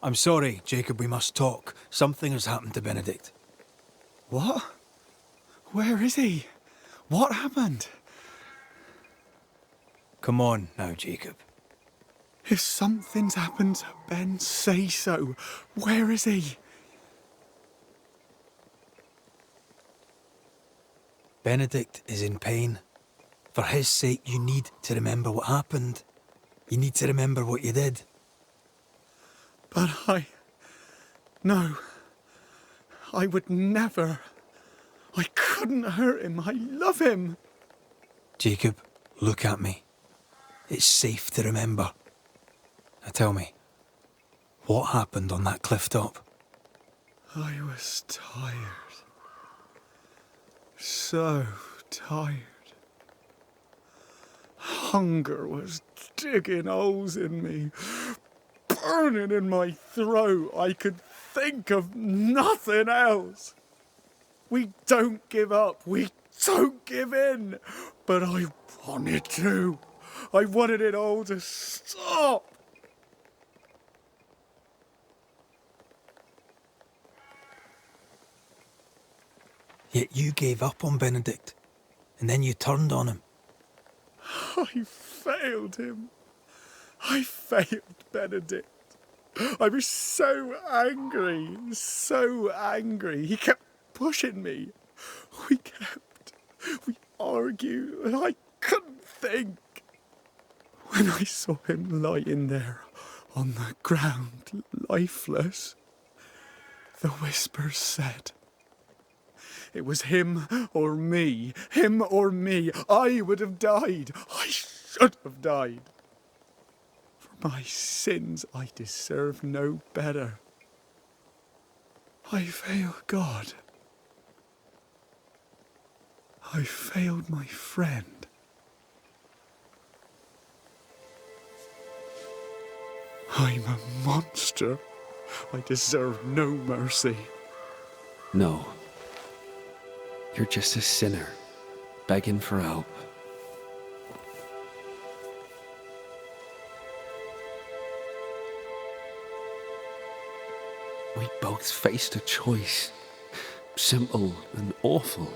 I'm sorry, Jacob, we must talk. Something has happened to Benedict. What? Where is he? What happened? Come on now, Jacob. If something's happened to Ben, say so. Where is he? Benedict is in pain. For his sake, you need to remember what happened. You need to remember what you did. But No. I would never. I couldn't hurt him. I love him. Jacob, look at me. It's safe to remember. Now tell me, what happened on that cliff top? I was tired. So tired. Hunger was digging holes in me, burning in my throat. I could think of nothing else. We don't give up. We don't give in. But I wanted to. I wanted it all to stop. Yet you gave up on Benedict, and then you turned on him. I failed him. I failed Benedict. I was so angry, so angry. He kept pushing me. We argued, and I couldn't think. When I saw him lying there on the ground, lifeless, the whispers said, it was him or me. Him or me. I would have died. I should have died. For my sins, I deserve no better. I failed God. I failed my friend. I'm a monster. I deserve no mercy. No. You're just a sinner, begging for help. We both faced a choice, simple and awful,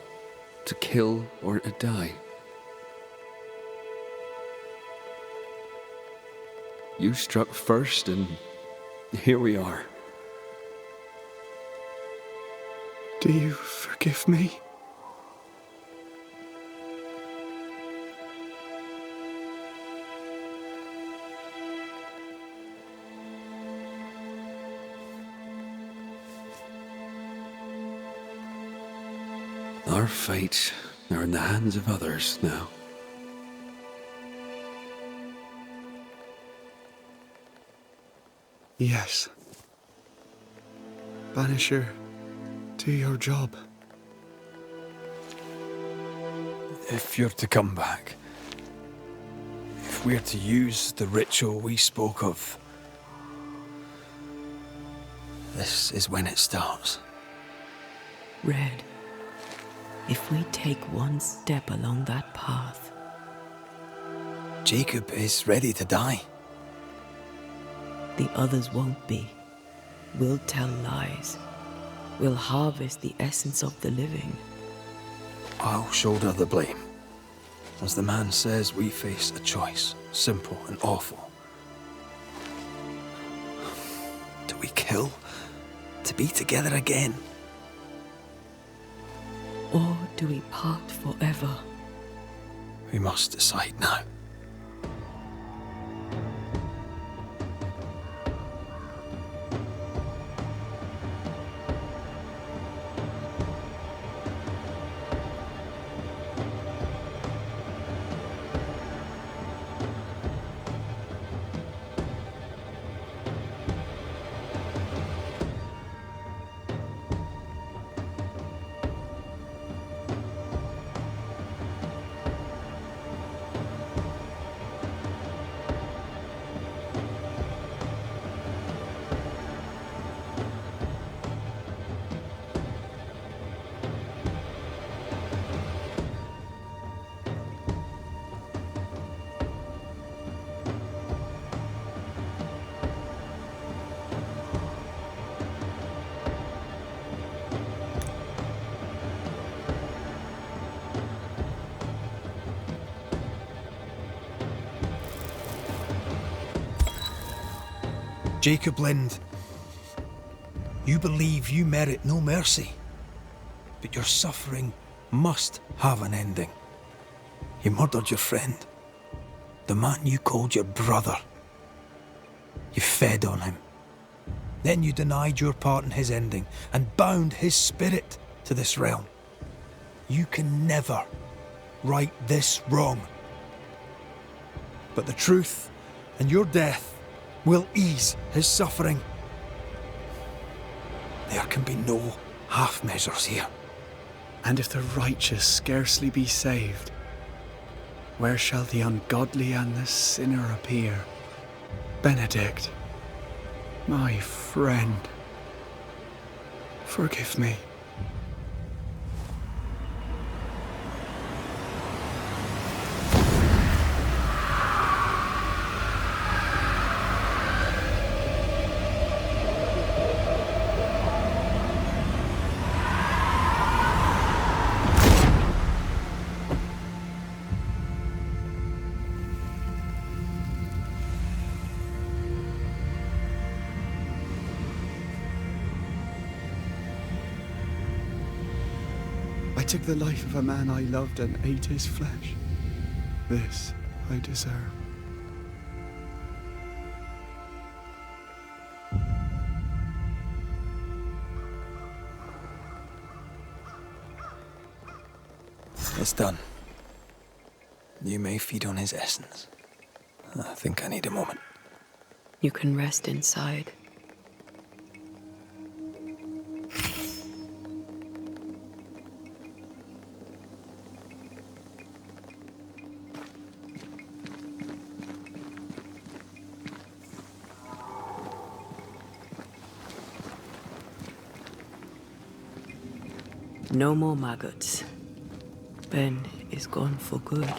to kill or to die. You struck first, and here we are. Do you forgive me? Our fates are in the hands of others now. Yes. Banisher, do your job. If you're to come back, if we're to use the ritual we spoke of, this is when it starts. Red, if we take one step along that path... Jacob is ready to die. The others won't be. We'll tell lies. We'll harvest the essence of the living. I'll shoulder the blame. As the man says, we face a choice, simple and awful. Do we kill to be together again? Or do we part forever? We must decide now. Jacob Lind, you believe you merit no mercy, but your suffering must have an ending. You murdered your friend, the man you called your brother. You fed on him. Then you denied your part in his ending and bound his spirit to this realm. You can never right this wrong. But the truth and your death will ease his suffering. There can be no half measures here. And if the righteous scarcely be saved, where shall the ungodly and the sinner appear? Benedict, my friend, Forgive me. I took the life of a man I loved and ate his flesh. This I deserve. It's done. You may feed on his essence. I think I need a moment. You can rest inside. No more maggots. Ben is gone for good.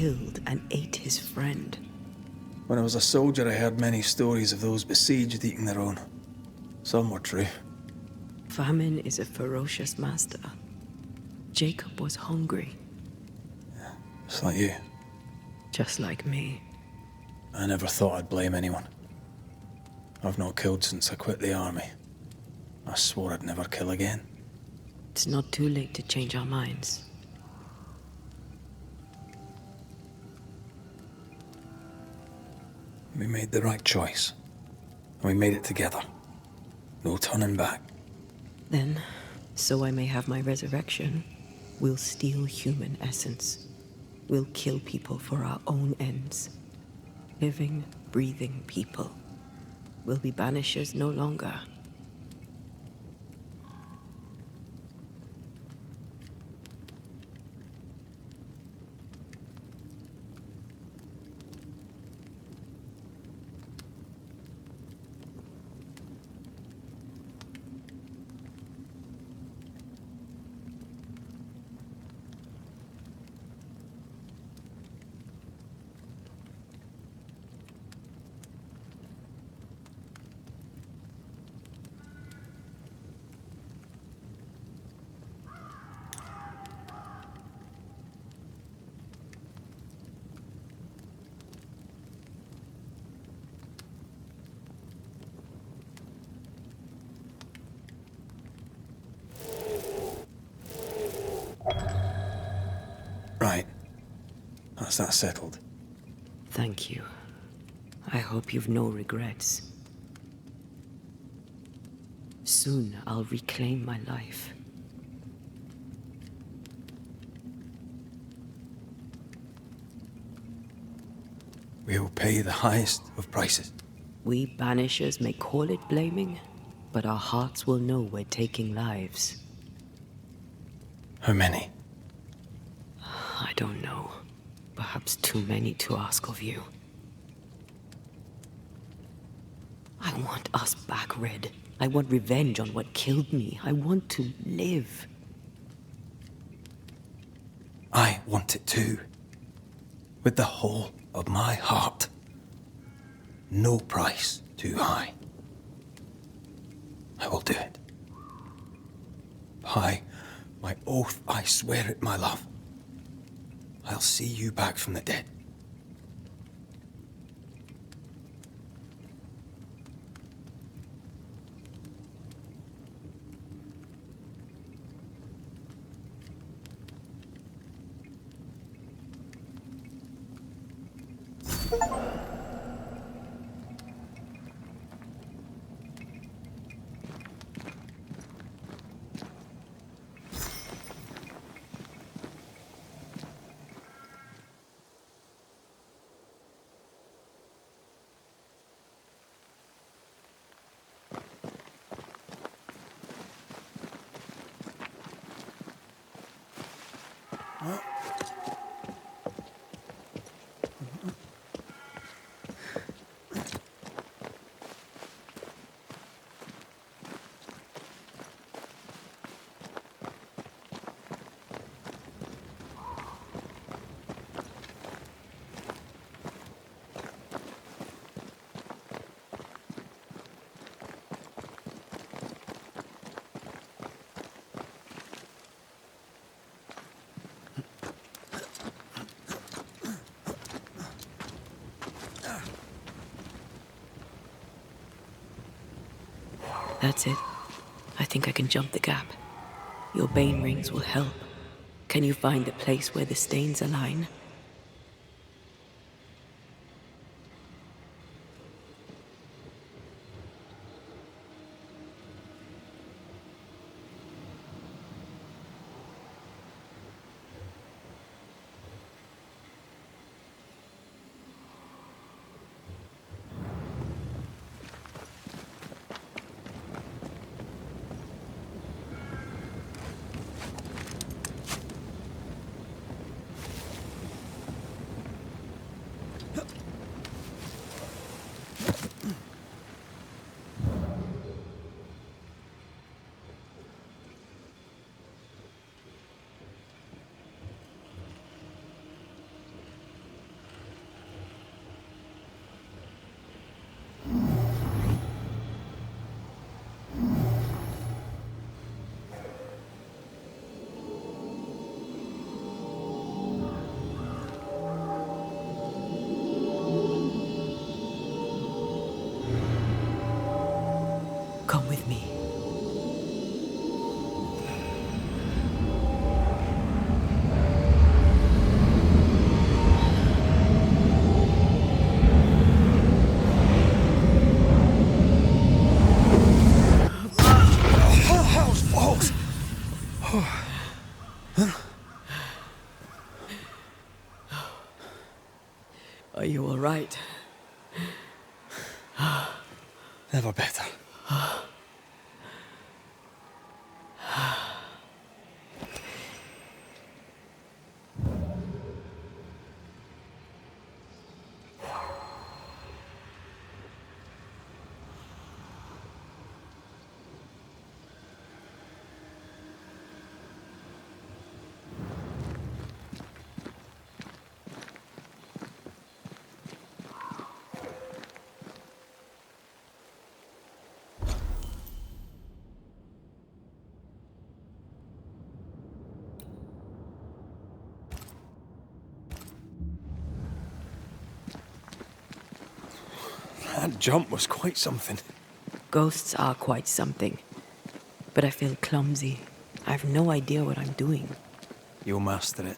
killed and ate his friend. When I was a soldier, I heard many stories of those besieged eating their own. Some were true. Famine is a ferocious master. Jacob was hungry. Yeah, just like you. Just like me. I never thought I'd blame anyone. I've not killed since I quit the army. I swore I'd never kill again. It's not too late to change our minds. We made the right choice. And we made it together. No turning back. Then, so I may have my resurrection, we'll steal human essence. We'll kill people for our own ends. Living, breathing people. We'll be banishers no longer. Right. That's that settled. Thank you. I hope you've no regrets. Soon I'll reclaim my life. We'll pay the highest of prices. We banishers may call it blaming, but our hearts will know we're taking lives. How many? I don't know. Perhaps too many to ask of you. I want us back, Red. I want revenge on what killed me. I want to live. I want it too. With the whole of my heart. No price too high. I will do it. By my oath, I swear it, my love. I'll see you back from the dead. That's it. I think I can jump the gap. Your bane rings will help. Can you find the place where the stains align? Come with me. Are you all right? Never better. That jump was quite something. Ghosts are quite something. But I feel clumsy. I have no idea what I'm doing. You'll master it.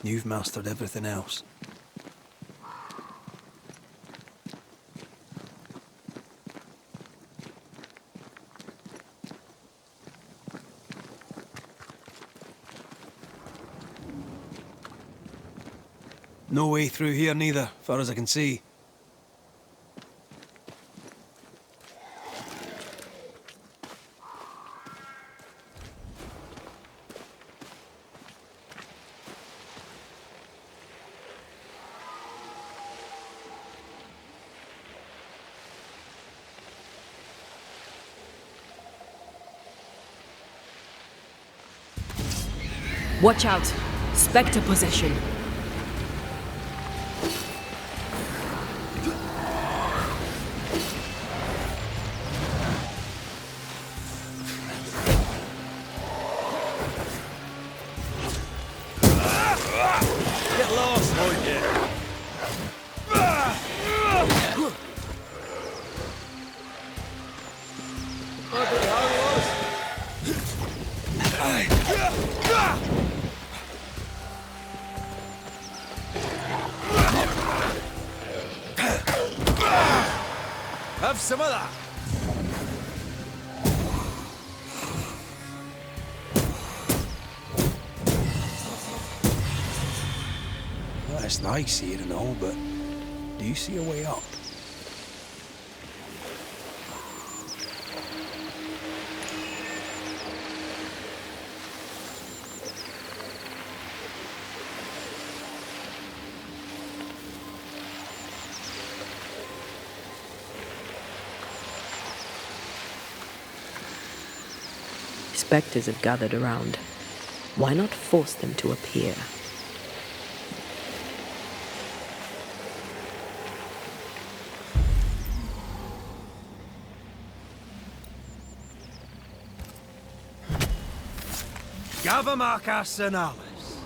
You've mastered everything else. No way through here neither, far as I can see. Watch out! Spectre possession! Get lost, won't you? Have some of that. Well, it's nice here and all, but do you see a way up? Spectres have gathered around. Why not force them to appear? Gavamarcas and Alice.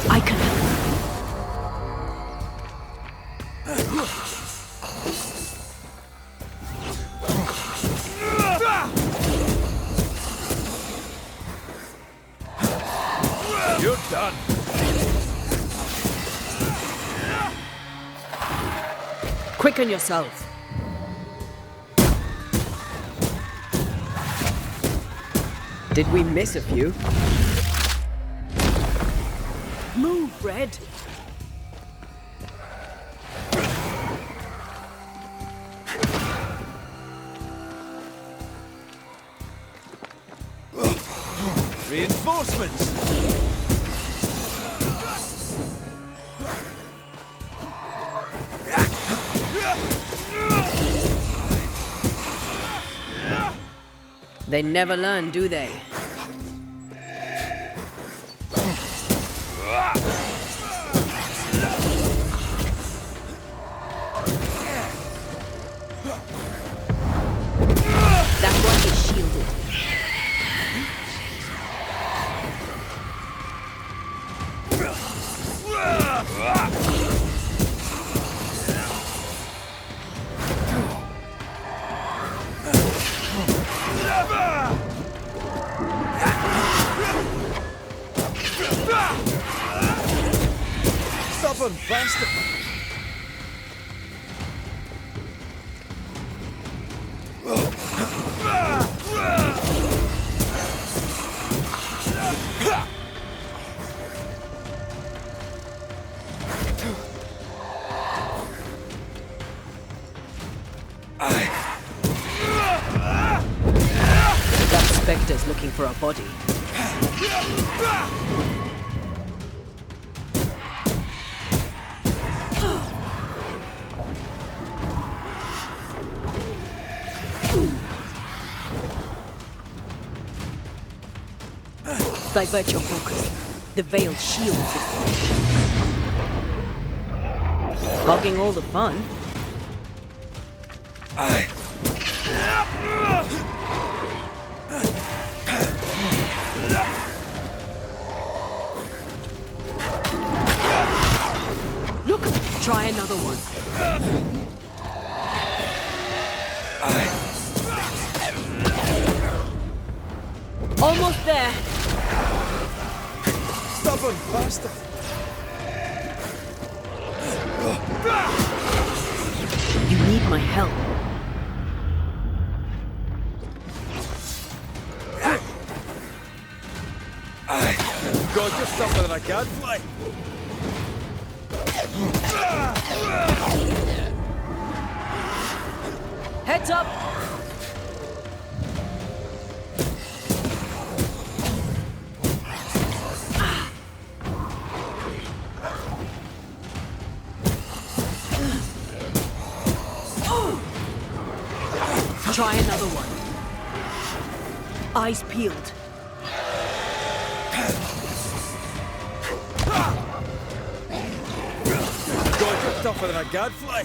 I can help. You're done. Quicken yourself. Did we miss a few? Move, Red. Reinforcements. They never learn, do they? That one is shielded. Stubborn bastard! That Spectre's looking for a body. Divert your focus. The veiled shield is hogging all the fun. Look, try another one. Almost there. Stubborn bastard! You need my help. God, you're tougher than a gadfly! Heads up! Try another one. Eyes peeled. God, you're tougher than a gadfly!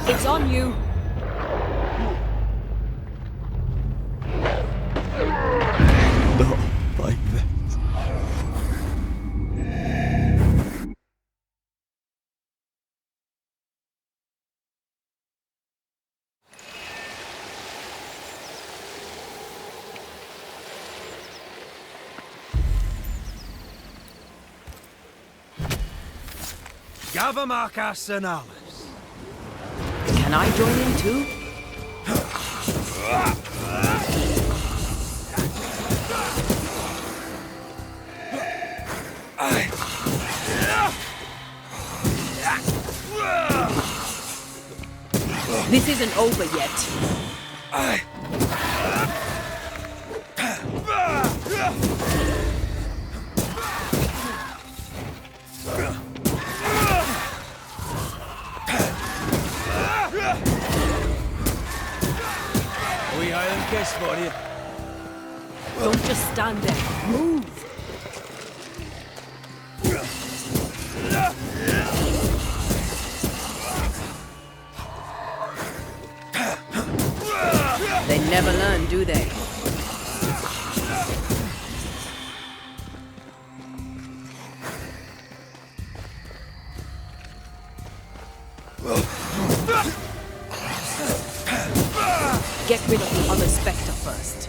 It's on you. Not like this. Gavamarcas and Alice. Can I join in too? This isn't over yet. We Highland kiss for you. Don't just stand there. Move. They never learn, do they? Get rid of the other Spectre first.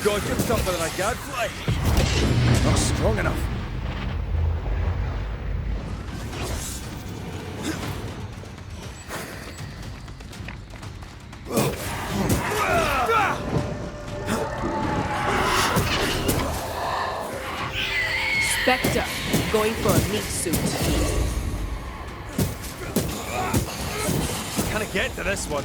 God, you're tougher than a gadfly. Not strong enough. Spectre, going for a meat suit. Can I get to this one?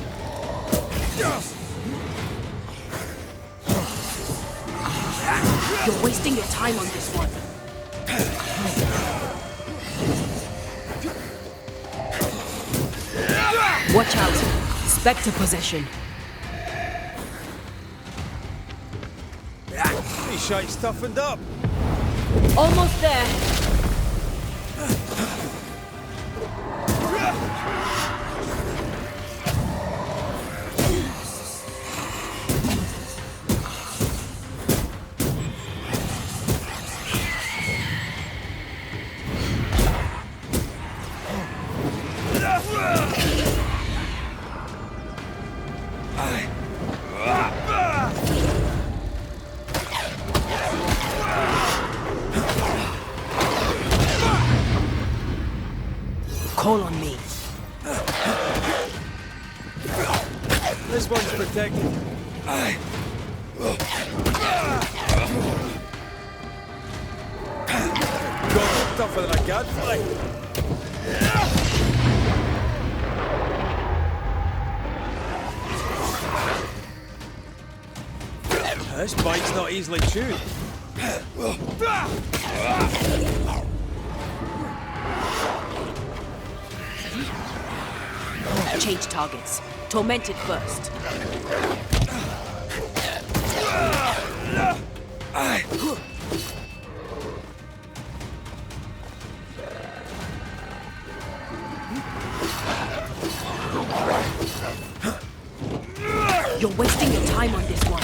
You're wasting your time on this one. Watch out. Spectre possession. These shite's toughened up. Almost there. call on me. This one's protected. Got tougher than a gadfly. This bite's not easily chewed. Change targets. Tormented first. You're wasting your time on this one.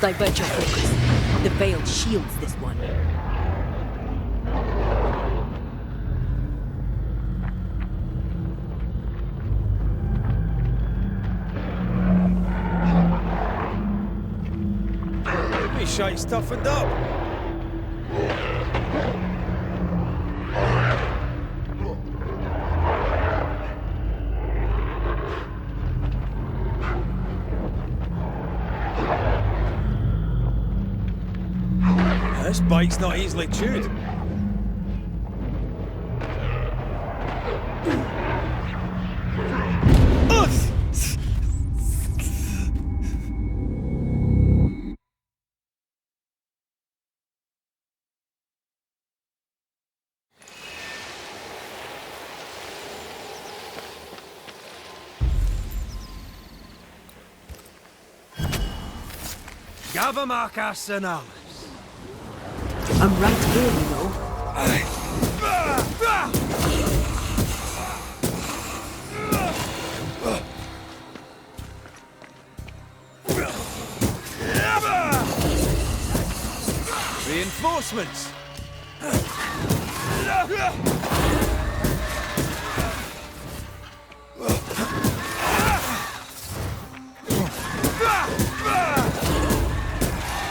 Divert your focus. The veil shields this one. Me shite's toughened up. This bite's not easily chewed. Gavamarka. I'm right here, you know. Reinforcements!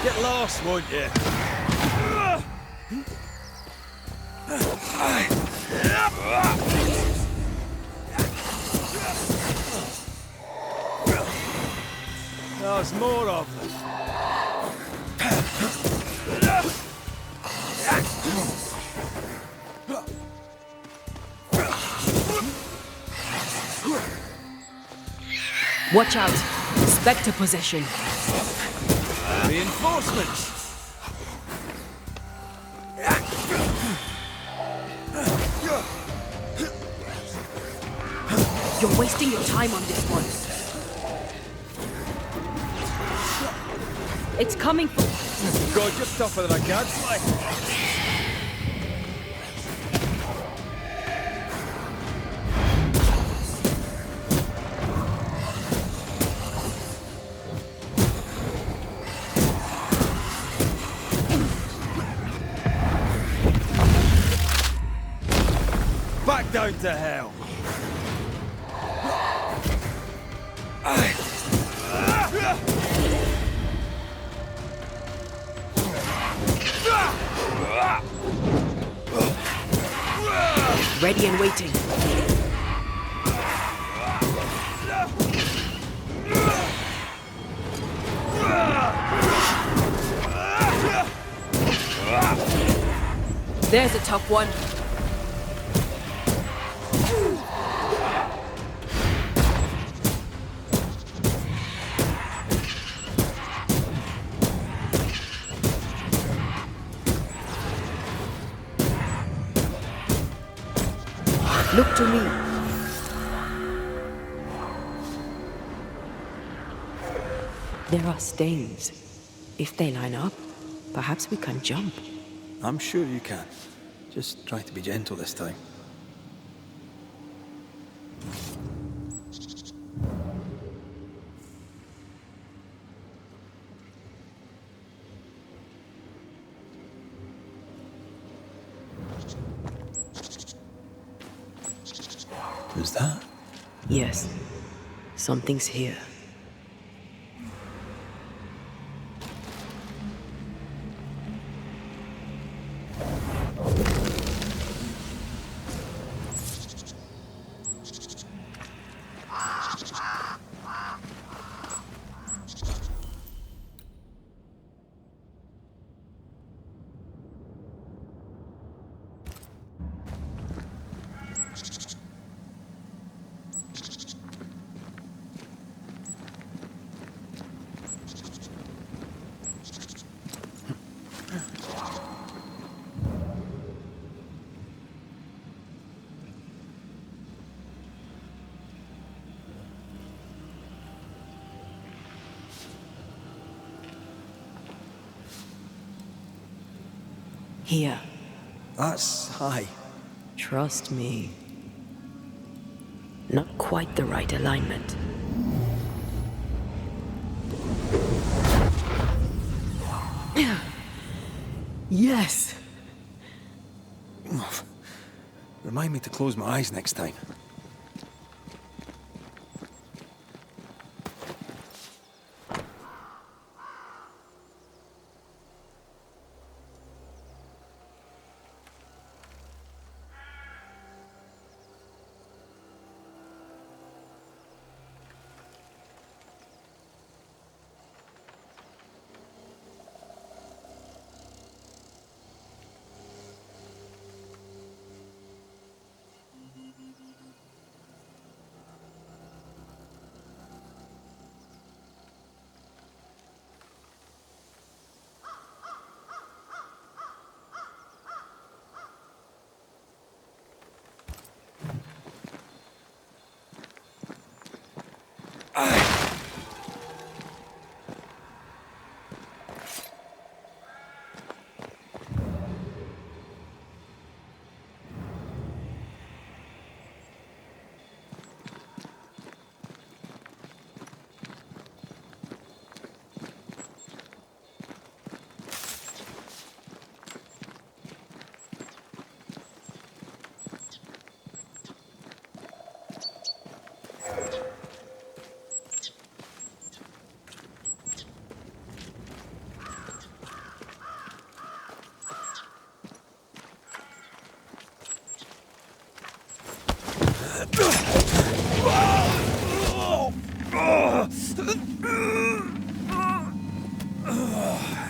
Get lost, won't you? There's more of them. Watch out! Spectre possession. Reinforcements! You're wasting your time on this one. It's coming for... God, you're tougher than a gadfly. Back down to hell. Ready and waiting. There's a tough one. Look to me. There are stains. If they line up, perhaps we can jump. I'm sure you can. Just try to be gentle this time. Who's that? Yes. Something's here. Here. That's high. Trust me. Not quite the right alignment. Yes! Remind me to close my eyes next time.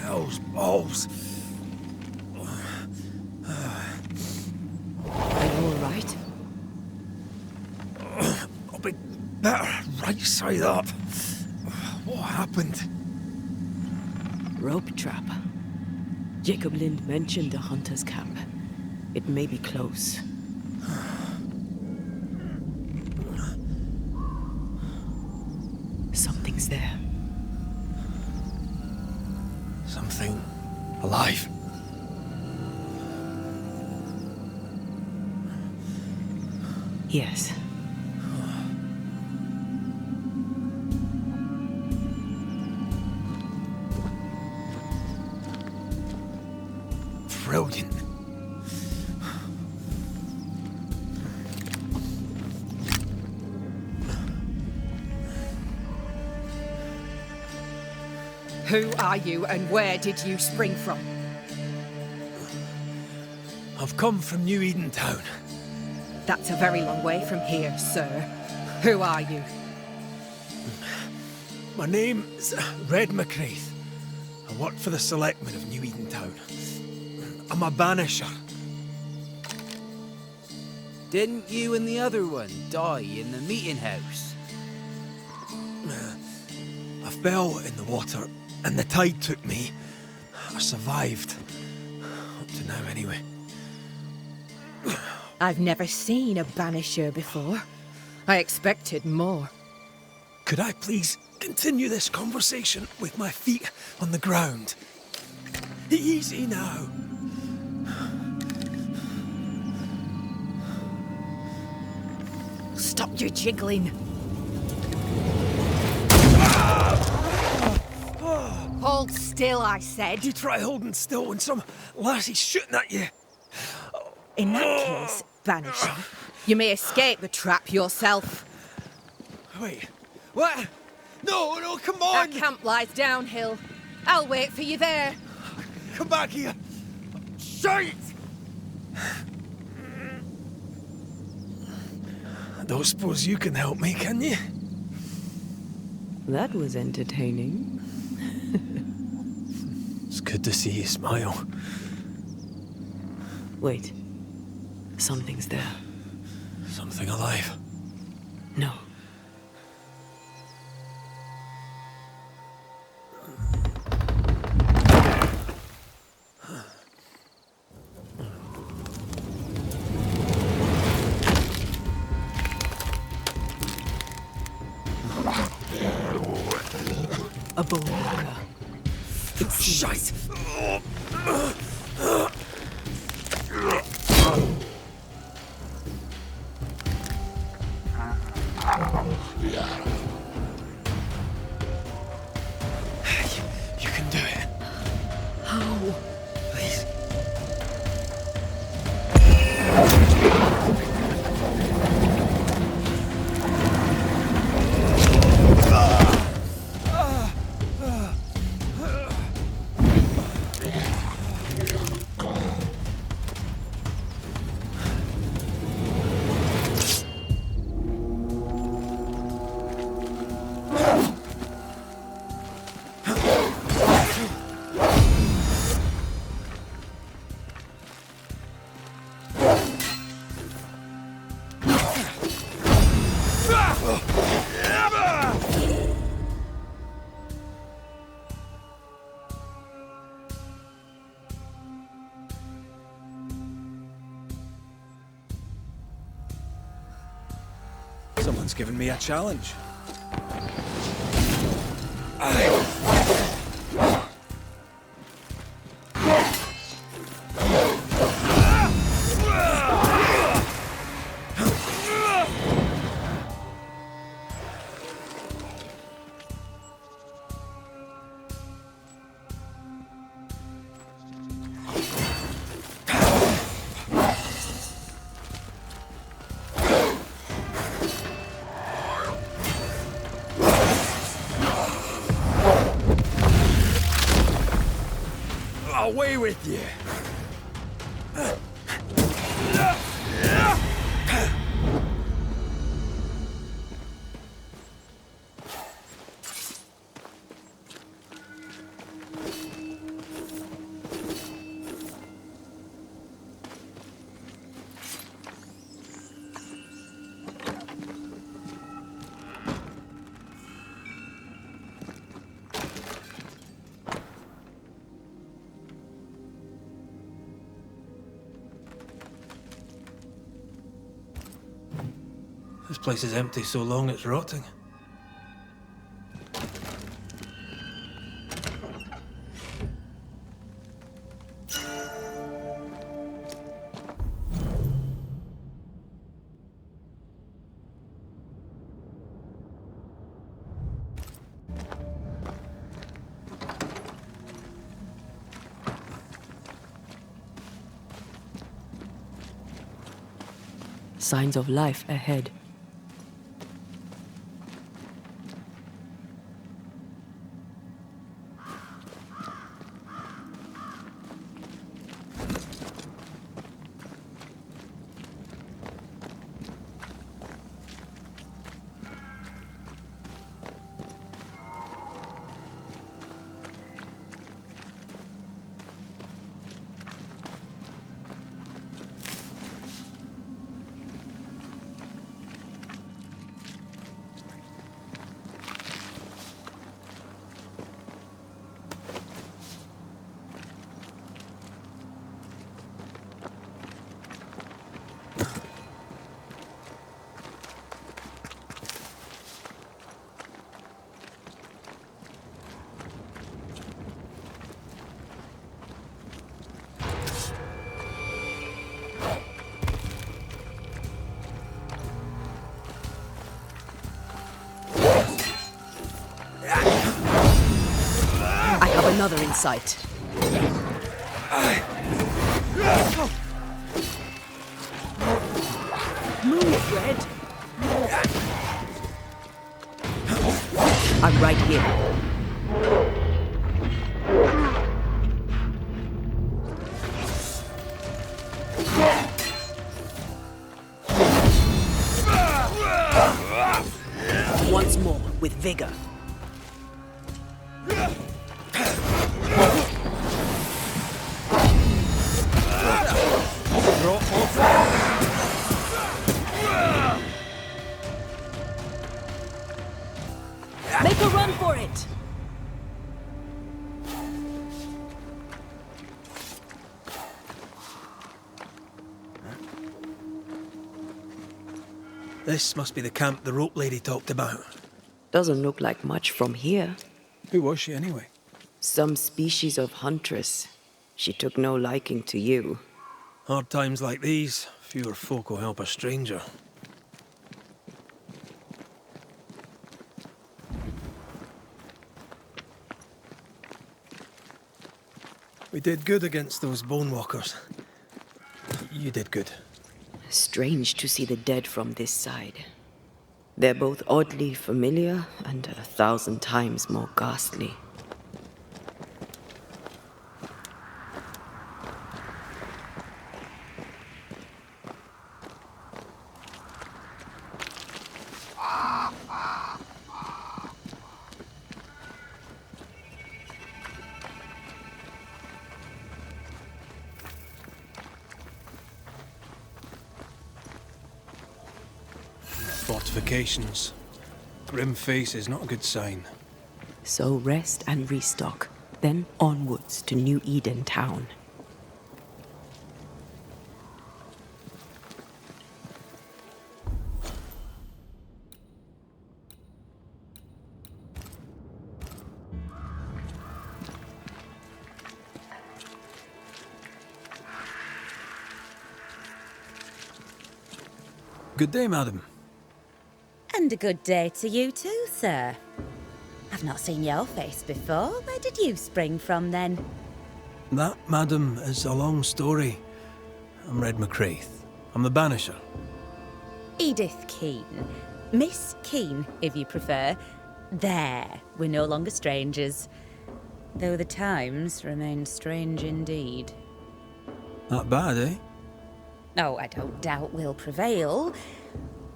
Those balls. Are you alright? I'll be better right side up. What happened? Rope trap. Jacob Lind mentioned the hunter's camp. It may be close. Something's there. Something alive. Yes. Brilliant. Who are you and where did you spring from? I've come from New Eden Town. That's a very long way from here, sir. Who are you? My name's Red McRaith. I work for the selectmen of New Eden Town. I'm a banisher. Didn't you and the other one die in the meeting house? I fell in the water and the tide took me. I survived. Up to now, anyway. I've never seen a banisher before. I expected more. Could I please continue this conversation with my feet on the ground? Easy now. Stop your jiggling. Hold still, I said. You try holding still when some lassie's shooting at you. In that case, Banisher, you may escape the trap yourself. Wait, What? No, no, come on! Our camp lies downhill. I'll wait for you there. Come back here! Shite! I don't suppose you can help me, can you? That was entertaining. It's good to see you smile. Wait. Something's there. Something alive. No. A bone marker. It's shite. You can do it. How? Please. Someone's given me a challenge. Away with you! This place is empty so long it's rotting. Signs of life ahead. Another in sight. Move, Red. I'm right here. Once more, with vigor. Make a run for it! This must be the camp the rope lady talked about. Doesn't look like much from here. Who was she anyway? Some species of huntress. She took no liking to you. Hard times like these, fewer folk will help a stranger. We did good against those bone walkers. You did good. Strange to see the dead from this side. They're both oddly familiar and 1,000 times more ghastly. Fortifications. Grim face is not a good sign. So rest and restock, then onwards to New Eden town. Good day, madam. And a good day to you too, sir. I've not seen your face before. Where did you spring from, then? That, madam, is a long story. I'm Red McCraith. I'm the Banisher. Edith Keane. Miss Keane, if you prefer. There, we're no longer strangers. Though the times remain strange indeed. Not bad, eh? Oh, I don't doubt we'll prevail.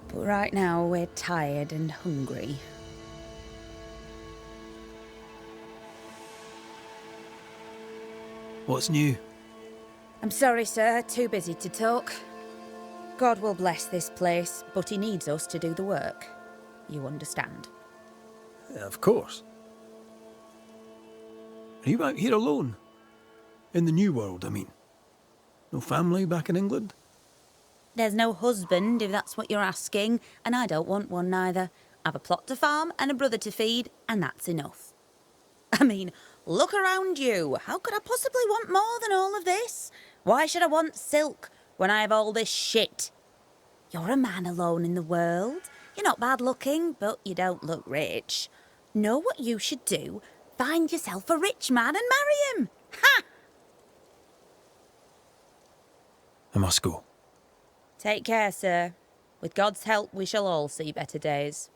But right now, we're tired and hungry. What's new? I'm sorry, sir. Too busy to talk. God will bless this place, but he needs us to do the work. You understand? Yeah, of course. Are you out here alone? In the New World, I mean. No family back in England? There's no husband, if that's what you're asking, and I don't want one neither. I've a plot to farm and a brother to feed, and that's enough. I mean, look around you. How could I possibly want more than all of this? Why should I want silk when I have all this shit? You're a man alone in the world. You're not bad looking, but you don't look rich. Know what you should do? Find yourself a rich man and marry him. Ha! I must go. Take care, sir. With God's help, we shall all see better days.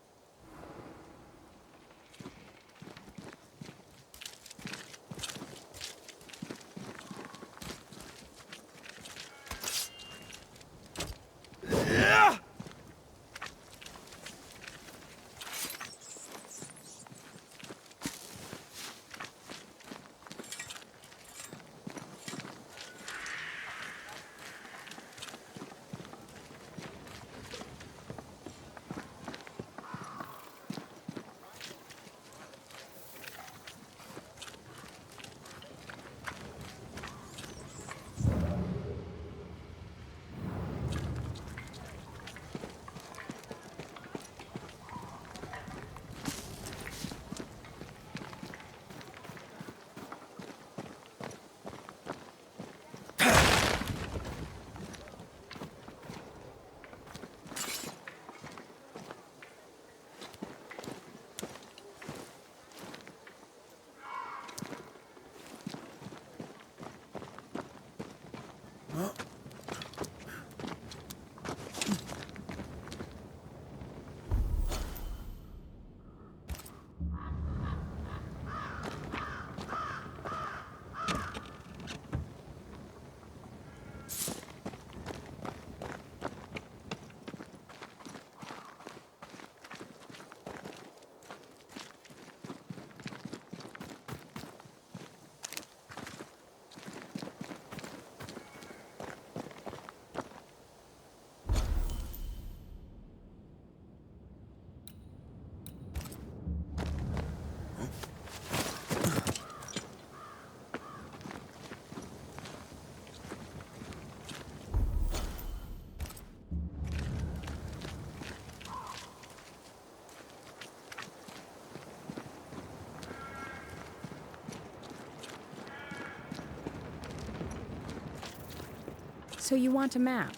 So you want a map?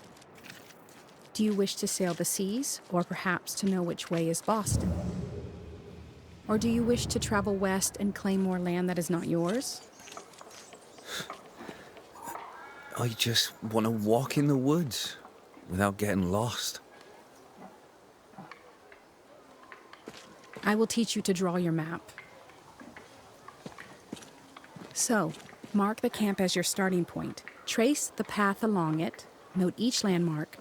Do you wish to sail the seas, or perhaps to know which way is Boston? Or do you wish to travel west and claim more land that is not yours? I just want to walk in the woods without getting lost. I will teach you to draw your map. So, mark the camp as your starting point. Trace the path along it, note each landmark.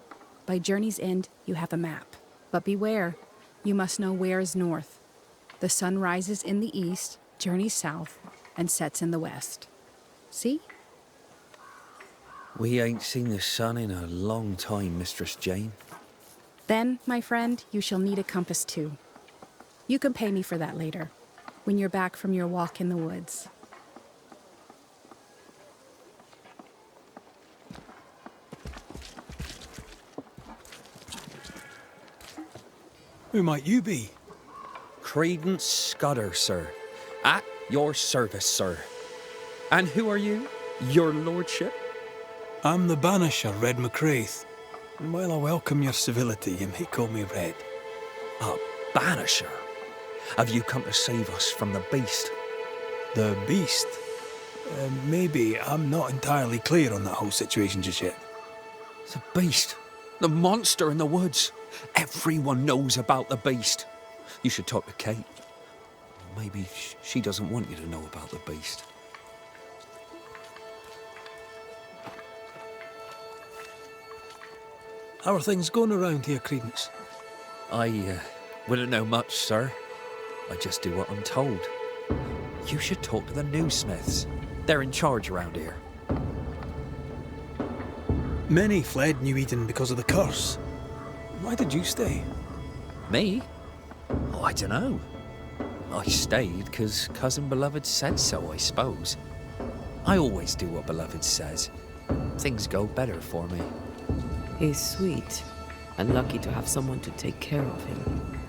By journey's end, you have a map. But beware, you must know where is north. The sun rises in the east, journeys south, and sets in the west. See? We ain't seen the sun in a long time, Mistress Jane. Then, my friend, you shall need a compass too. You can pay me for that later, when you're back from your walk in the woods. Who might you be? Credence Scudder, sir. At your service, sir. And who are you, your lordship? I'm the Banisher, Red McRaith. And while I welcome your civility, you may call me Red. A Banisher? Have you come to save us from the beast? The beast? Maybe. I'm not entirely clear on that whole situation just yet. The beast? The monster in the woods? Everyone knows about the beast. You should talk to Kate. Maybe she doesn't want you to know about the beast. How are things going around here, Credence? I wouldn't know much, sir. I just do what I'm told. You should talk to the newsmiths. They're in charge around here. Many fled New Eden because of the curse. Why did you stay? Me? Oh, I don't know. I stayed because Cousin Beloved said so, I suppose. I always do what Beloved says. Things go better for me. He's sweet, and lucky to have someone to take care of him.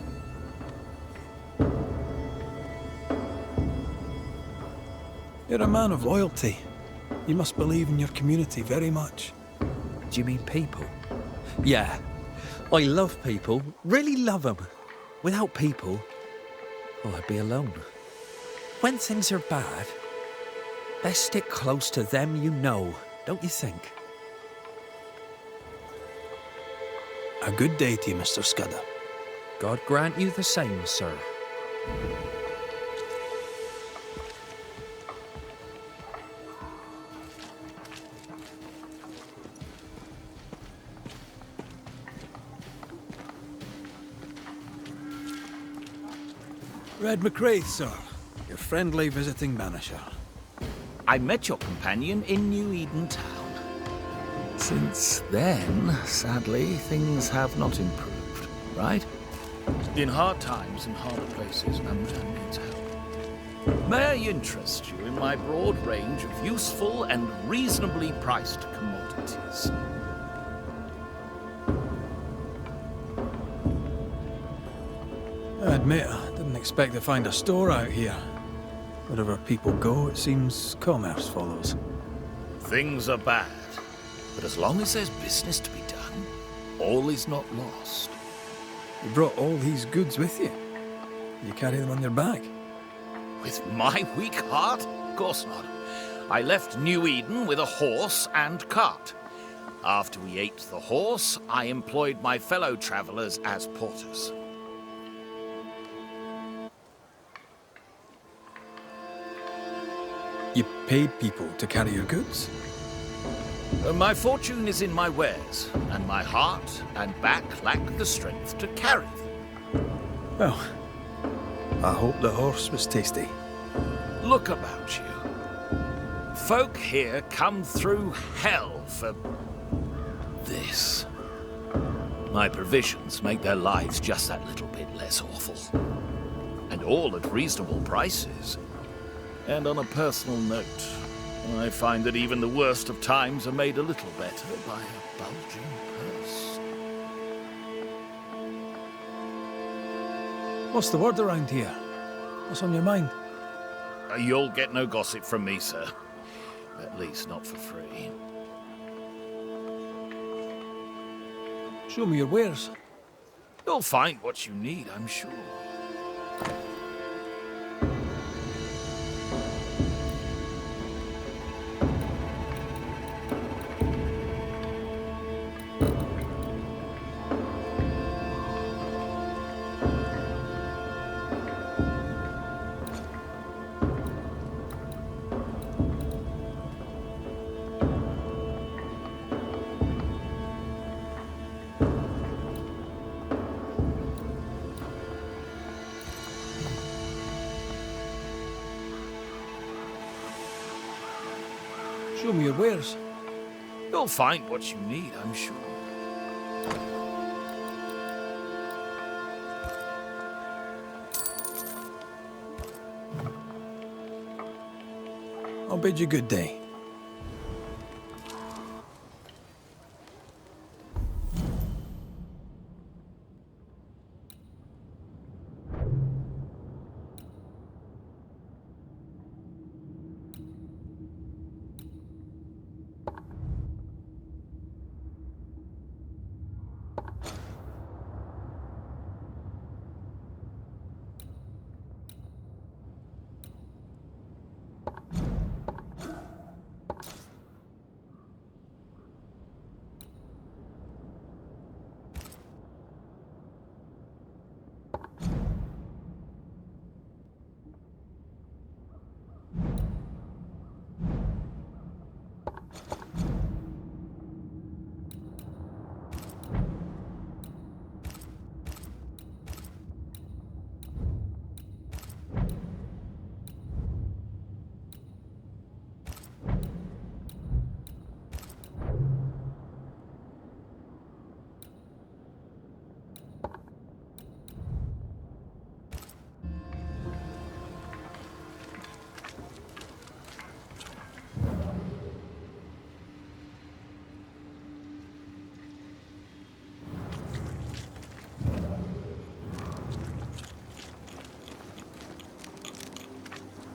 You're a man of loyalty. You must believe in your community very much. Do you mean people? Yeah. I love people. Really love them. Without people, well, I'd be alone. When things are bad, best stick close to them you know, don't you think? A good day to you, Mr. Scudder. God grant you the same, sir. Red McRaith, sir. Your friendly visiting banisher. I met your companion in New Eden Town. Since then, sadly, things have not improved, right? In hard times and harder places, a man needs help. May I interest you in my broad range of useful and reasonably priced commodities? I admit, I didn't expect to find a store out here. Wherever people go, it seems commerce follows. Things are bad, but as long as there's business to be done, all is not lost. You brought all these goods with you. You carry them on your back? With my weak heart? Of course not. I left New Eden with a horse and cart. After we ate the horse, I employed my fellow travelers as porters. You paid people to carry your goods? My fortune is in my wares, and my heart and back lack the strength to carry them. Well, I hope the horse was tasty. Look about you. Folk here come through hell for this. My provisions make their lives just that little bit less awful. And all at reasonable prices. And on a personal note, I find that even the worst of times are made a little better by a bulging purse. What's the word around here? What's on your mind? You'll get no gossip from me, sir. At least not for free. Show me your wares. You'll find what you need, I'm sure. Show me your wares. You'll find what you need, I'm sure. I'll bid you good day.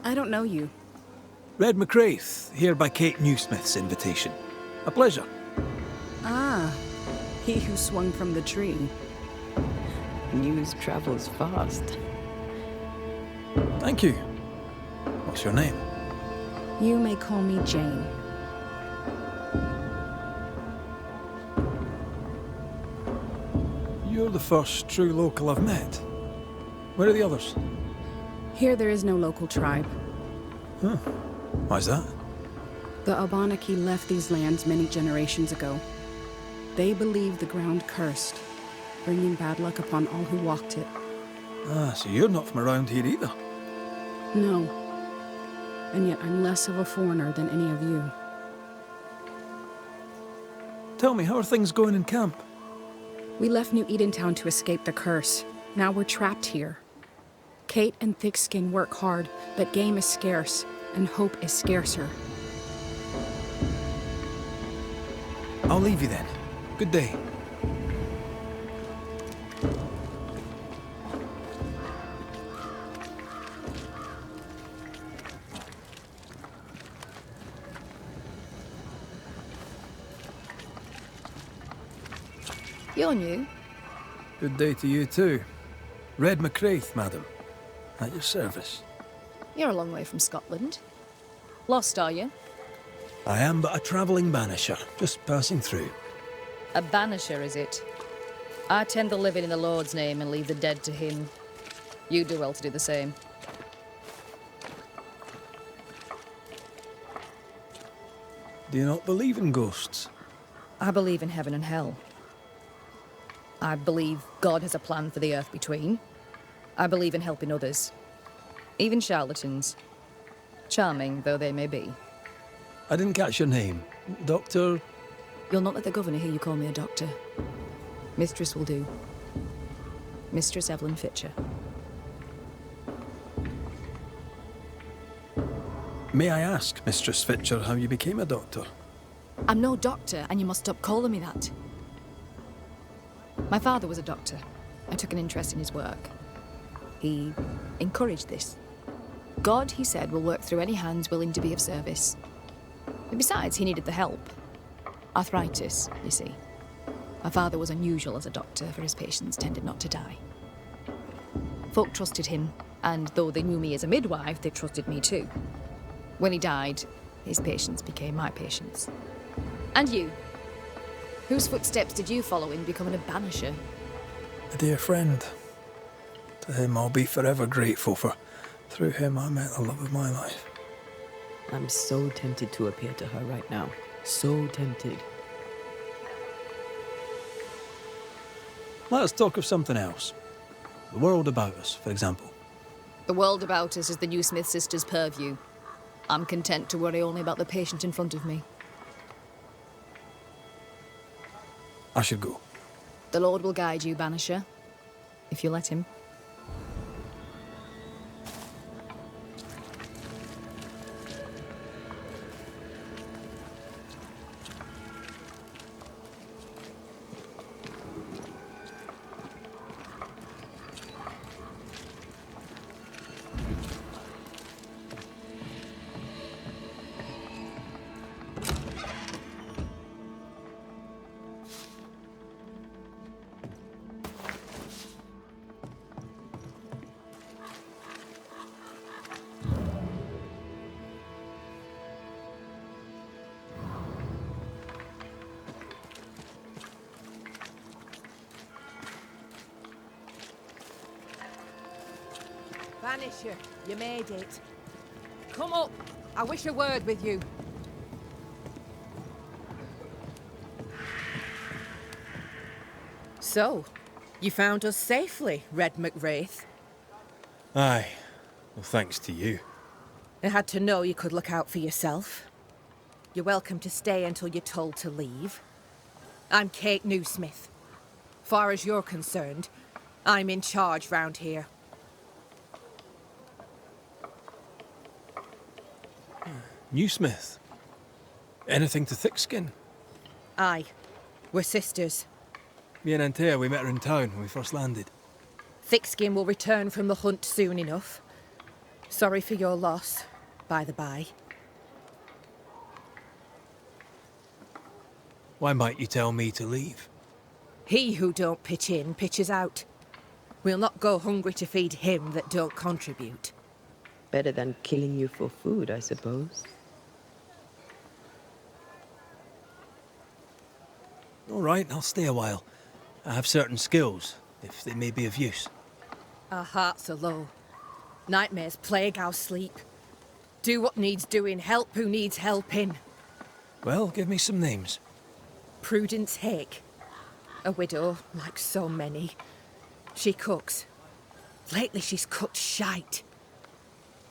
I don't know you. Red McRaith, here by Kate Newsmith's invitation. A pleasure. Ah, he who swung from the tree. News travels fast. Thank you. What's your name? You may call me Jane. You're the first true local I've met. Where are the others? Here there is no local tribe. Huh. Why's that? The Abenaki left these lands many generations ago. They believe the ground cursed, bringing bad luck upon all who walked it. Ah, so you're not from around here either? No. And yet I'm less of a foreigner than any of you. Tell me, how are things going in camp? We left New Edentown to escape the curse. Now we're trapped here. Kate and Thickskin work hard, but game is scarce, and hope is scarcer. I'll leave you then. Good day. You're new. Good day to you too. Red McRaith, madam. At your service. You're a long way from Scotland. Lost, are you? I am but a travelling banisher, just passing through. A banisher, is it? I tend the living in the Lord's name and leave the dead to him. You do well to do the same. Do you not believe in ghosts? I believe in heaven and hell. I believe God has a plan for the earth between. I believe in helping others. Even charlatans. Charming though they may be. I didn't catch your name. Doctor? You'll not let the governor hear you call me a doctor. Mistress will do. Mistress Evelyn Fitcher. May I ask, Mistress Fitcher, how you became a doctor? I'm no doctor, and you must stop calling me that. My father was a doctor. I took an interest in his work. He encouraged this. God, he said, will work through any hands willing to be of service. And besides, he needed the help. Arthritis, you see. My father was unusual as a doctor, for his patients tended not to die. Folk trusted him, and though they knew me as a midwife, they trusted me too. When he died, his patients became my patients. And you? Whose footsteps did you follow in becoming a banisher? A dear friend. To him I'll be forever grateful, for through him I met the love of my life. I'm so tempted to appear to her right now. So tempted. Let us talk of something else. The world about us, for example. The world about us is the New Smith sisters' purview. I'm content to worry only about the patient in front of me. I should go. The Lord will guide you, Banisher, if you let him. Banisher, you made it. Come up. I wish a word with you. So, you found us safely, Red McWraith. Aye. Well, thanks to you. I had to know you could look out for yourself. You're welcome to stay until you're told to leave. I'm Kate Newsmith. Far as you're concerned, I'm in charge round here. Newsmith. Anything to thick-skin? Aye. We're sisters. Me and Antea, we met her in town when we first landed. Thickskin will return from the hunt soon enough. Sorry for your loss, by the by. Why might you tell me to leave? He who don't pitch in, pitches out. We'll not go hungry to feed him that don't contribute. Better than killing you for food, I suppose. All right, I'll stay a while. I have certain skills, if they may be of use. Our hearts are low. Nightmares plague our sleep. Do what needs doing, help who needs helping. Well, give me some names. Prudence Hake. A widow, like so many. She cooks. Lately she's cooked shite.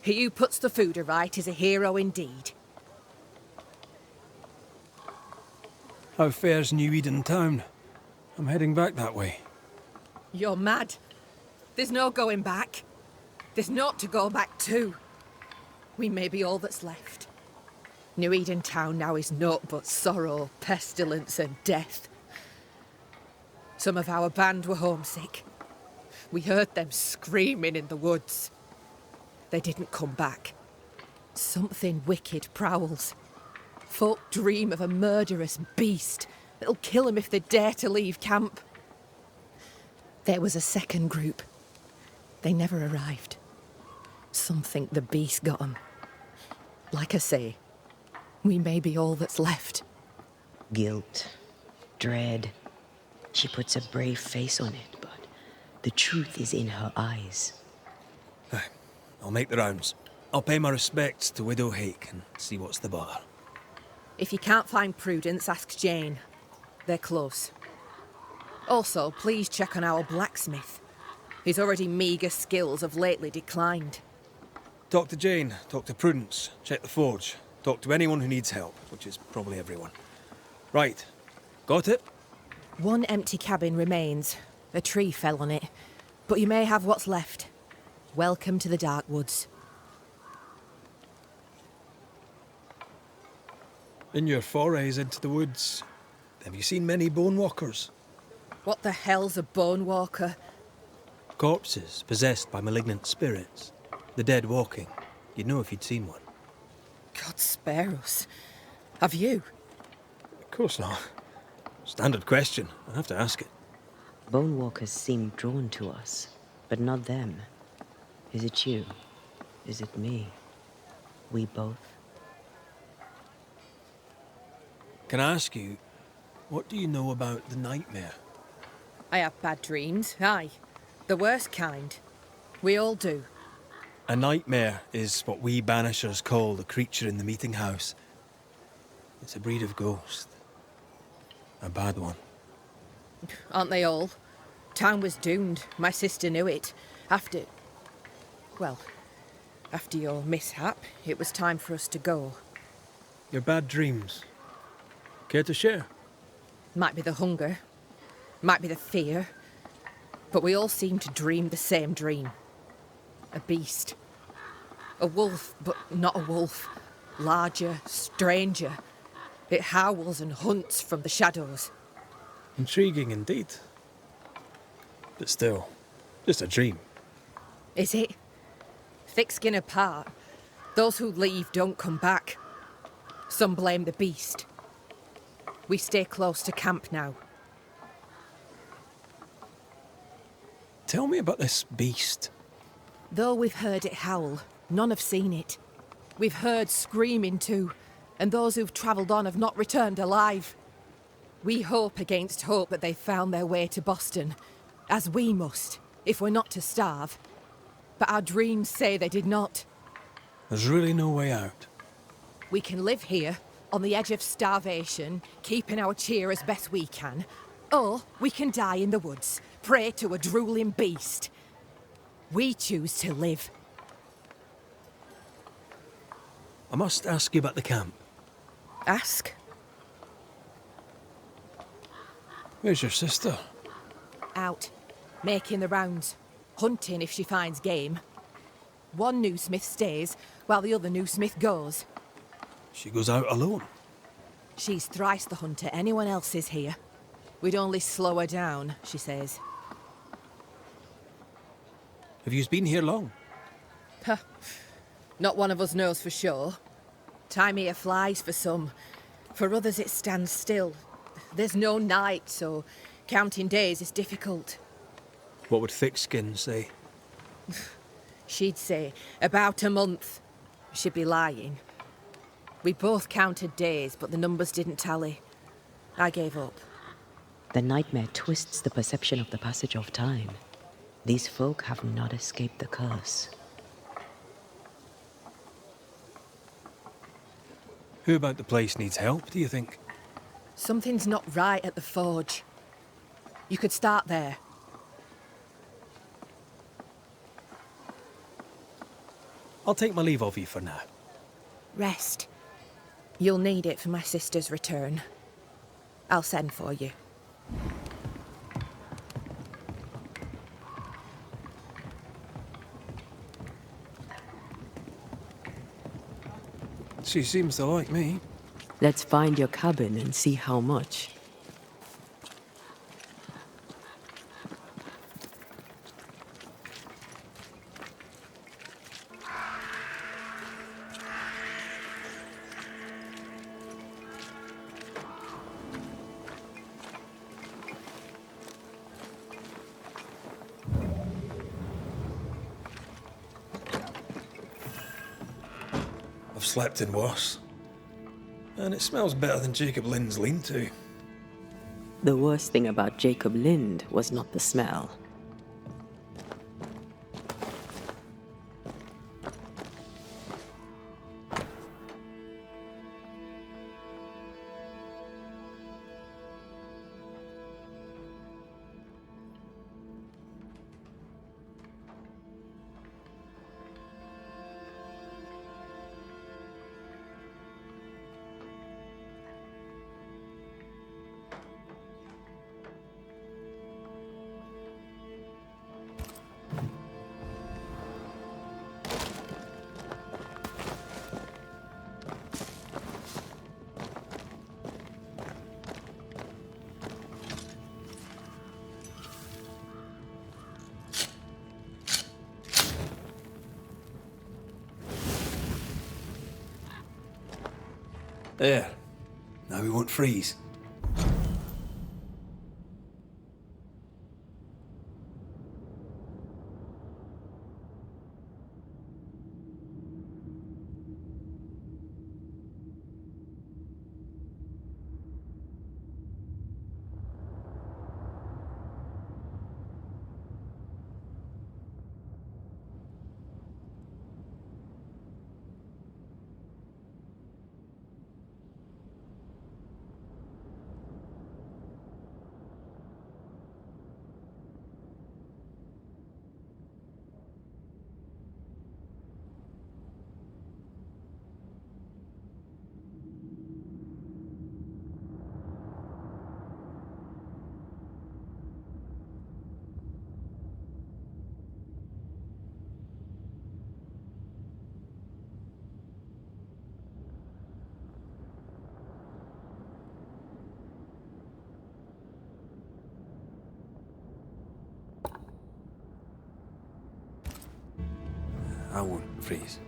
He who puts the food aright is a hero indeed. How fares New Eden town? I'm heading back that way. You're mad. There's no going back. There's naught to go back to. We may be all that's left. New Eden town now is naught but sorrow, pestilence and death. Some of our band were homesick. We heard them screaming in the woods. They didn't come back. Something wicked prowls. Folk dream of a murderous beast that'll kill them if they dare to leave camp. There was a second group. They never arrived. Some think the beast got them. Like I say, we may be all that's left. Guilt, dread. She puts a brave face on it, but the truth is in her eyes. I'll make the rounds. I'll pay my respects to Widow Hake and see what's the bother. If you can't find Prudence, ask Jane. They're close. Also, please check on our blacksmith. His already meagre skills have lately declined. Talk to Jane, talk to Prudence, check the forge, talk to anyone who needs help, which is probably everyone. Right. Got it? One empty cabin remains. A tree fell on it. But you may have what's left. Welcome to the Dark Woods. In your forays into the woods, have you seen many bone walkers? What the hell's a bone walker? Corpses possessed by malignant spirits. The dead walking. You'd know if you'd seen one. God spare us. Have you? Of course not. Standard question. I have to ask it. Bone walkers seem drawn to us, but not them. Is it you? Is it me? We both? Can I ask you, what do you know about the nightmare? I have bad dreams, aye. The worst kind. We all do. A nightmare is what we Banishers call the creature in the meeting house. It's a breed of ghost. A bad one. Aren't they all? Town was doomed. My sister knew it. After your mishap, it was time for us to go. Your bad dreams. Care to share? Might be the hunger. Might be the fear. But we all seem to dream the same dream. A beast. A wolf, but not a wolf. Larger, stranger. It howls and hunts from the shadows. Intriguing indeed. But still, just a dream. Is it? Thick skin apart, those who leave don't come back. Some blame the beast. We stay close to camp now. Tell me about this beast. Though we've heard it howl, none have seen it. We've heard screaming too, and those who've travelled on have not returned alive. We hope against hope that they've found their way to Boston, as we must, if we're not to starve. But our dreams say they did not. There's really no way out. We can live here, on the edge of starvation, keeping our cheer as best we can. Or we can die in the woods, prey to a drooling beast. We choose to live. I must ask you about the camp. Ask? Where's your sister? Out, making the rounds, hunting if she finds game. One new smith stays, while the other new smith goes. She goes out alone? She's thrice the hunter anyone else is here. We'd only slow her down, she says. Have you been here long? Huh. Not one of us knows for sure. Time here flies for some. For others it stands still. There's no night, so counting days is difficult. What would Thickskin say? She'd say about a month. She'd be lying. We both counted days, but the numbers didn't tally. I gave up. The nightmare twists the perception of the passage of time. These folk have not escaped the curse. Who about the place needs help, do you think? Something's not right at the forge. You could start there. I'll take my leave of you for now. Rest. You'll need it for my sister's return. I'll send for you. She seems to like me. Let's find your cabin and see how much. I've slept in worse. And it smells better than Jacob Lind's lean-to. The worst thing about Jacob Lind was not the smell. There. Now we won't freeze. I won't freeze.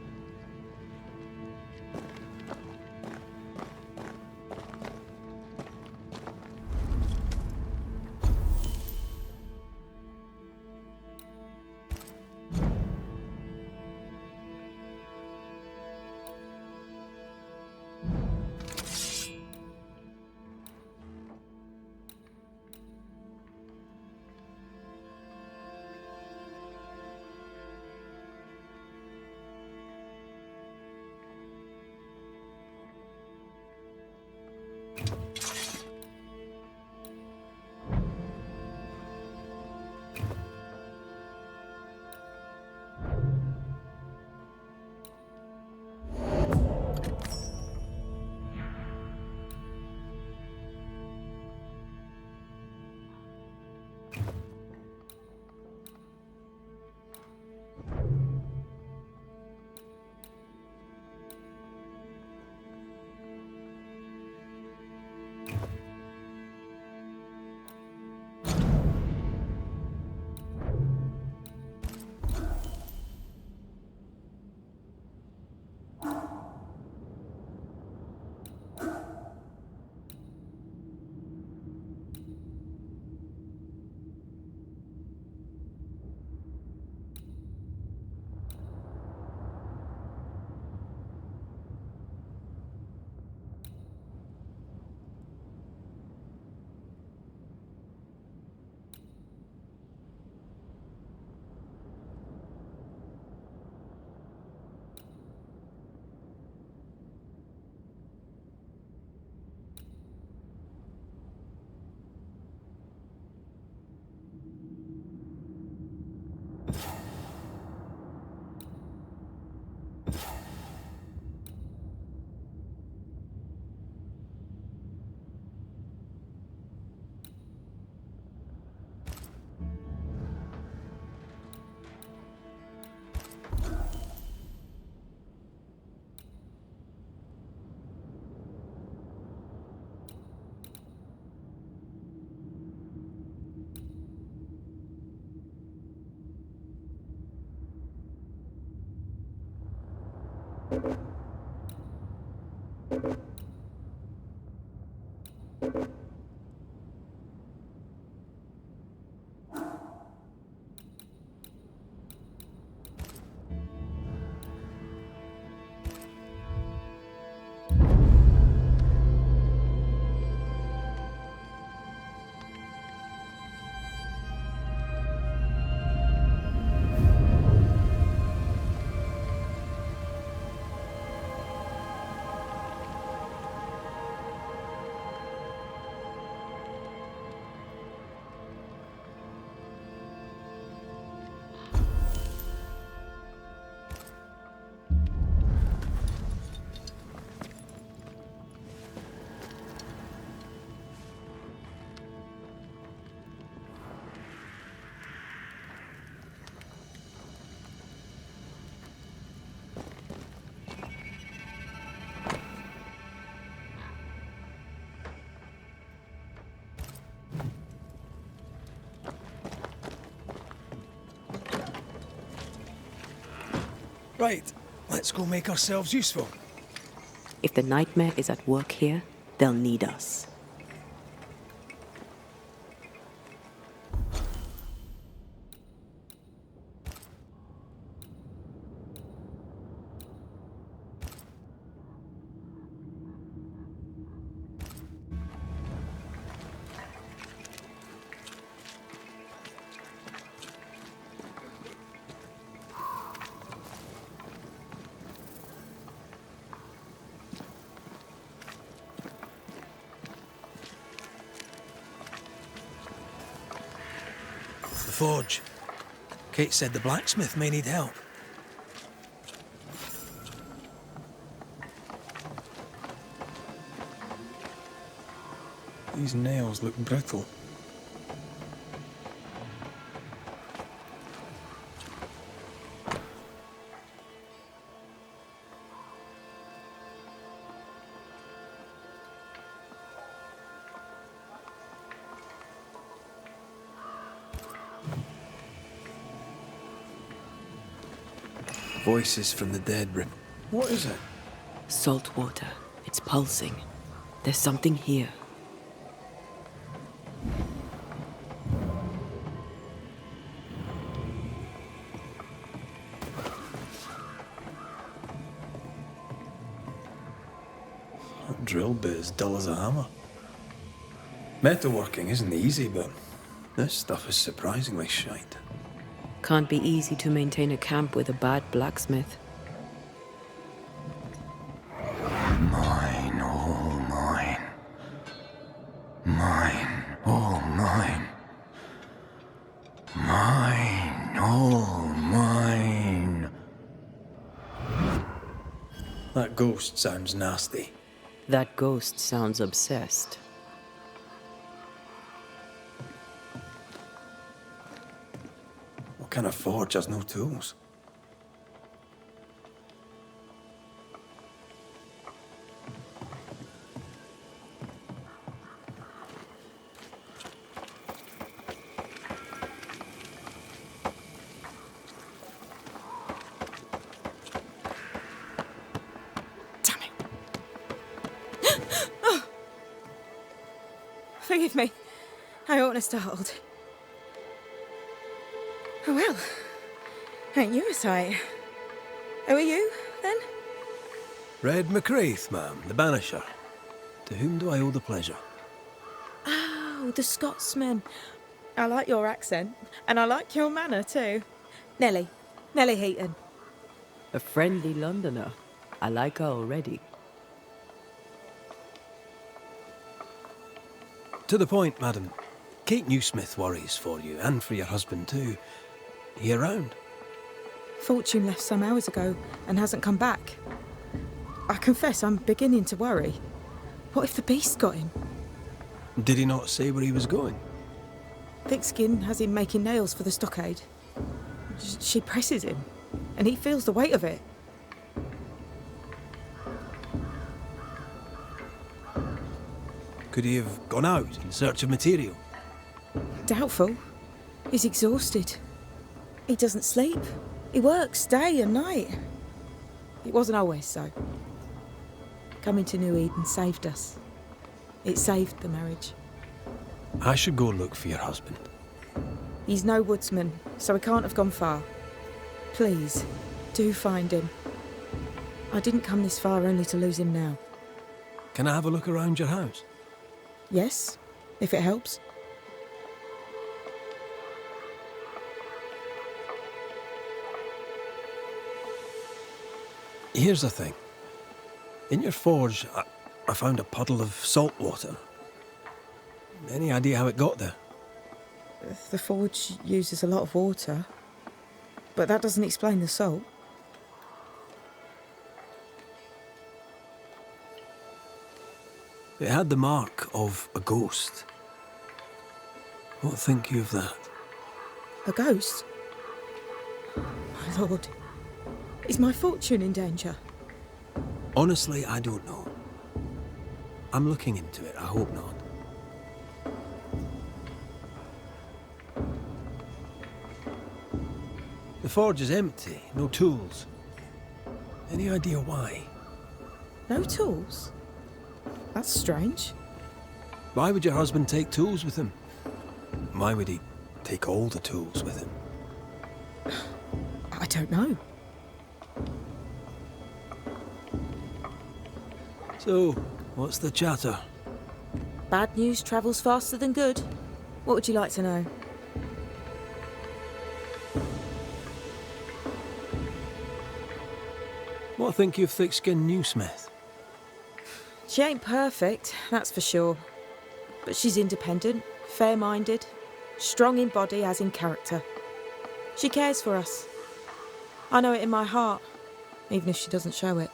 Right, let's go make ourselves useful. If the nightmare is at work here, they'll need us. The forge. Kate said the blacksmith may need help. These nails look brittle. Voices from the dead. What is it? Salt water. It's pulsing. There's something here. That drill bit is dull as a hammer. Metalworking isn't easy, but this stuff is surprisingly shite. Can't be easy to maintain a camp with a bad blacksmith. Mine, all mine. Mine, all mine. Mine, all mine. That ghost sounds nasty. That ghost sounds obsessed. What kind of forge has no tools? Forgive me. I oughtn't have startled. Oh well. Ain't you a sight? Who are you, then? Red McRaith, ma'am, the Banisher. To whom do I owe the pleasure? Oh, the Scotsman. I like your accent, and I like your manner too. Nellie Heaton. A friendly Londoner. I like her already. To the point, madam. Kate Newsmith worries for you, and for your husband too. He around? Fortune left some hours ago and hasn't come back. I confess I'm beginning to worry. What if the beast got him? Did he not say where he was going? Thickskin has him making nails for the stockade. She presses him, and he feels the weight of it. Could he have gone out in search of material? Doubtful. He's exhausted. He doesn't sleep. He works day and night. It wasn't always so. Coming to New Eden saved us. It saved the marriage. I should go look for your husband. He's no woodsman, so he can't have gone far. Please, do find him. I didn't come this far only to lose him now. Can I have a look around your house? Yes, if it helps. Here's the thing. In your forge, I found a puddle of salt water. Any idea how it got there? The forge uses a lot of water, but that doesn't explain the salt. It had the mark of a ghost. What think you of that? A ghost? My lord, is my fortune in danger? Honestly, I don't know. I'm looking into it, I hope not. The forge is empty, no tools. Any idea why? No tools? That's strange. Why would your husband take tools with him? Why would he take all the tools with him? I don't know. So, what's the chatter? Bad news travels faster than good. What would you like to know? What think you of thick-skinned Newsmith? She ain't perfect, that's for sure. But she's independent, fair-minded, strong in body as in character. She cares for us. I know it in my heart, even if she doesn't show it.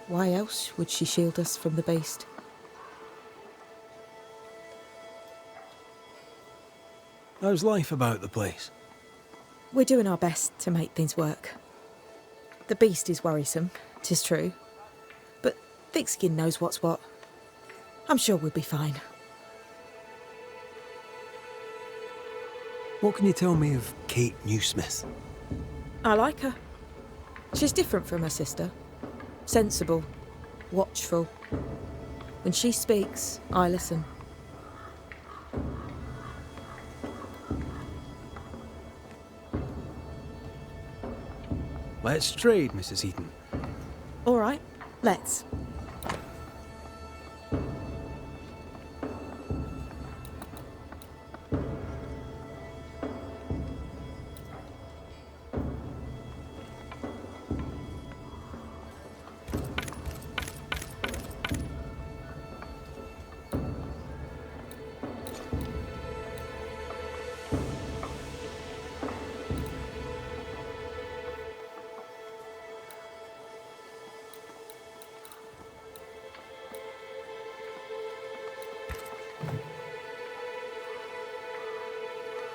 Why else would she shield us from the beast? How's life about the place? We're doing our best to make things work. The beast is worrisome, 'tis true. But Thickskin knows what's what. I'm sure we'll be fine. What can you tell me of Kate Newsmith? I like her. She's different from her sister. Sensible, watchful. When she speaks, I listen. Let's trade, Mrs. Eden. All right, let's.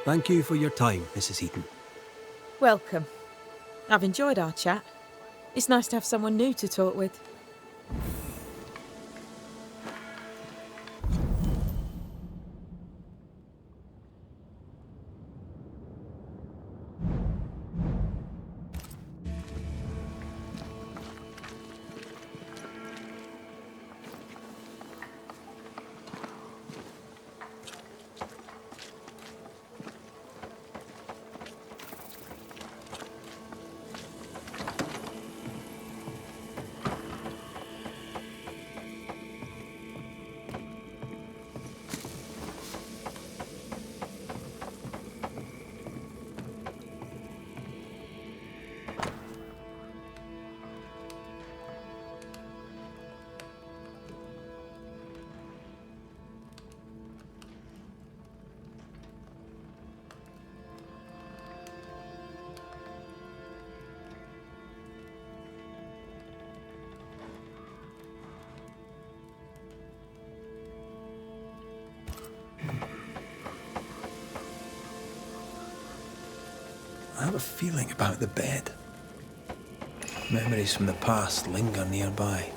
Thank you for your time, Mrs. Eden. Welcome. I've enjoyed our chat. It's nice to have someone new to talk with. I have a feeling about the bed. Memories from the past linger nearby.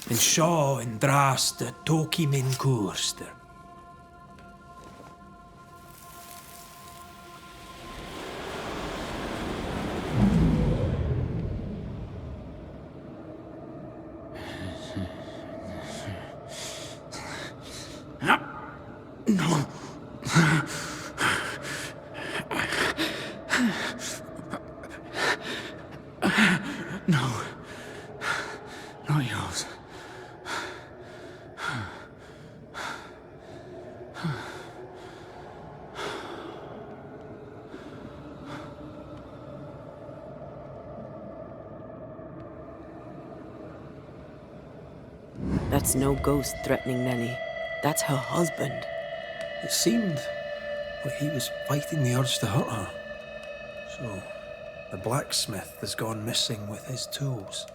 En seo en dras de toki min koerster. No. No. Not yours. That's no ghost threatening Nellie. That's her husband. It seemed like he was fighting the urge to hurt her. So, the blacksmith has gone missing with his tools.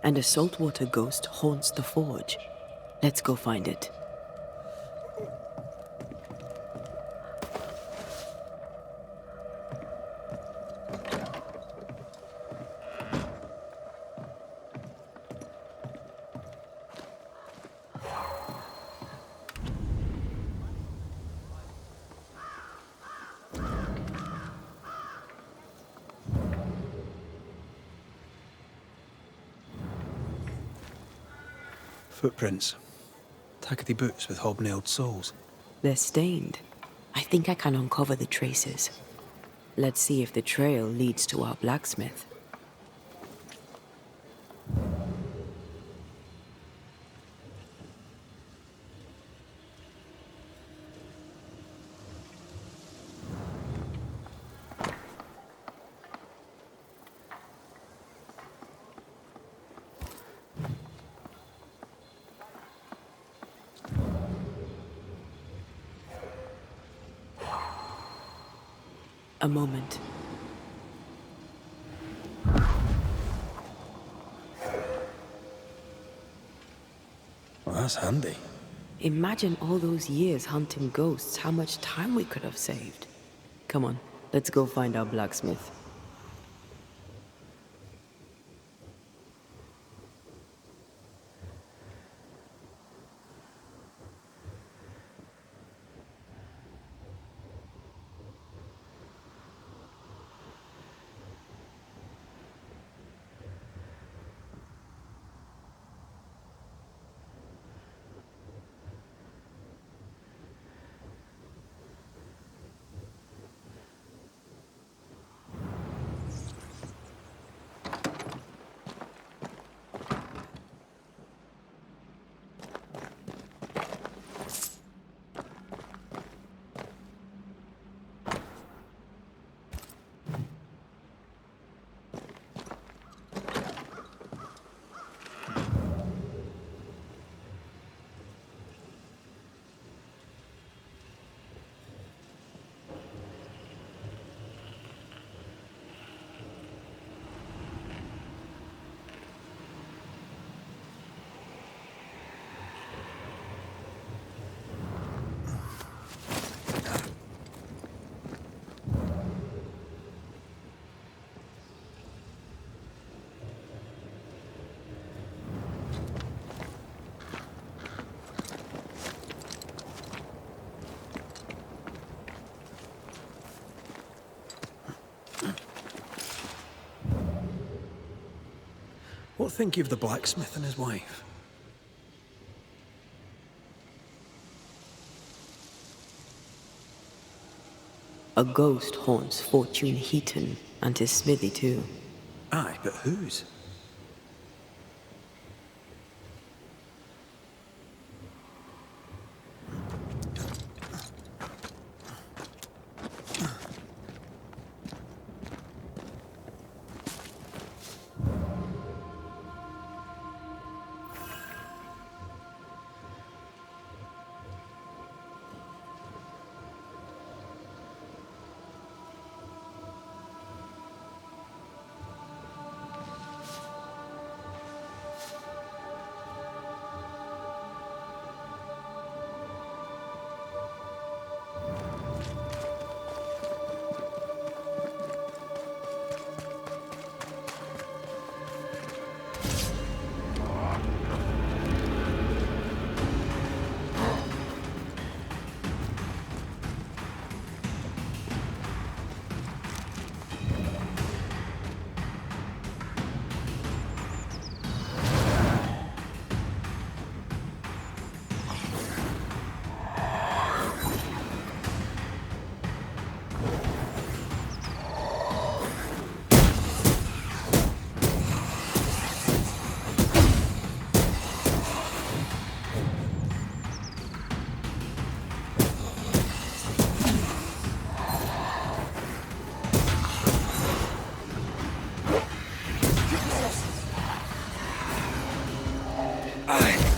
And a saltwater ghost haunts the forge. Let's go find it. Footprints. Tackety boots with hobnailed soles. They're stained. I think I can uncover the traces. Let's see if the trail leads to our blacksmith. A moment. Well, that's handy. Imagine all those years hunting ghosts, how much time we could have saved. Come on, let's go find our blacksmith. What think you of the blacksmith and his wife? A ghost haunts Fortune Heaton and his smithy too. Aye, but whose?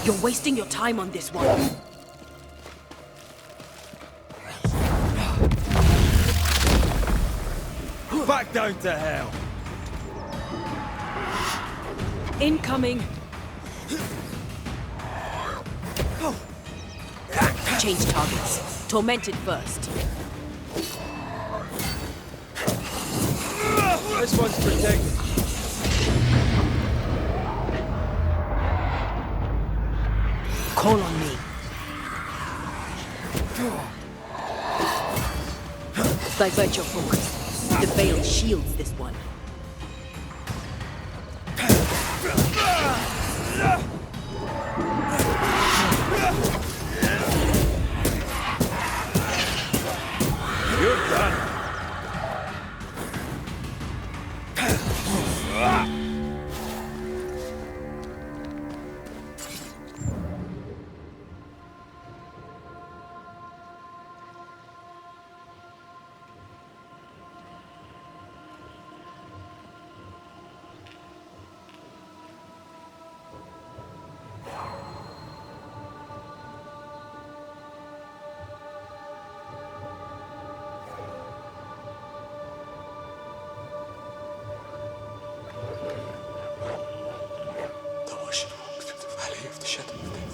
You're wasting your time on this one. Back down to hell. Incoming. Change targets. Tormented first. This one's protected. Call on me. Divert your focus. The veil shields this one.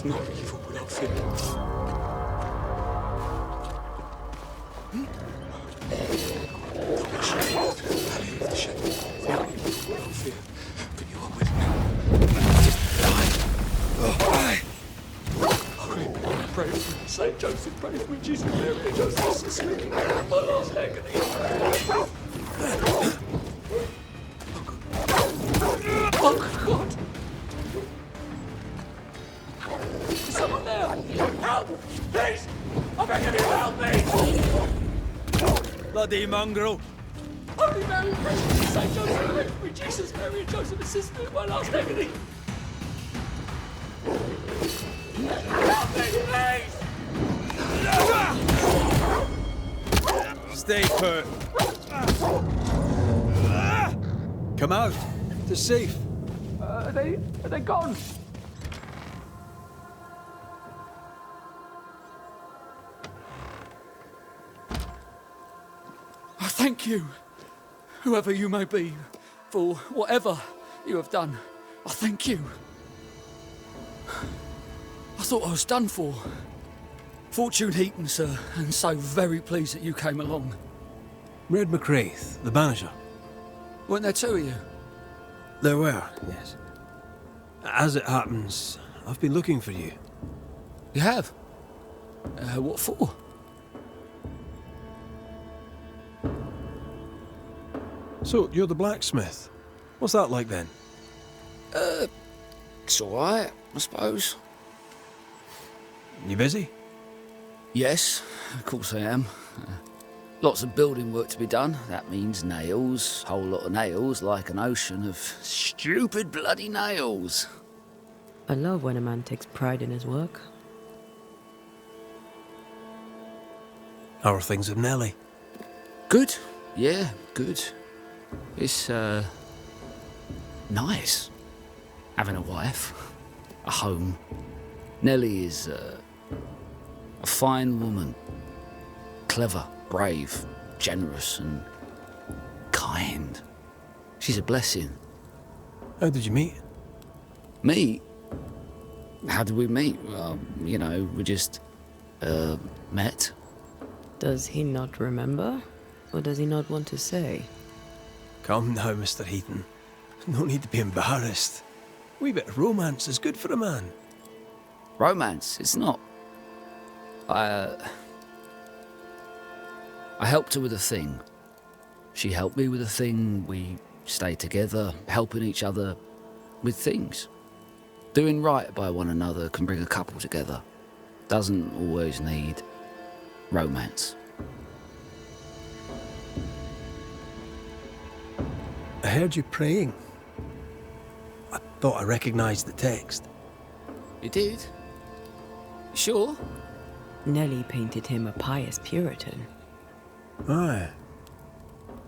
No evil without fear. But you are with me. Pray for me. Saint Joseph, pray for me. Jesus, Mary, and Joseph, assist me. My last agony. Oh, God. Someone there! Help! Please! I beg of you, help me! Bloody mongrel! Holy Mary, pray for me, Saint Joseph, pray for me, Jesus, Mary, and Joseph, assist me in my last agony! Help me, please! Stay put. Come out. It's safe. Are they gone? Thank you, whoever you may be, for whatever you have done. I thank you. I thought I was done for. Fortune Heaton, sir, and so very pleased that you came along. Red McRaith, the Banisher. Weren't there two of you? There were, yes. As it happens, I've been looking for you. You have? What for? So, you're the blacksmith. What's that like then? It's alright, I suppose. You busy? Yes, of course I am. Lots of building work to be done. That means nails, whole lot of nails, like an ocean of stupid bloody nails. I love when a man takes pride in his work. How are things with Nellie? Good. Yeah, good. It's, nice. Having a wife, a home. Nellie is, a fine woman. Clever, brave, generous, and kind. She's a blessing. How did you meet? Meet? How did we meet? Well, you know, we just, met. Does he not remember? Or does he not want to say? Come now, Mr. Heaton. No need to be embarrassed. A wee bit of romance is good for a man. Romance? It's not. I helped her with a thing. She helped me with a thing. We stayed together, helping each other with things. Doing right by one another can bring a couple together. Doesn't always need romance. I heard you praying. I thought I recognised the text. You did? Sure? Nellie painted him a pious Puritan. Aye.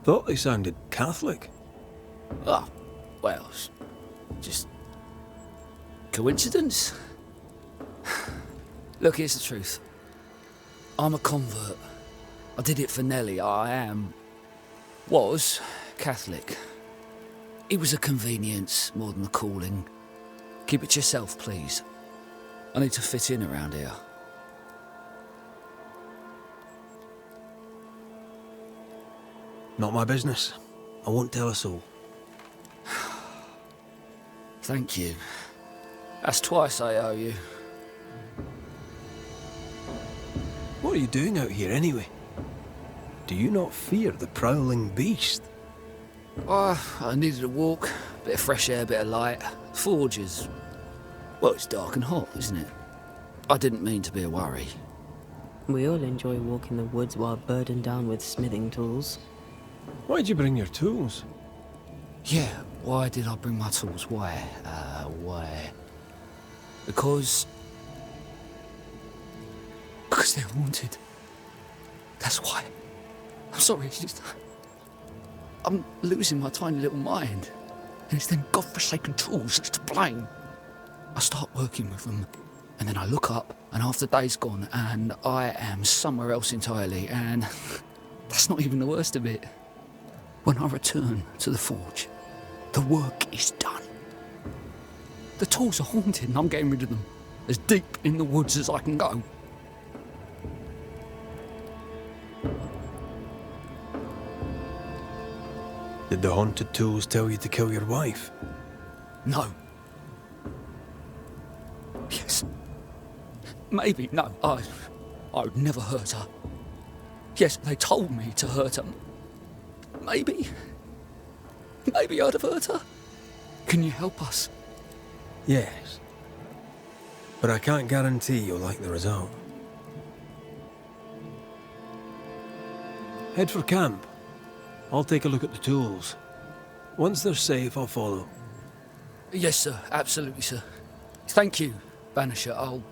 Thought they sounded Catholic. Ah, well, just coincidence? Look, here's the truth. I'm a convert. I did it for Nellie. Was Catholic. It was a convenience more than a calling. Keep it to yourself, please. I need to fit in around here. Not my business. I won't tell a soul. Thank you. That's twice I owe you. What are you doing out here anyway? Do you not fear the prowling beast? I needed a walk, bit of fresh air, bit of light. Forge is... well, it's dark and hot, isn't it? I didn't mean to be a worry. We all enjoy walking the woods while burdened down with smithing tools. Why'd you bring your tools? Yeah, Why did I bring my tools? Why? Why? Because they're haunted. That's why. I'm sorry, it's just... I'm losing my tiny little mind. And it's them godforsaken tools that's to blame. I start working with them, and then I look up, and half the day's gone, and I am somewhere else entirely, and that's not even the worst of it. When I return to the forge, the work is done. The tools are haunted, and I'm getting rid of them. As deep in the woods as I can go. Did the haunted tools tell you to kill your wife? No. Yes. Maybe. No. I would never hurt her. Yes, they told me to hurt her. Maybe I'd have hurt her. Can you help us? Yes. But I can't guarantee you'll like the result. Head for camp. I'll take a look at the tools. Once they're safe, I'll follow. Yes, sir. Absolutely, sir. Thank you, Banisher.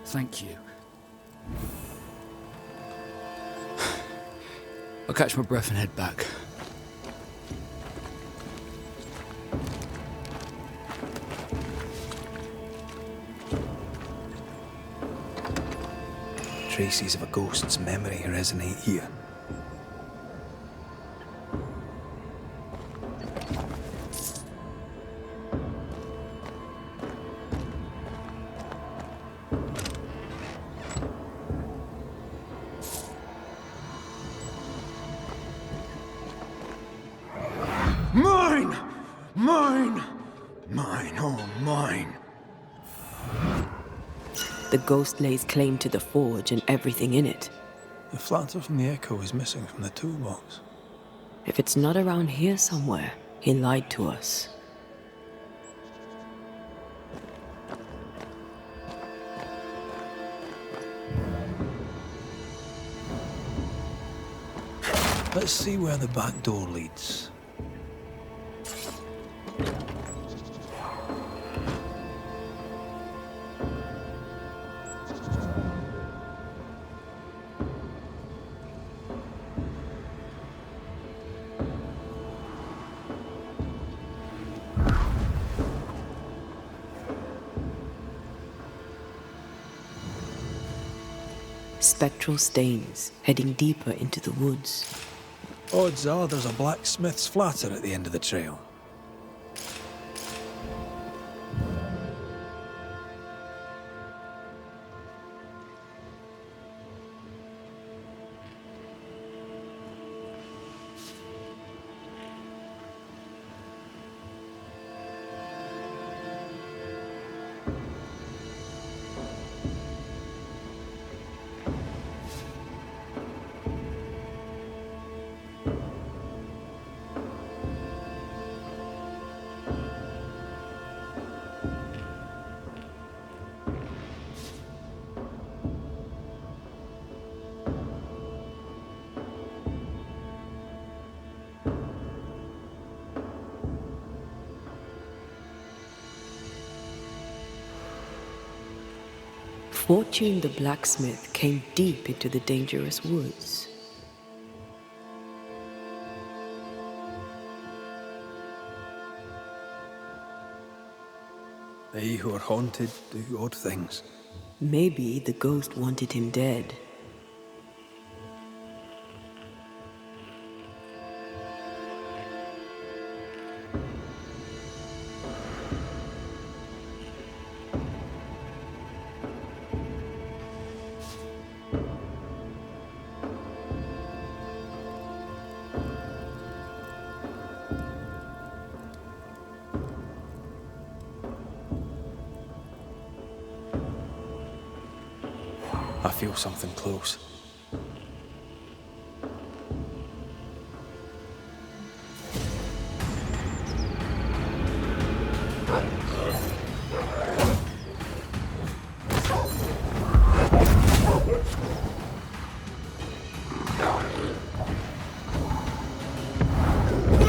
Thank you. I'll catch my breath and head back. Traces of a ghost's memory resonate here. Mine! Mine! Mine, oh mine! The ghost lays claim to the forge and everything in it. The flatter from the echo is missing from the toolbox. If it's not around here somewhere, he lied to us. Let's see where the back door leads. Spectral stains heading deeper into the woods. Odds are there's a blacksmith's flatter at the end of the trail. Fortune the blacksmith came deep into the dangerous woods. They who are haunted do odd things. Maybe the ghost wanted him dead. I feel something close.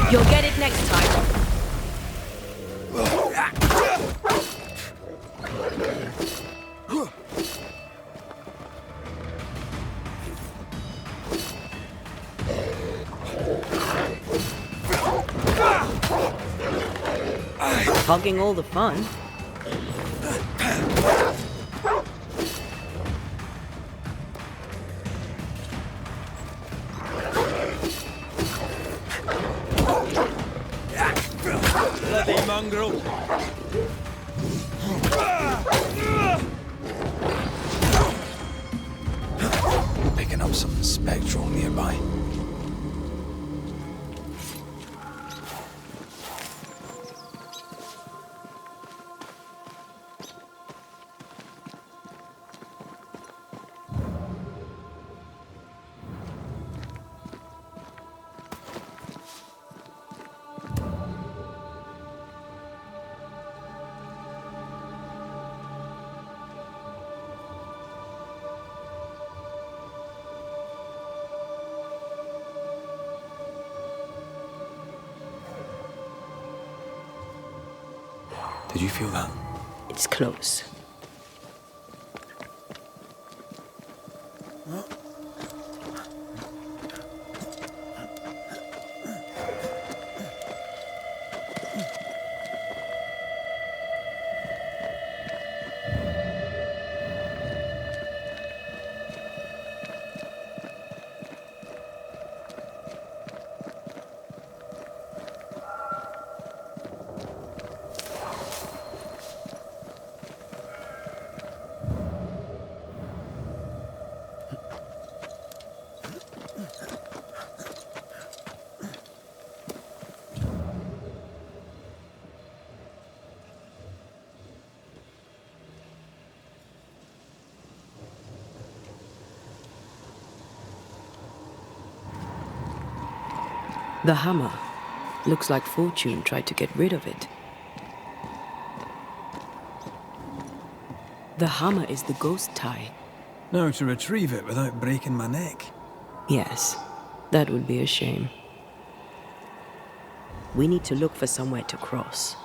You'll get it next time. Hogging all the fun. Bloody mongrel! Picking up something spectral nearby. Did you feel that? It's close. The hammer. Looks like Fortune tried to get rid of it. The hammer is the ghost tie. Now to retrieve it without breaking my neck. Yes, that would be a shame. We need to look for somewhere to cross.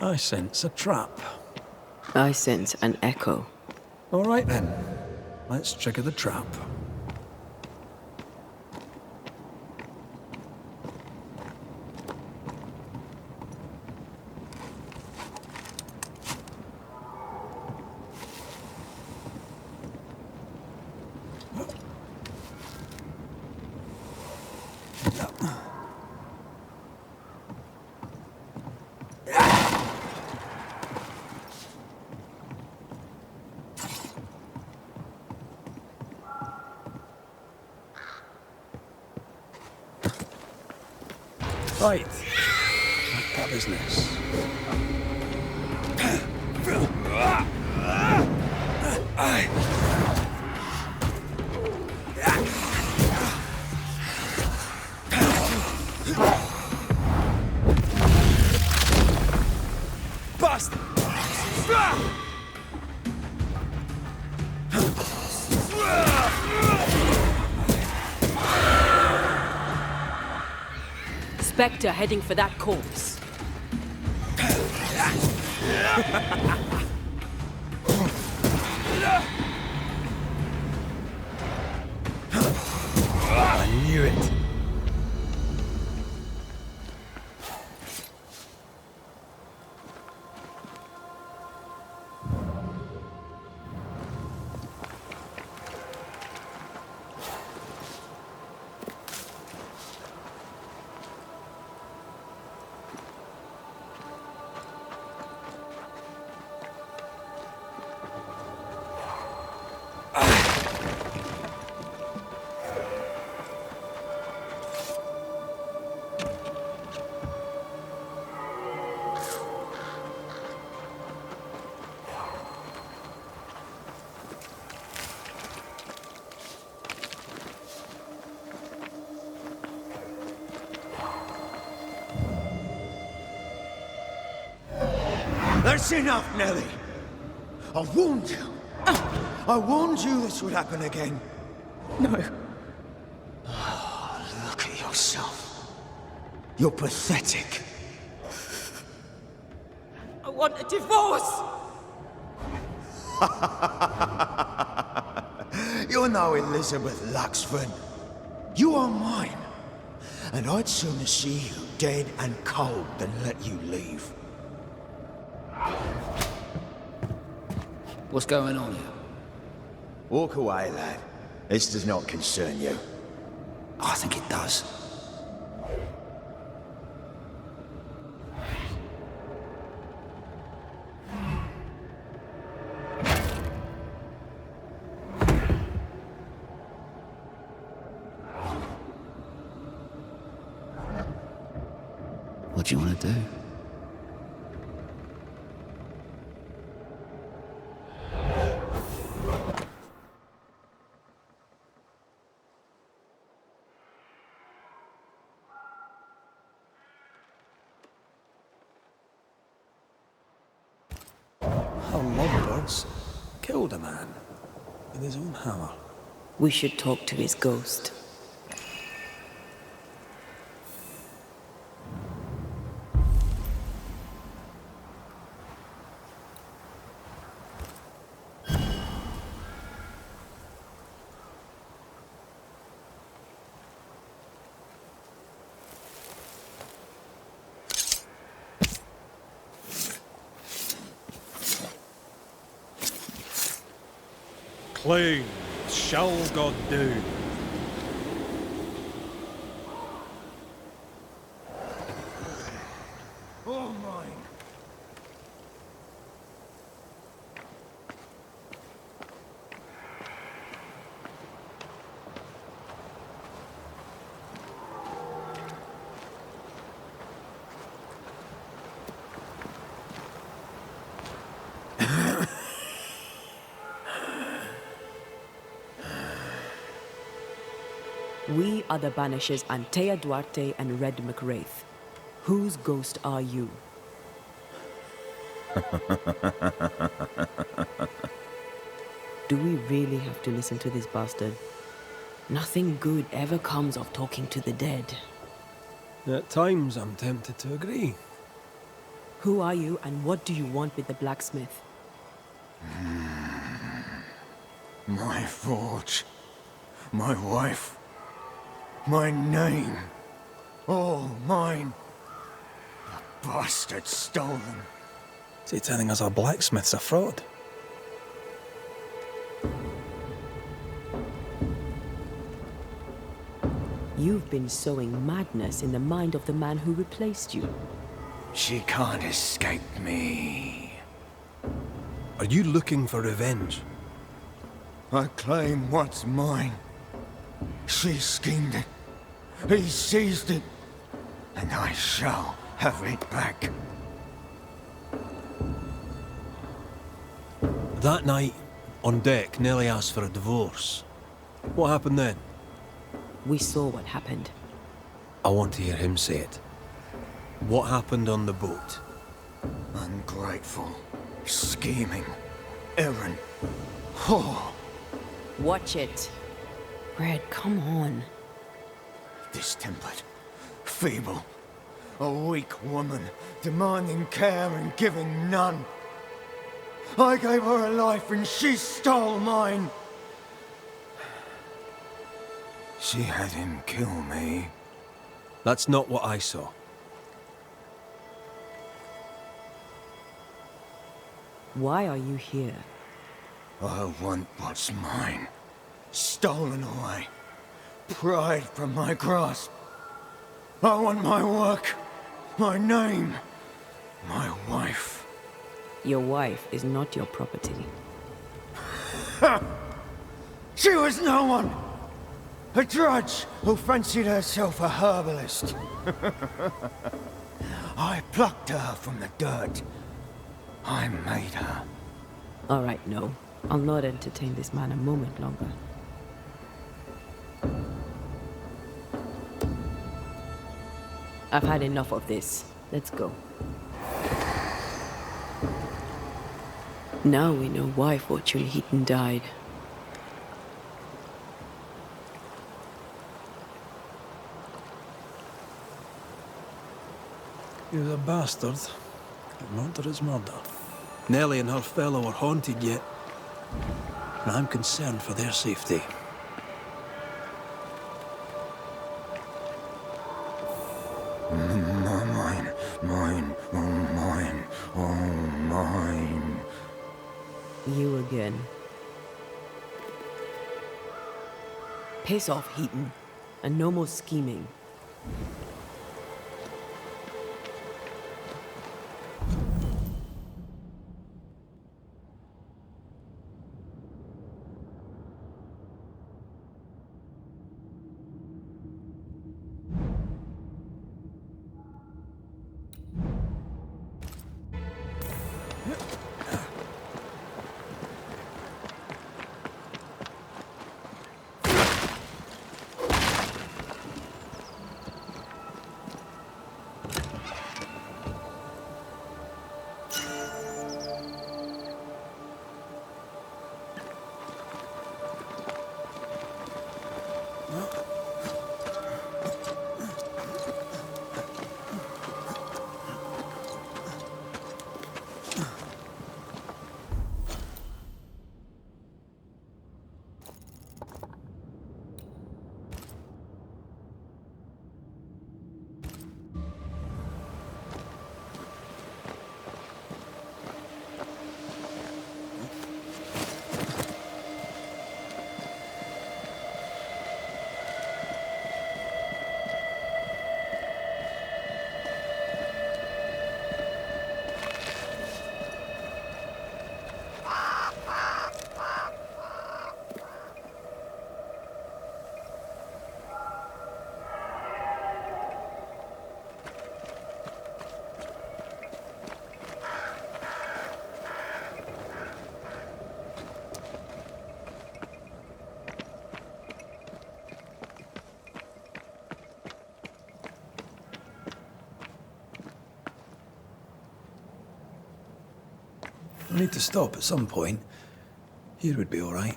I sense a trap. I sense an echo. All right then. Let's trigger the trap. Right. Back to business. Bust! Spectre heading for that corpse. I knew it. That's enough, Nellie. I warned you. I warned you this would happen again. No. Oh, look at yourself. You're pathetic. I want a divorce! You're no Elizabeth Luxford. You are mine. And I'd sooner see you dead and cold than let you leave. What's going on here? Walk away, lad. This does not concern you. I think it does. What do you want to do? Our lovebirds killed a man with his own hammer. We should talk to his ghost. Clean shall God do. All mine. We are the Banishers Antea Duarte and Red Raith. Whose ghost are you? Do we really have to listen to this bastard? Nothing good ever comes of talking to the dead. At times, I'm tempted to agree. Who are you and what do you want with the blacksmith? My forge. My wife. My name. All mine. The bastard stole them. Is he telling us our blacksmith's a fraud? You've been sowing madness in the mind of the man who replaced you. She can't escape me. Are you looking for revenge? I claim what's mine. She schemed it. He seized it. and I shall have it back. That night, on deck, Nellie asked for a divorce. What happened then? We saw what happened. I want to hear him say it. What happened on the boat? Ungrateful, scheming, errant. Oh. Watch it. Red, come on. Distempered, feeble, a weak woman, demanding care and giving none. I gave her a life and she stole mine. She had him kill me. That's not what I saw. Why are you here? I want what's mine. Stolen away. Pried from my grasp. I want my work, my name, my wife. Your wife is not your property. She was no one! A drudge who fancied herself a herbalist. I plucked her from the dirt. I made her. All right, no. I'll not entertain this man a moment longer. I've had enough of this. Let's go. Now we know why Fortune Heaton died. He was a bastard. But murder is murder. Nellie and her fellow are haunted yet. And I'm concerned for their safety. Mine, oh mine. You again. Piss off, Heaton. And no more scheming. We need to stop at some point. Here would be all right.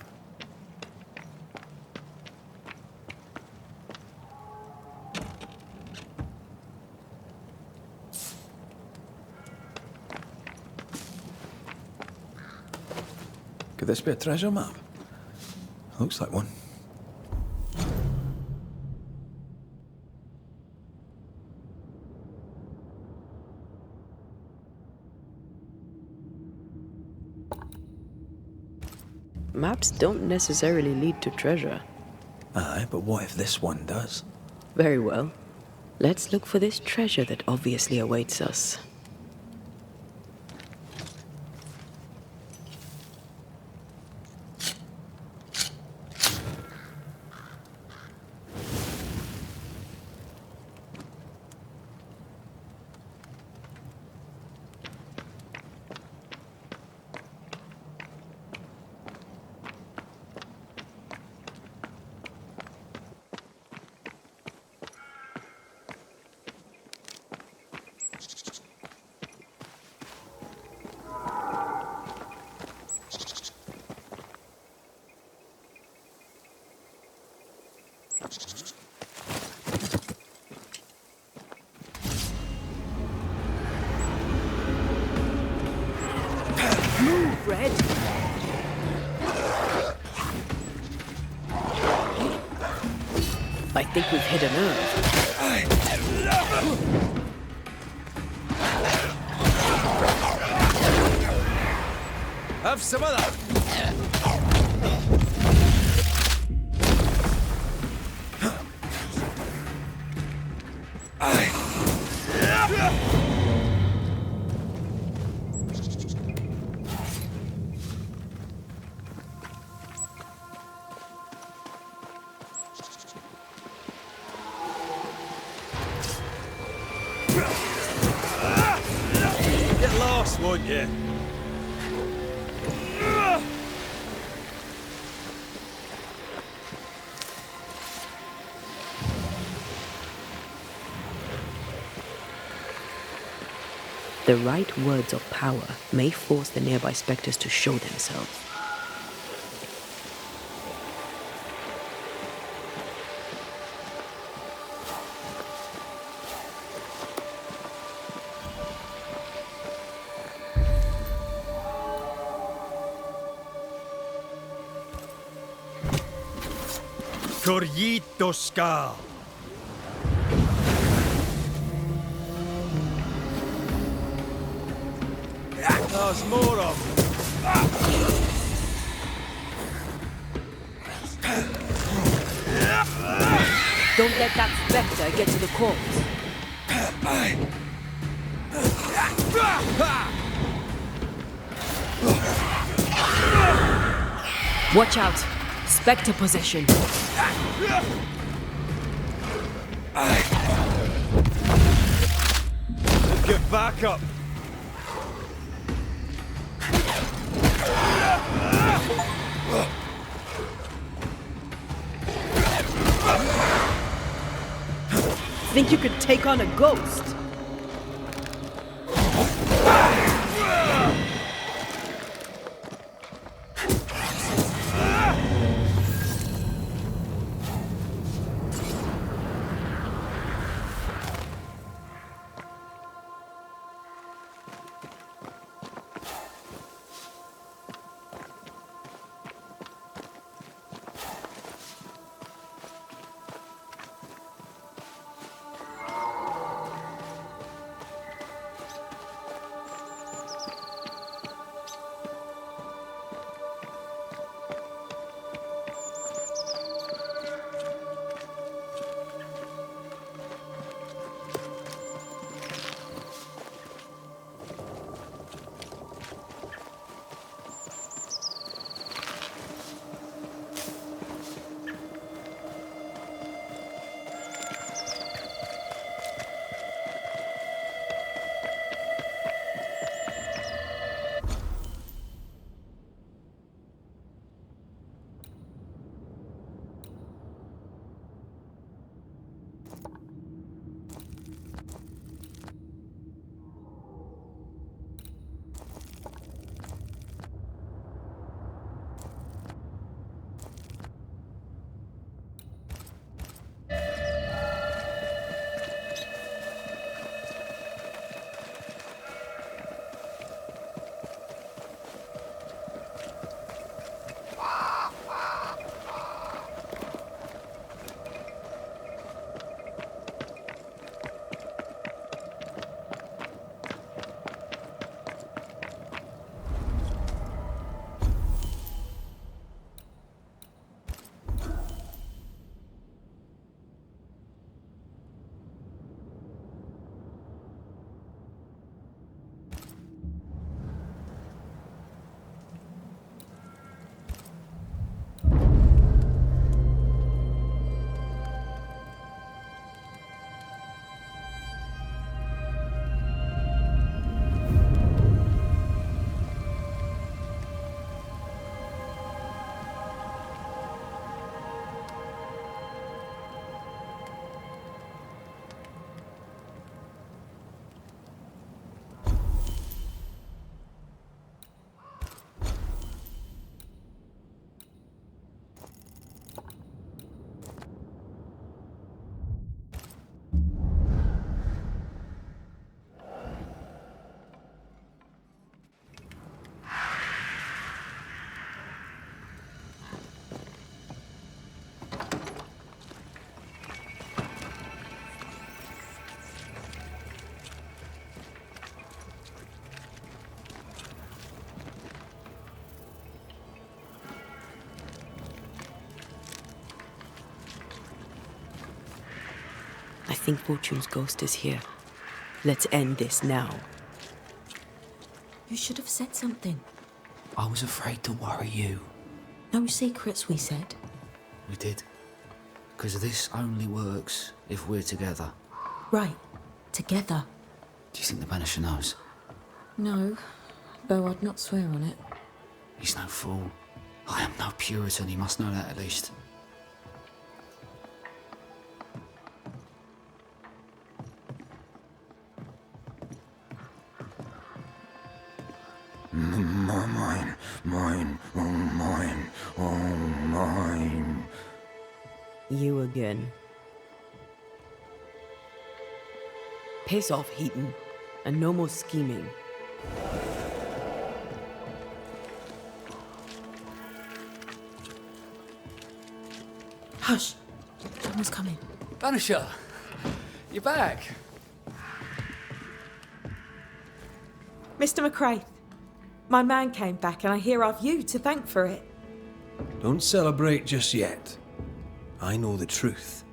Could this be a treasure map? Looks like one. Maps don't necessarily lead to treasure. Aye, but what if this one does? Very well. Let's look for this treasure that obviously awaits us. Move, Red! I think we've hit a nerve. Have some of that. Get lost, won't you? The right words of power may force the nearby spectres to show themselves. Corjito ska. There's more of them. Don't let that spectre get to the corpse. Watch out! Spectre possession. Get back up. Think you could take on a ghost? I think Fortune's ghost is here. Let's end this now. You should have said something. I was afraid to worry you. No secrets, we said. We did. Because this only works if we're together. Right. Together. Do you think the Banisher knows? No, though I'd not swear on it. He's no fool. I am no Puritan, he must know that at least. Mine, oh mine. You again. Piss off, Heaton, and no more scheming. Hush. Someone's coming. Banisher, you're back. Mr. McCraith, my man came back and I hear I've you to thank for it. Don't celebrate just yet. I know the truth.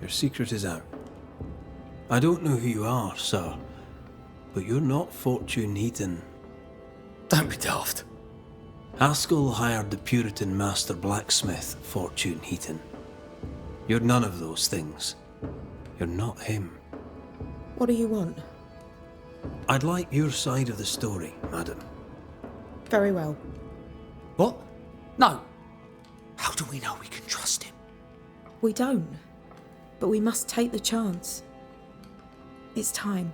Your secret is out. I don't know who you are, sir, but you're not Fortune Heaton. Don't be daft. Haskell hired the Puritan master blacksmith, Fortune Heaton. You're none of those things. You're not him. What do you want? I'd like your side of the story, madam. Very well. What? No. How do we know we can trust him? We don't. But we must take the chance. It's time.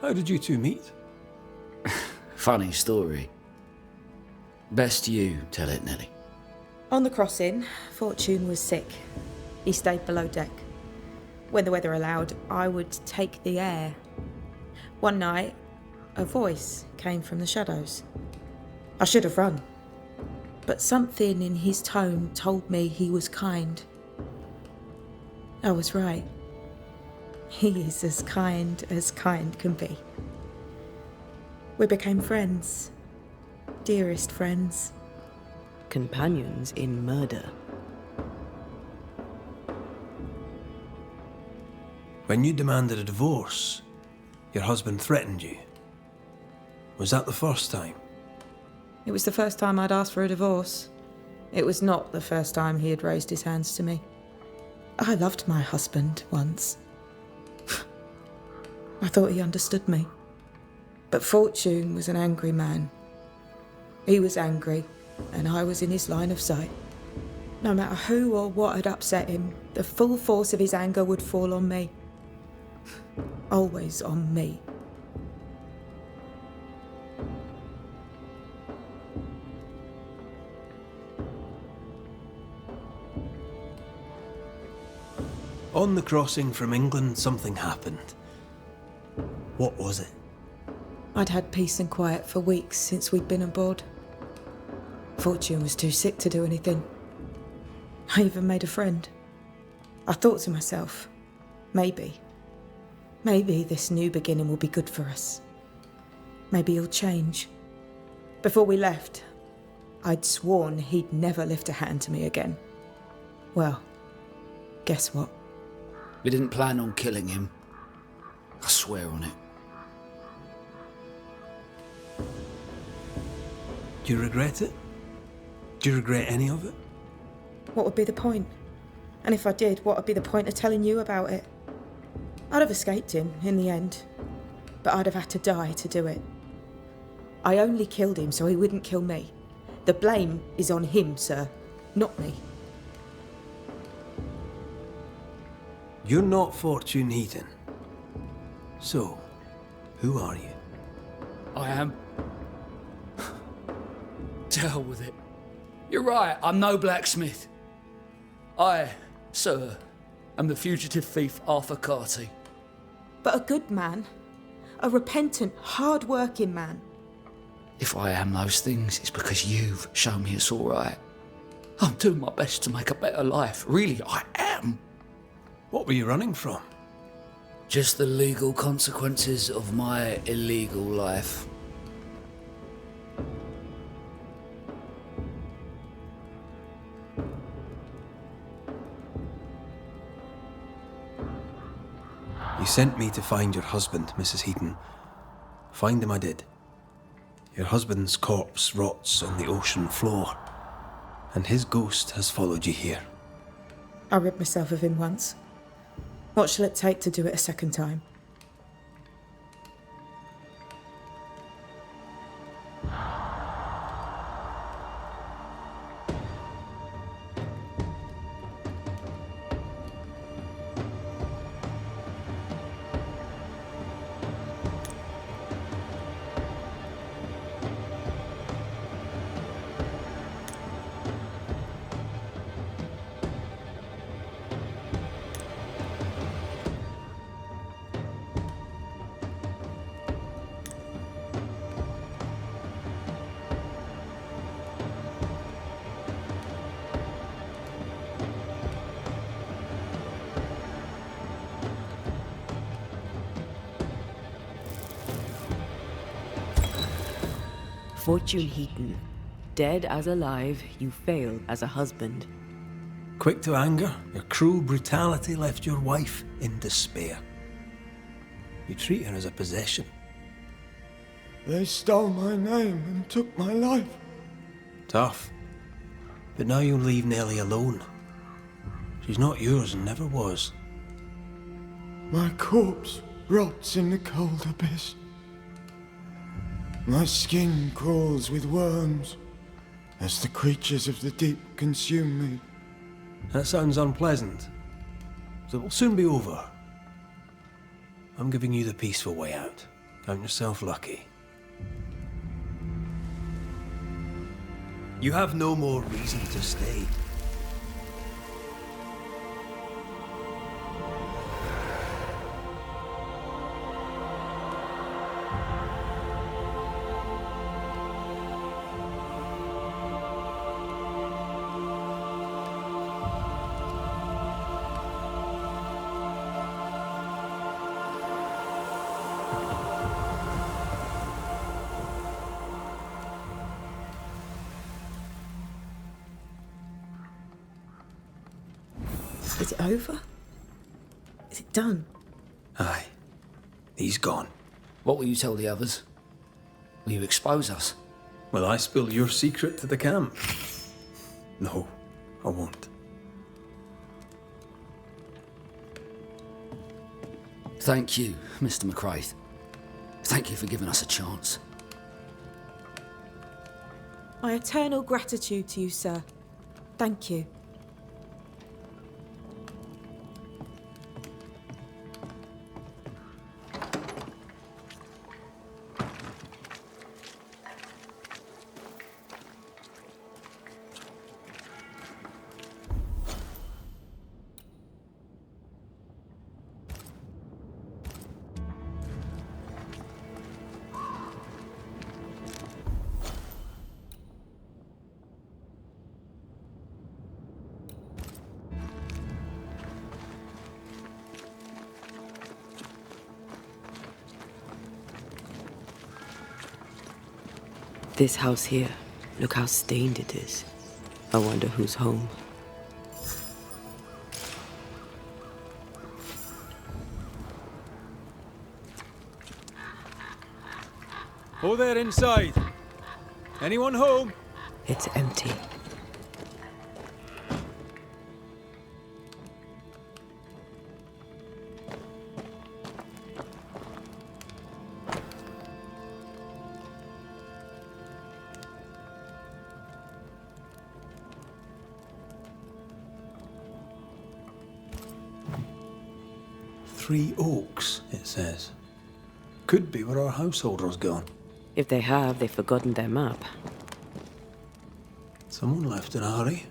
How did you two meet? Funny story. Best you tell it, Nelly. On the crossing, Fortune was sick. He stayed below deck. When the weather allowed, I would take the air. One night, a voice came from the shadows. I should have run, but something in his tone told me he was kind. I was right. He is as kind can be. We became friends. Dearest friends. Companions in murder. When you demanded a divorce, your husband threatened you. Was that the first time? It was the first time I'd asked for a divorce. It was not the first time he had raised his hands to me. I loved my husband once. I thought he understood me. But Fortune was an angry man. He was angry, and I was in his line of sight. No matter who or what had upset him, the full force of his anger would fall on me. Always on me. On the crossing from England, something happened. What was it? I'd had peace and quiet for weeks since we'd been aboard. Fortune was too sick to do anything. I even made a friend. I thought to myself, maybe this new beginning will be good for us. Maybe he'll change. Before we left, I'd sworn he'd never lift a hand to me again. Well, guess what? We didn't plan on killing him. I swear on it. Do you regret it? Do you regret any of it? What would be the point? And if I did, what would be the point of telling you about it? I'd have escaped him in the end, but I'd have had to die to do it. I only killed him so he wouldn't kill me. The blame is on him, sir, not me. You're not Fortune Heaton. So, who are you? I am. To hell with it. You're right, I'm no blacksmith. I, sir, am the fugitive thief Arthur Carty. But a good man. A repentant, hard-working man. If I am those things, it's because you've shown me it's all right. I'm doing my best to make a better life. Really, I am. What were you running from? Just the legal consequences of my illegal life. You sent me to find your husband, Mrs. Heaton. Find him I did. Your husband's corpse rots on the ocean floor, and his ghost has followed you here. I rid myself of him once. What shall it take to do it a second time? Fortune Heaton, dead as alive, you failed as a husband. Quick to anger, your cruel brutality left your wife in despair. You treat her as a possession. They stole my name and took my life. Tough. But now you'll leave Nellie alone. She's not yours and never was. My corpse rots in the cold abyss. My skin crawls with worms as the creatures of the deep consume me. That sounds unpleasant. So it will soon be over. I'm giving you the peaceful way out. Count yourself lucky. You have no more reason to stay. Is it over? Is it done? Aye. He's gone. What will you tell the others? Will you expose us? Will I spill your secret to the camp? No, I won't. Thank you, Mr. McRaith. Thank you for giving us a chance. My eternal gratitude to you, sir. Thank you. This house here, look how stained it is. I wonder who's home. Oh there inside. Anyone home? It's empty. Three Oaks, it says. Could be where our householder's gone. If they have, they've forgotten their map. Someone left in a hurry.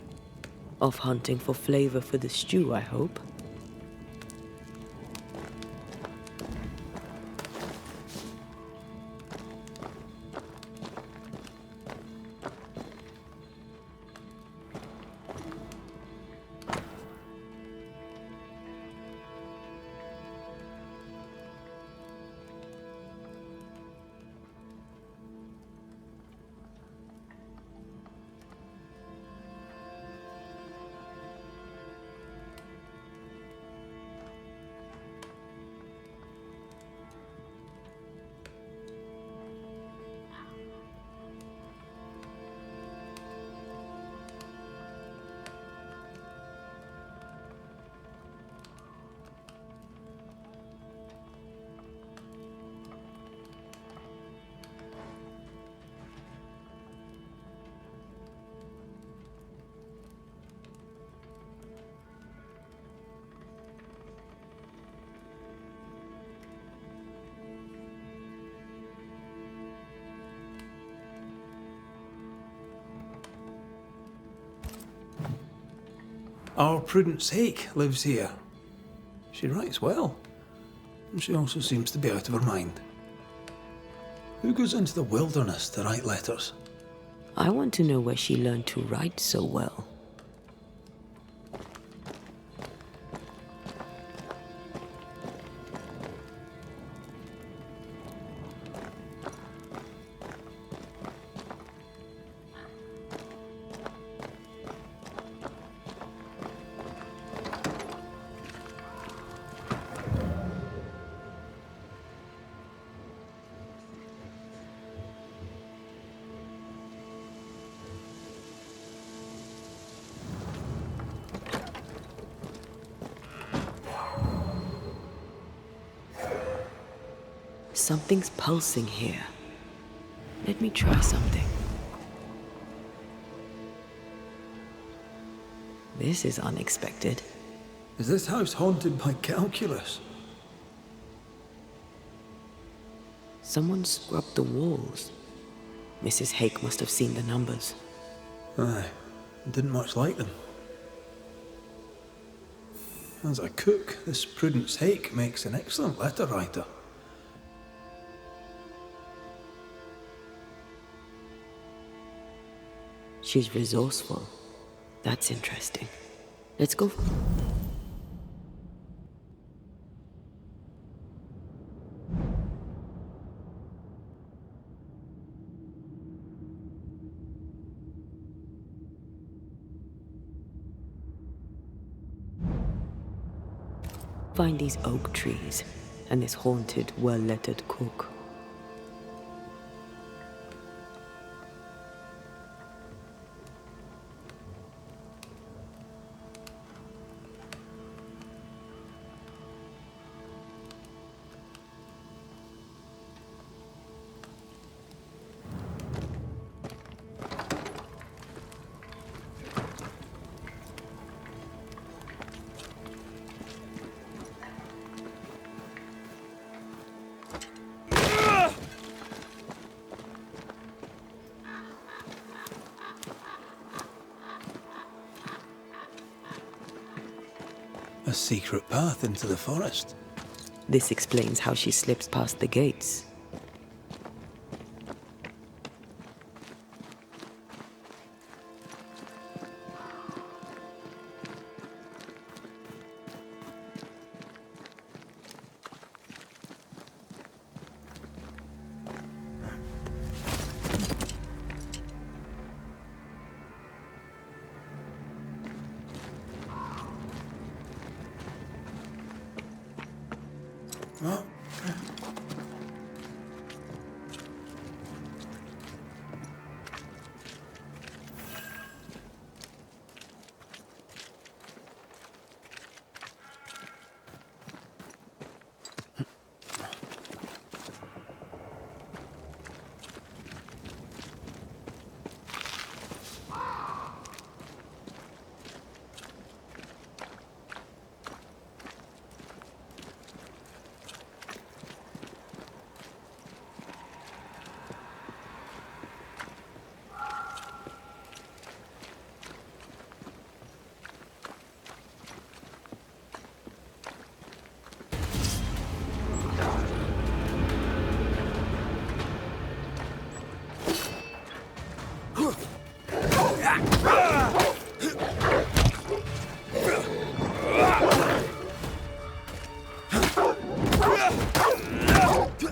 Off hunting for flavor for the stew, I hope. Our Prudence Hake lives here. She writes well, and she also seems to be out of her mind. Who goes into the wilderness to write letters? I want to know where she learned to write so well. Something's pulsing here. Let me try something. This is unexpected. Is this house haunted by calculus? Someone scrubbed the walls. Mrs. Hake must have seen the numbers. Aye, didn't much like them. As a cook, this Prudence Hake makes an excellent letter writer. She's resourceful. That's interesting. Let's go. Find these oak trees and this haunted, well-lettered cook. A secret path into the forest. This explains how she slips past the gates. What?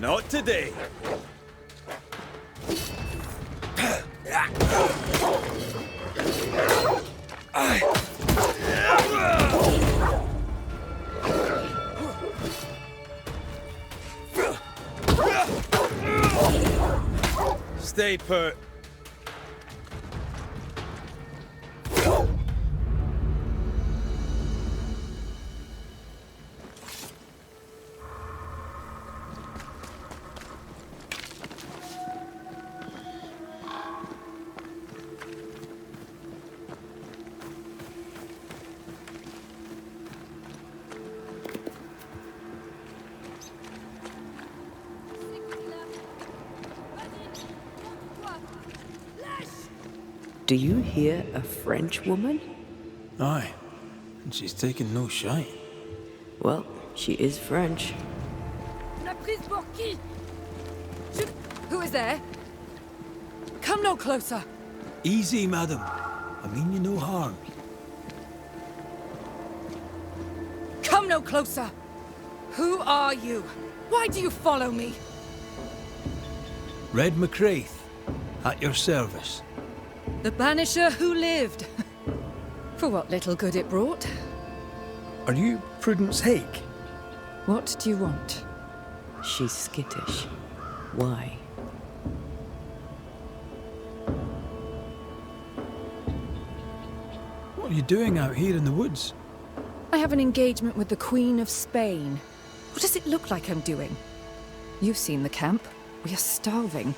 Not today. Stay put. Do you hear a French woman? Aye. And she's taken no shine. Well, she is French. Who is there? Come no closer. Easy, madam. I mean you no harm. Come no closer. Who are you? Why do you follow me? Red McRaith, at your service. The banisher who lived. For what little good it brought. Are you Prudence Hake? What do you want? She's skittish. Why? What are you doing out here in the woods? I have an engagement with the Queen of Spain. What does it look like I'm doing? You've seen the camp. We are starving.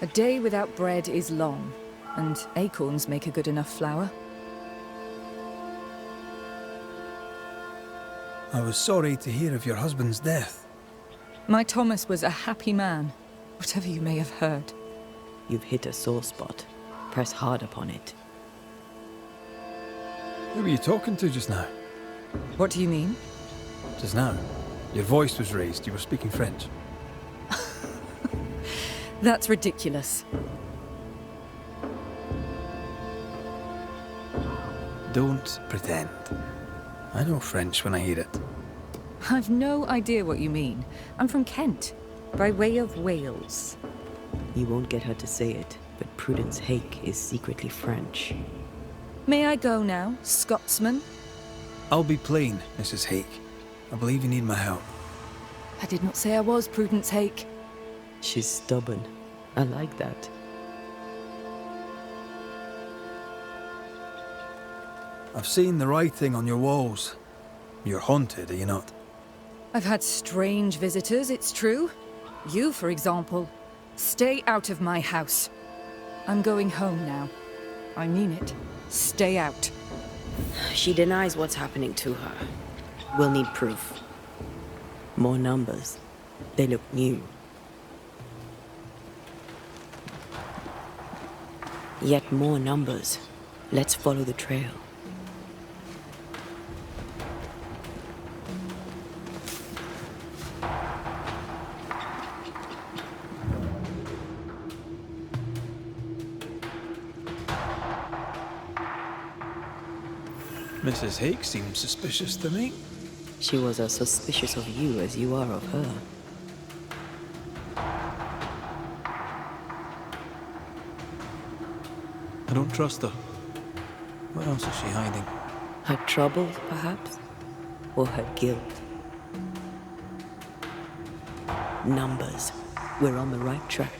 A day without bread is long, and acorns make a good enough flour. I was sorry to hear of your husband's death. My Thomas was a happy man, whatever you may have heard. You've hit a sore spot. Press hard upon it. Who were you talking to just now? What do you mean? Just now. Your voice was raised. You were speaking French. That's ridiculous. Don't pretend. I know French when I hear it. I've no idea what you mean. I'm from Kent, by way of Wales. You won't get her to say it, but Prudence Hake is secretly French. May I go now, Scotsman? I'll be plain, Mrs. Hake. I believe you need my help. I did not say I was Prudence Hake. She's stubborn. I like that. I've seen the writing on your walls. You're haunted, are you not? I've had strange visitors, it's true. You, for example. Stay out of my house. I'm going home now. I mean it. Stay out. She denies what's happening to her. We'll need proof. More numbers. They look new. Yet more numbers. Let's follow the trail. Mrs. Hake seems suspicious to me. She was as suspicious of you as you are of her. I don't trust her. What else is she hiding? Her troubles, perhaps? Or her guilt? Numbers. We're on the right track.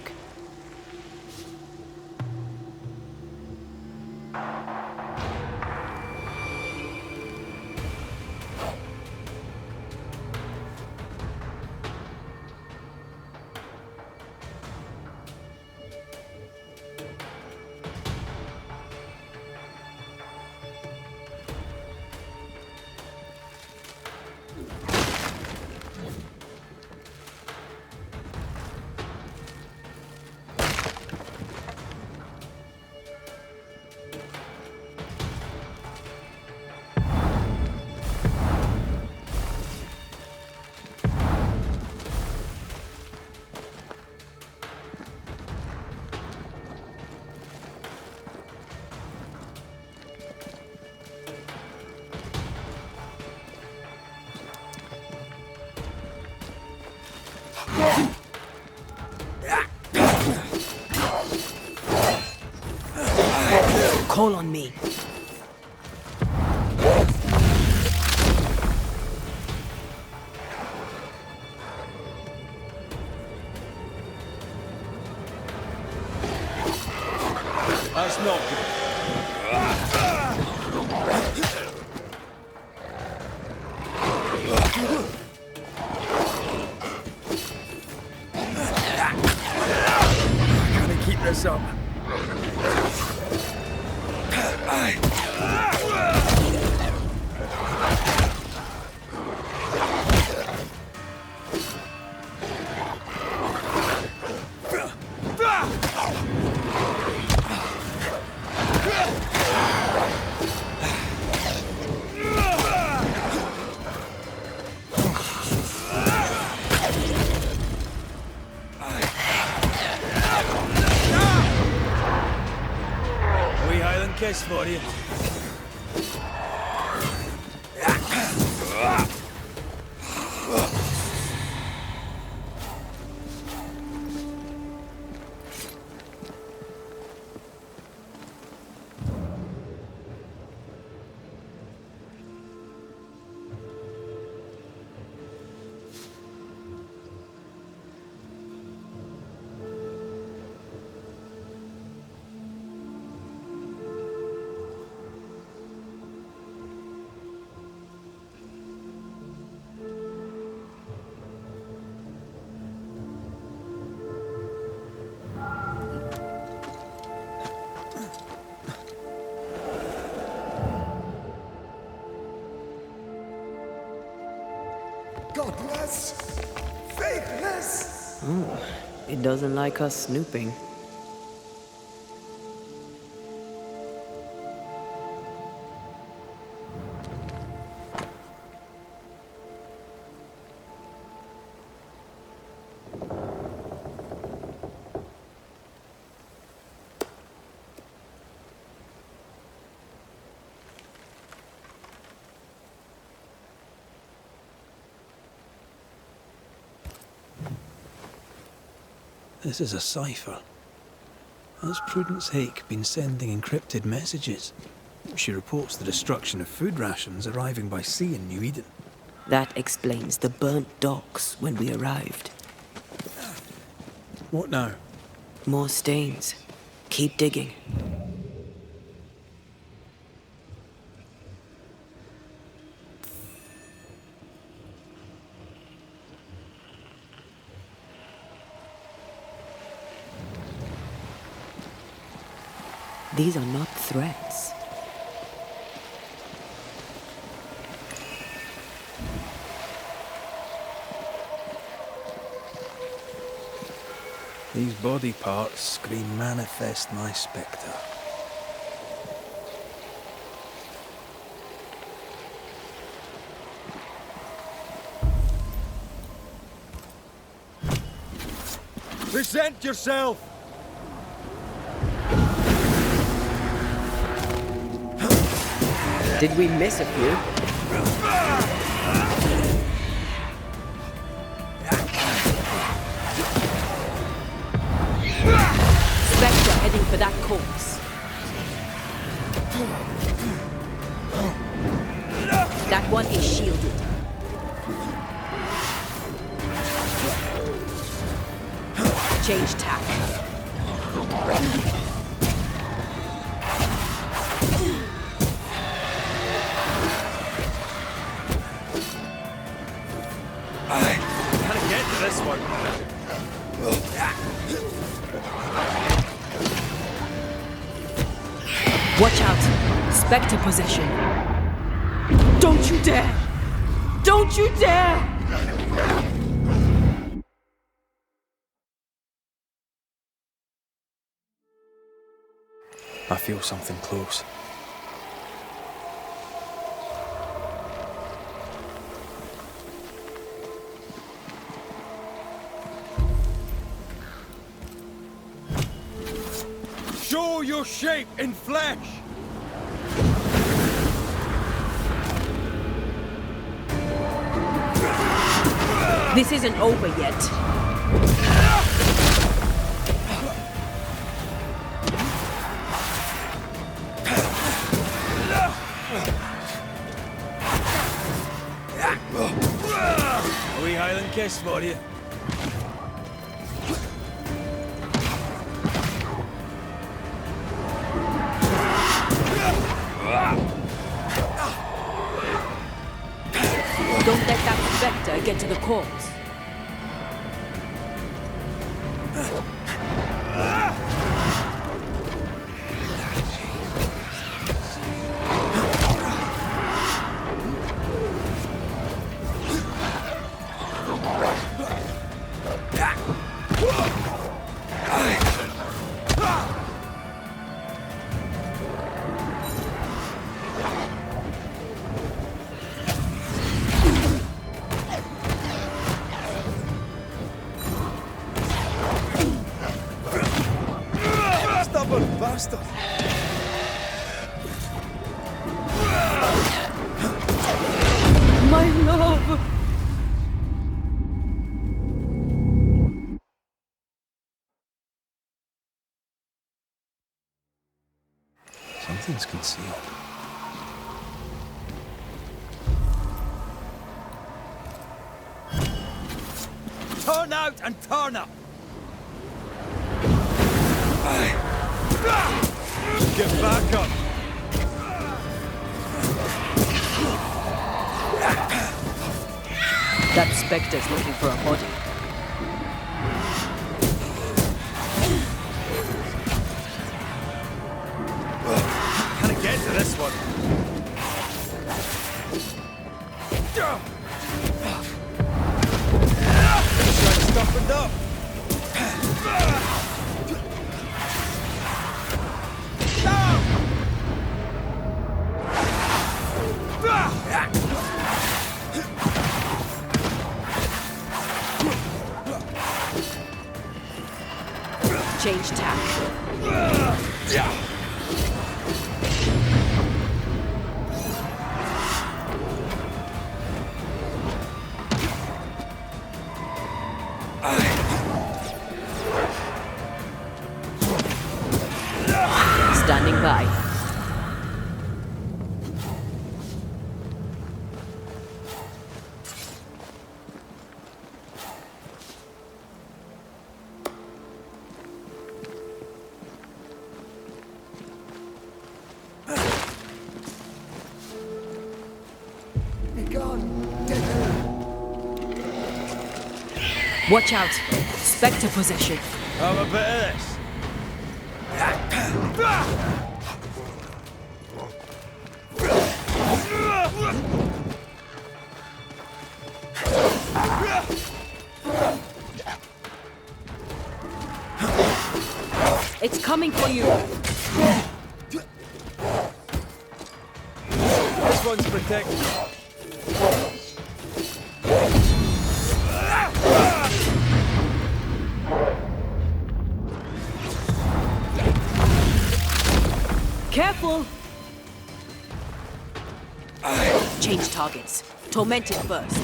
Call on me. That's not good. Gotta keep this up. kiss for you. Godless! Faithless! Oh, it doesn't like us snooping. This is a cipher. Has Prudence Hake been sending encrypted messages? She reports the destruction of food rations arriving by sea in New Eden. That explains the burnt docks when we arrived. What now? More stains. Keep digging. These are not threats. These body parts scream manifest my spectre. Present yourself! Did we miss a few? Spectre heading for that corpse. That one is shielded. Change tack. This one. Watch out! Spectre possession. Don't you dare! Don't you dare! I feel something close. Show your shape in flesh! This isn't over yet. A wee Highland kiss for you. Don't let that spectre get to the corpse. love. Something's concealed. Turn out and turn up! Get back up! That spectre's looking for a body. Can I get to this one? Toughened up. Change tack. Standing by. Watch out! Spectre possession. Have a bit of this. It's coming for you. This one's protected. Careful! Change targets. Tormented first.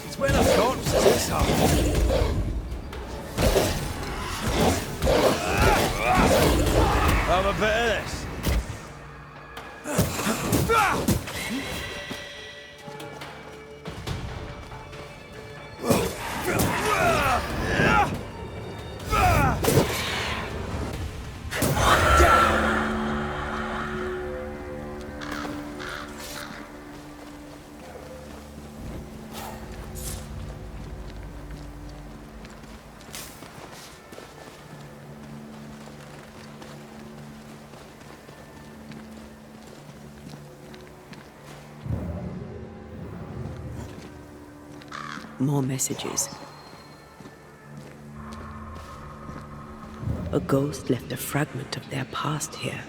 It's when a corpse is this hard. Have a bit of this. More messages. A ghost left a fragment of their past here.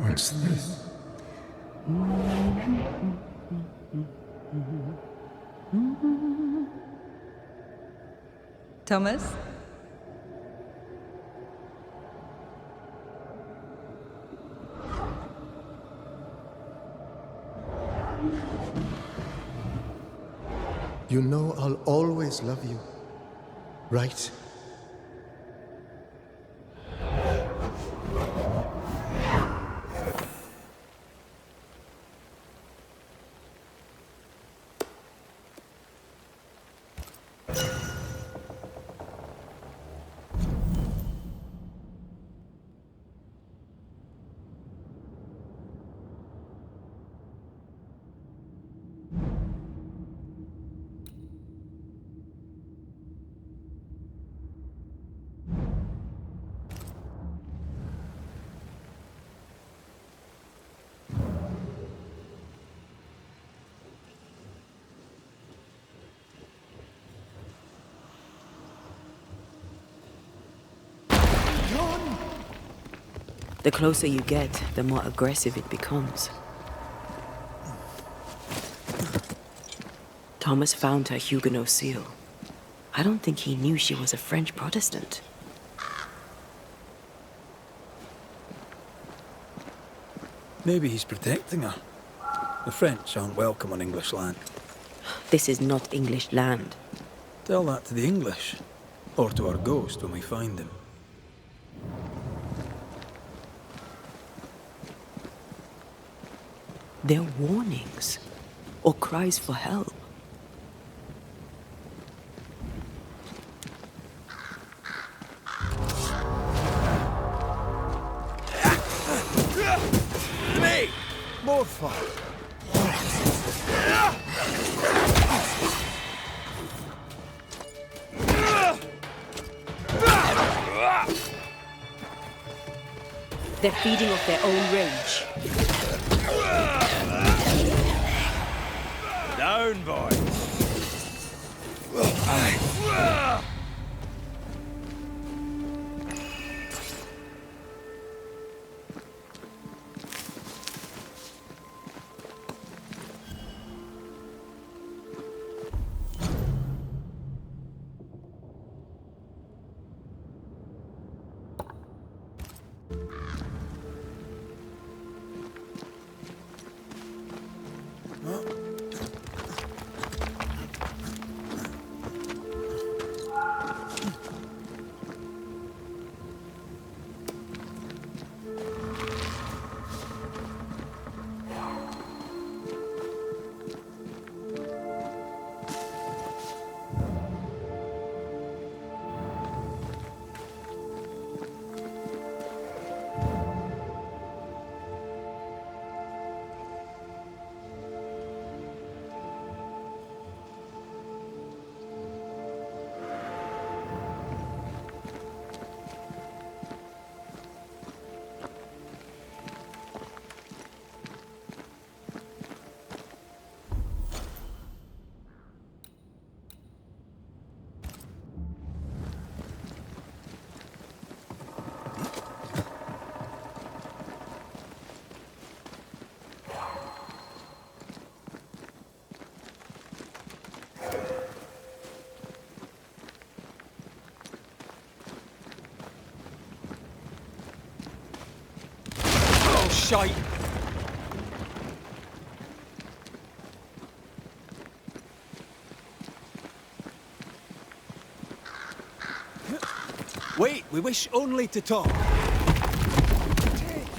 What's this? Thomas? You know I'll always love you, right? The closer you get, the more aggressive it becomes. Thomas found her Huguenot seal. I don't think he knew she was a French Protestant. Maybe he's protecting her. The French aren't welcome on English land. This is not English land. Tell that to the English. Or to our ghost when we find him. They're warnings. Or cries for help. Me! More fun. They're feeding off their own rage. Down, boy. Shite. Wait, we wish only to talk. Take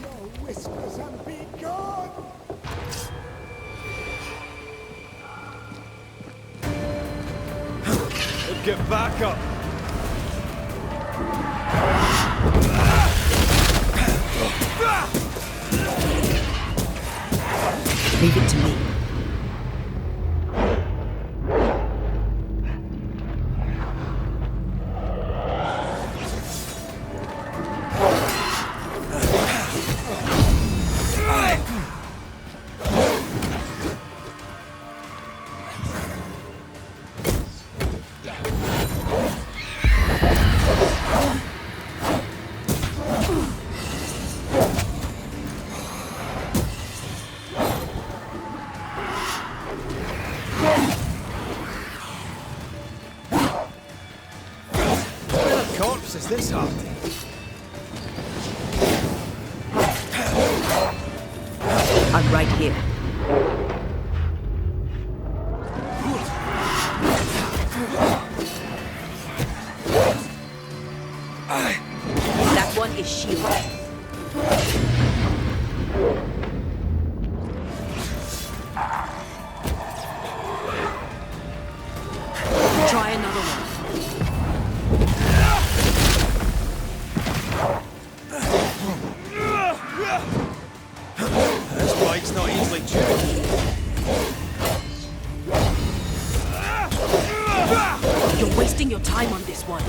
your whispers and be gone! Get back up. Leave it to me. Is this hard? I'm right here. That one is shielded. Try another one. This bike's not easily tuned. You're wasting your time on this one.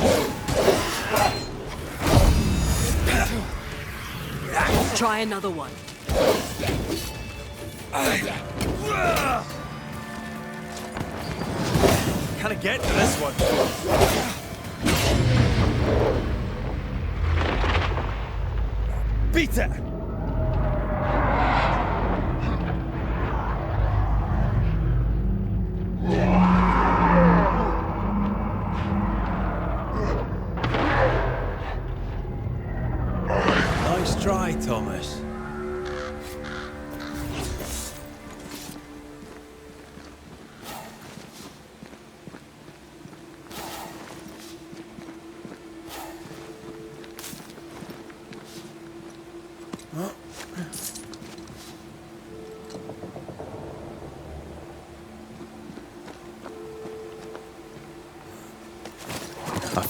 Try another one. Can I get to this one? Beat it!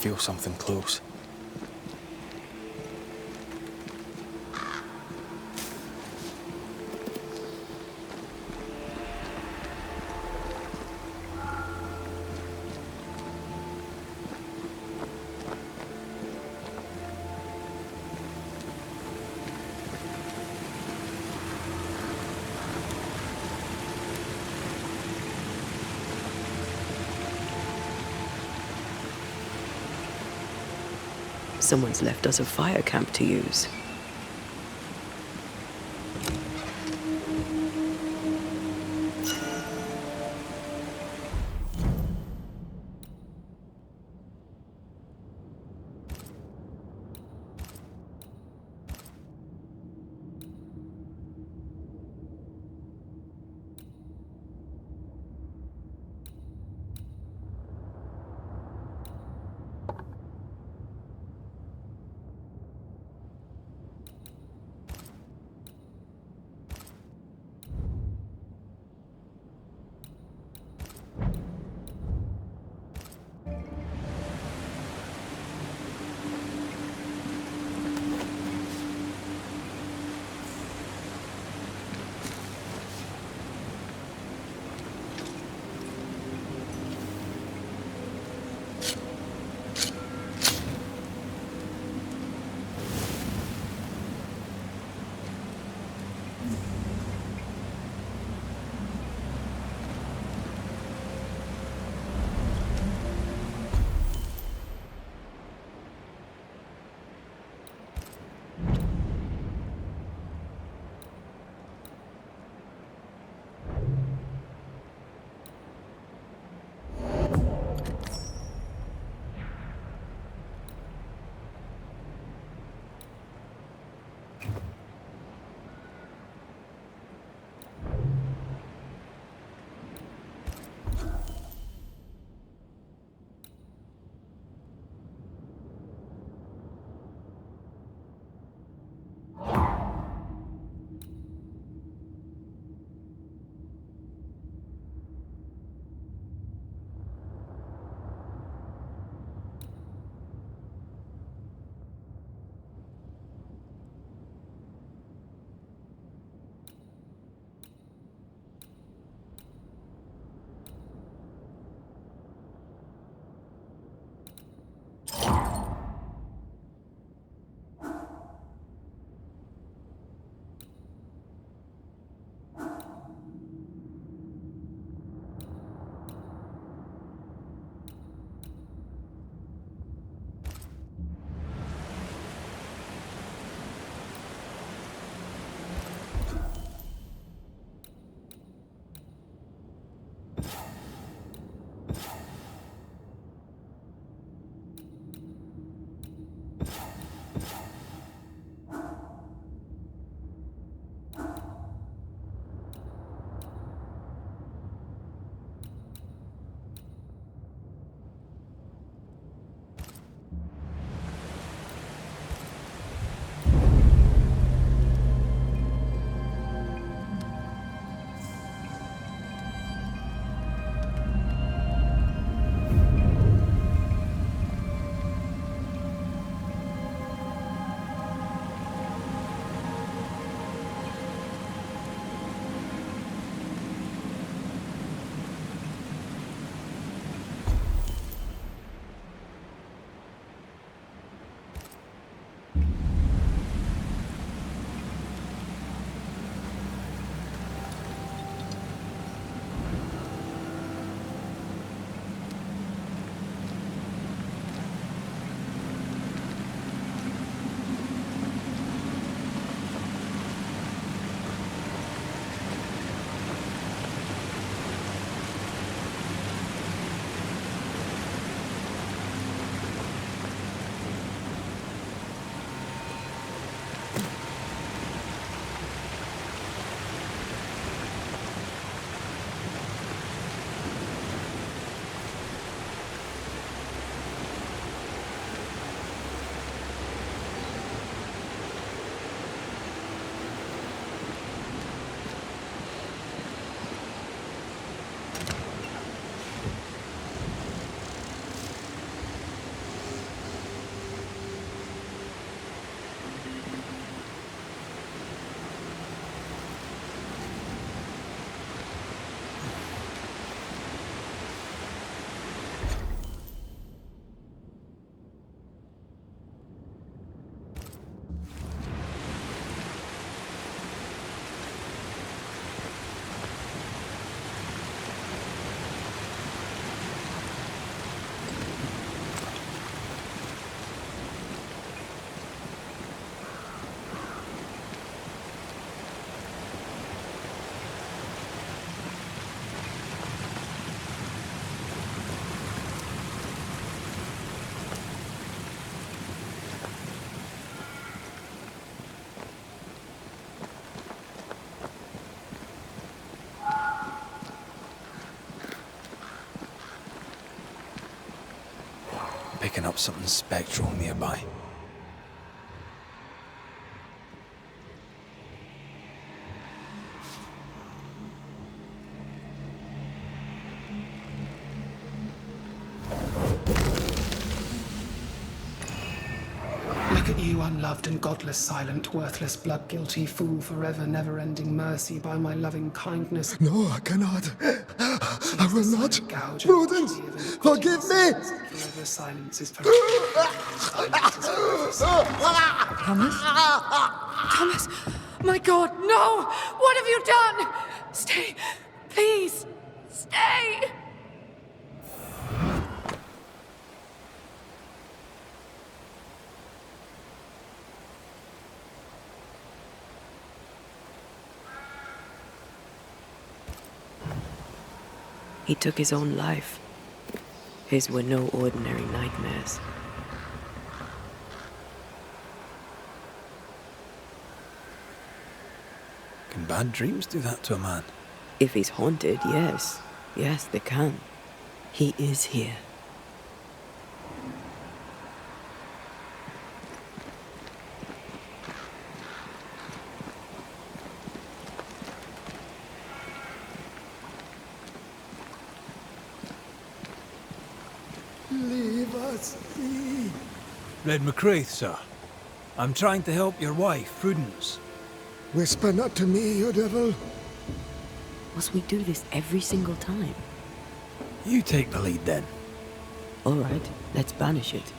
feel something close. Someone's left us a fire camp to use. picking up something spectral nearby. Look at you, unloved and godless, silent, worthless, blood-guilty fool, forever, never-ending mercy by my loving kindness. No, I cannot. I will not. Prudence, forgive me! Forever silence is Thomas? Thomas! My God, no! What have you done? Stay! Please! Stay! He took his own life. His were no ordinary nightmares. Can bad dreams do that to a man? If he's haunted, yes. Yes, they can. He is here. Leave us be. Red McCraith, sir. I'm trying to help your wife, Prudence. Whisper not to me, you devil. Must we do this every single time? You take the lead then. All right, let's banish it.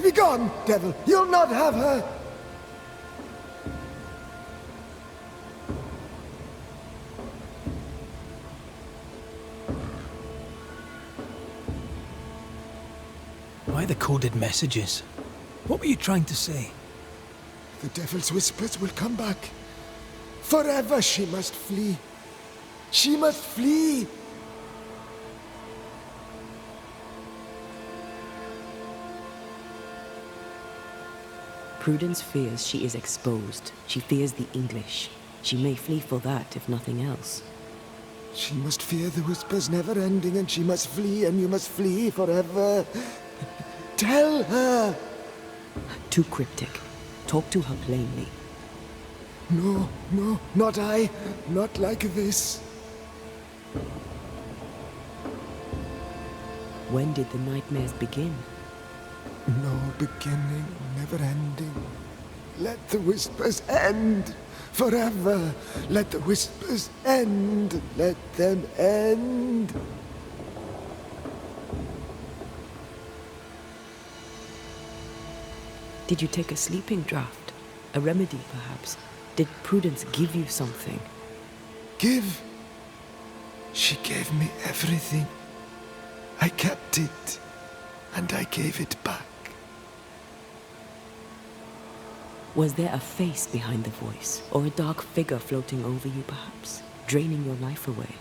Begone, devil! You'll not have her! Why the coded messages? What were you trying to say? The devil's whispers will come back. Forever she must flee. She must flee! Prudence fears she is exposed. She fears the English. She may flee for that, if nothing else. She must fear the whispers never ending, and she must flee, and you must flee forever. Tell her! Too cryptic. Talk to her plainly. No, no, not I. Not like this. When did the nightmares begin? No beginning, never ending. Let the whispers end forever. Let the whispers end. Let them end. Did you take a sleeping draught? A remedy, perhaps? Did Prudence give you something? Give? She gave me everything. I kept it, and I gave it back. Was there a face behind the voice, or a dark figure floating over you, perhaps, draining your life away?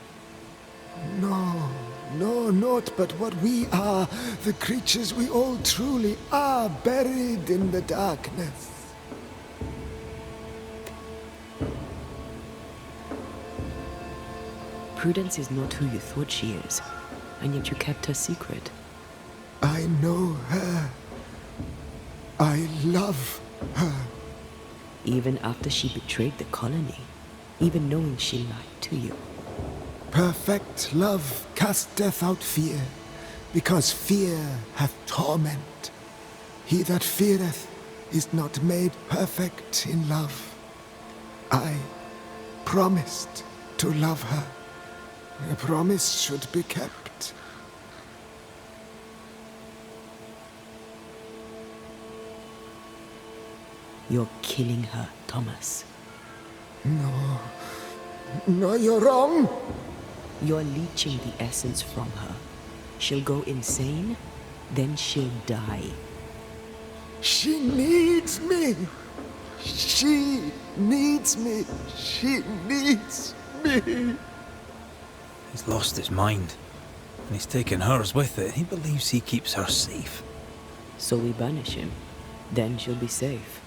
No, no, naught but what we are, the creatures we all truly are, buried in the darkness. Prudence is not who you thought she is, and yet you kept her secret. I know her. I love her. Even after she betrayed the colony, even knowing she lied to you. Perfect love casteth out fear, because fear hath torment. He that feareth is not made perfect in love. I promised to love her. A promise should be kept. You're killing her, Thomas. No. No, you're wrong. You're leeching the essence from her. She'll go insane, then she'll die. She needs me. She needs me. She needs me. He's lost his mind, and he's taken hers with it. He believes he keeps her safe. So we banish him. Then she'll be safe.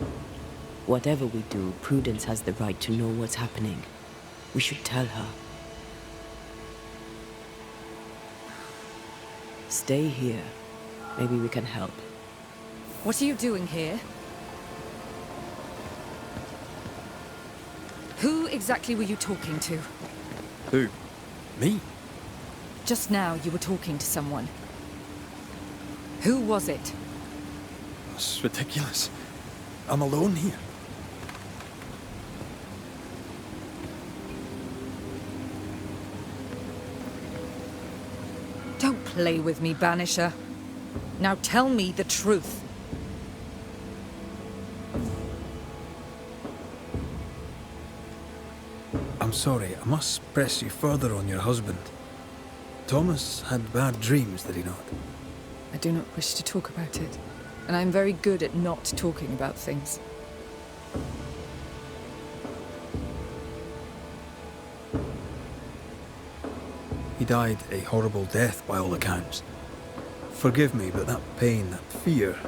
Whatever we do, Prudence has the right to know what's happening. We should tell her. Stay here. Maybe we can help. What are you doing here? Who exactly were you talking to? Who? Me? Just now you were talking to someone. Who was it? That's ridiculous. I'm alone here. Don't play with me, Banisher. Now tell me the truth. I'm sorry, I must press you further on your husband. Thomas had bad dreams, did he not? I do not wish to talk about it, and I'm very good at not talking about things. He died a horrible death by all accounts. Forgive me, but that pain, that fear,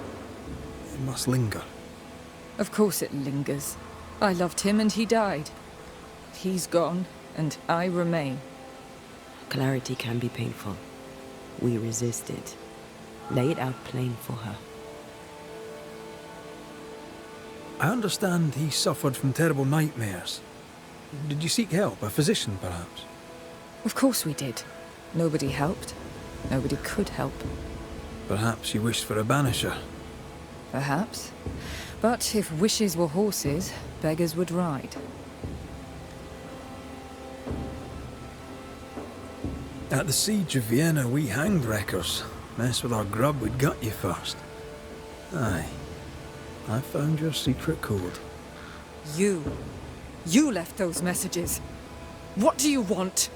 it must linger. Of course it lingers. I loved him and he died. He's gone, and I remain. Clarity can be painful. We resisted. Lay it out plain for her. I understand he suffered from terrible nightmares. Did you seek help? A physician, perhaps? Of course we did. Nobody helped. Nobody could help. Perhaps you wished for a banisher. Perhaps. But if wishes were horses, beggars would ride. At the siege of Vienna, we hanged wreckers. Mess with our grub, we'd gut you first. Aye. I found your secret code. You left those messages. What do you want?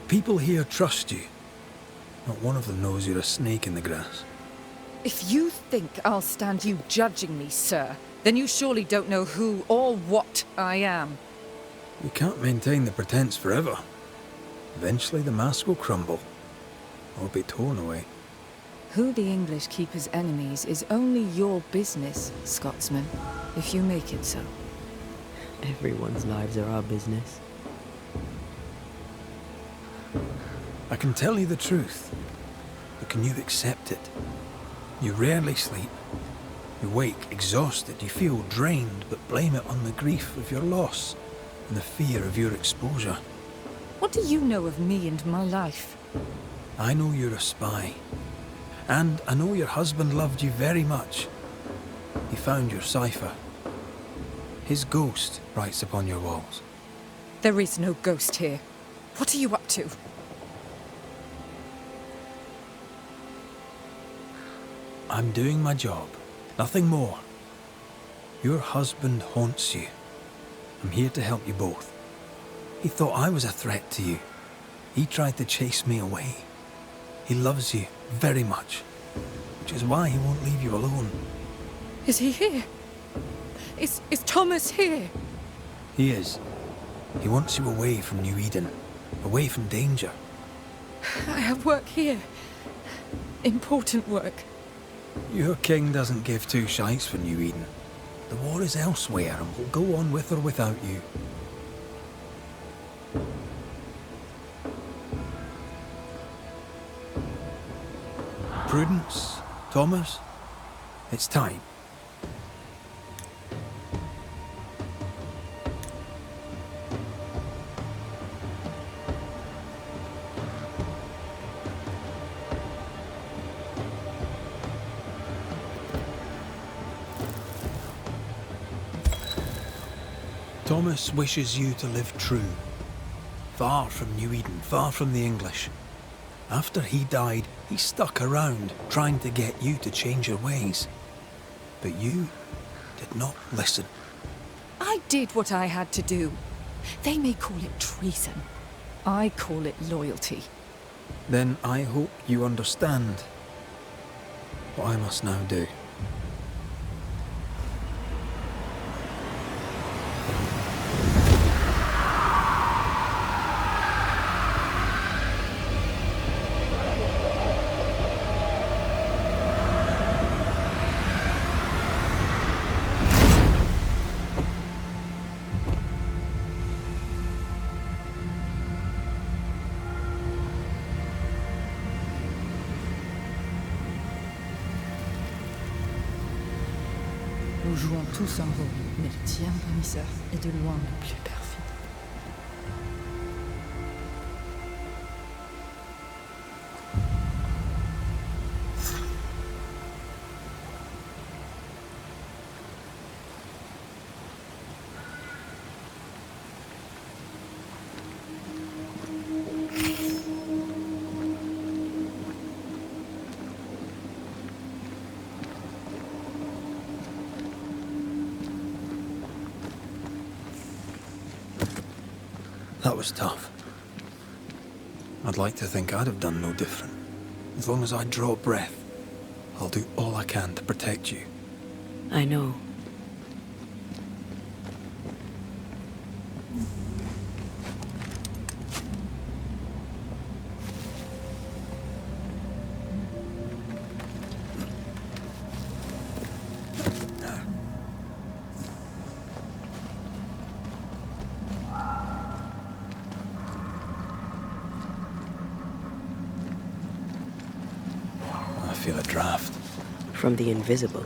People here trust you. Not one of them knows you're a snake in the grass. If you think I'll stand you judging me, sir, then you surely don't know who or what I am. You can't maintain the pretense forever. Eventually the mask will crumble, or be torn away. Who the English keep as enemies is only your business, Scotsman, if you make it so. Everyone's lives are our business. I can tell you the truth, but can you accept it? You rarely sleep. You wake exhausted, you feel drained, but blame it on the grief of your loss and the fear of your exposure. What do you know of me and my life? I know you're a spy. And I know your husband loved you very much. He found your cipher. His ghost writes upon your walls. There is no ghost here. What are you up to? I'm doing my job. Nothing more. Your husband haunts you. I'm here to help you both. He thought I was a threat to you. He tried to chase me away. He loves you very much, which is why he won't leave you alone. Is he here? Is Thomas here? He is. He wants you away from New Eden, away from danger. I have work here. Important work. Your king doesn't give two shites for New Eden. The war is elsewhere and will go on with or without you. Prudence, Thomas, it's time. Thomas wishes you to live true. Far from New Eden, far from the English. After he died, he stuck around, trying to get you to change your ways. But you did not listen. I did what I had to do. They may call it treason. I call it loyalty. Then I hope you understand what I must now do. Nous jouons tous un rôle, mais le tien, commissaire, est de loin le plus perfide. That was tough. I'd like to think I'd have done no different. As long as I draw breath, I'll do all I can to protect you. I know. I feel a draft. From the invisible.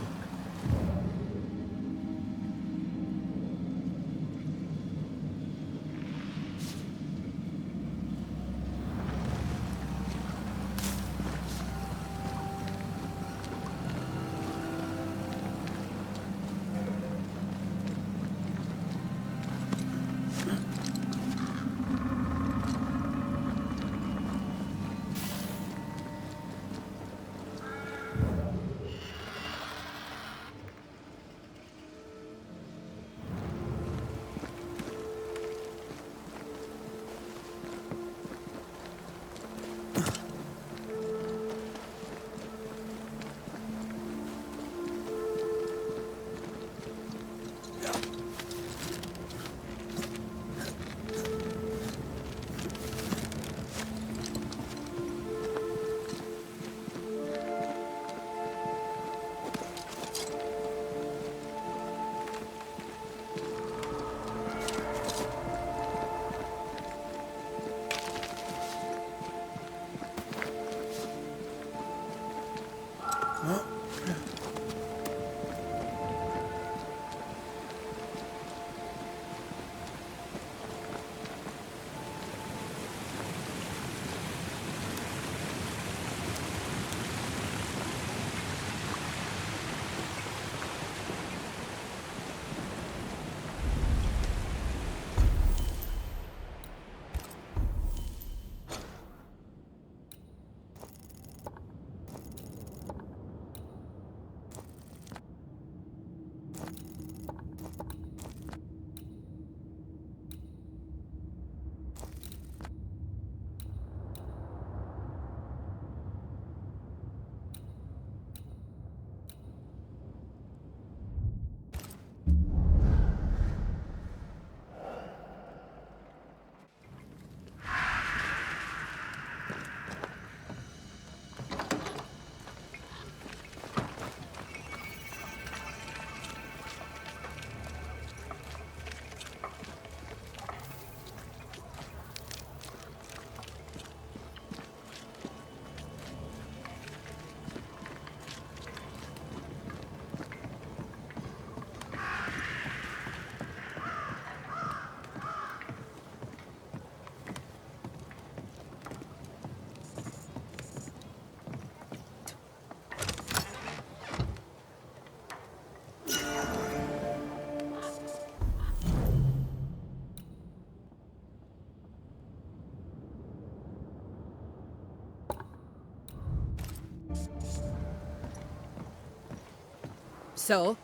So?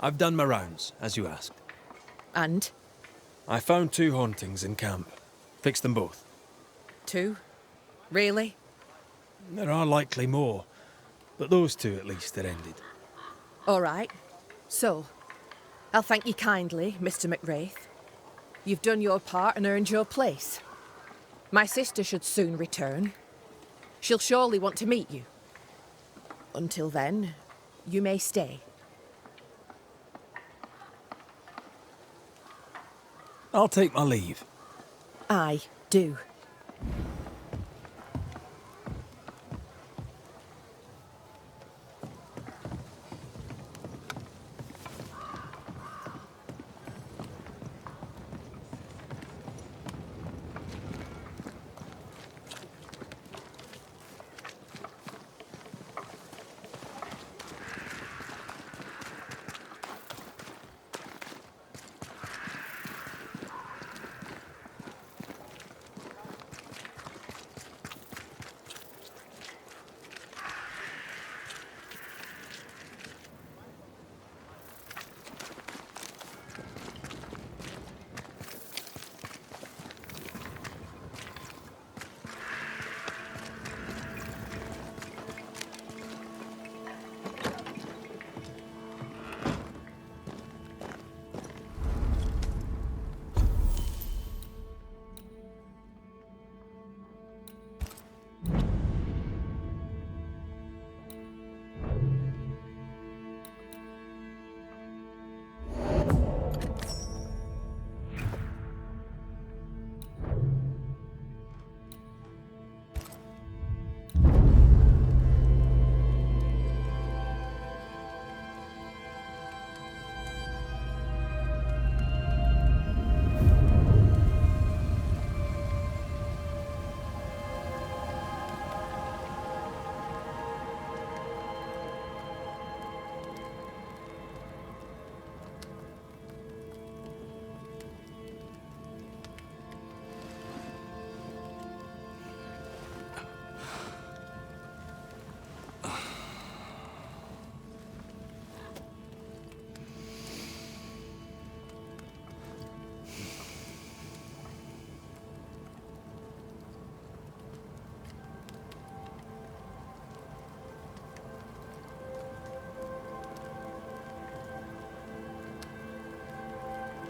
I've done my rounds, as you asked. And? I found 2 hauntings in camp. Fixed them both. 2? Really? There are likely more, but those 2 at least are ended. All right. So, I'll thank you kindly, Mr. McWraith. You've done your part and earned your place. My sister should soon return. She'll surely want to meet you. Until then, you may stay. I'll take my leave. I do.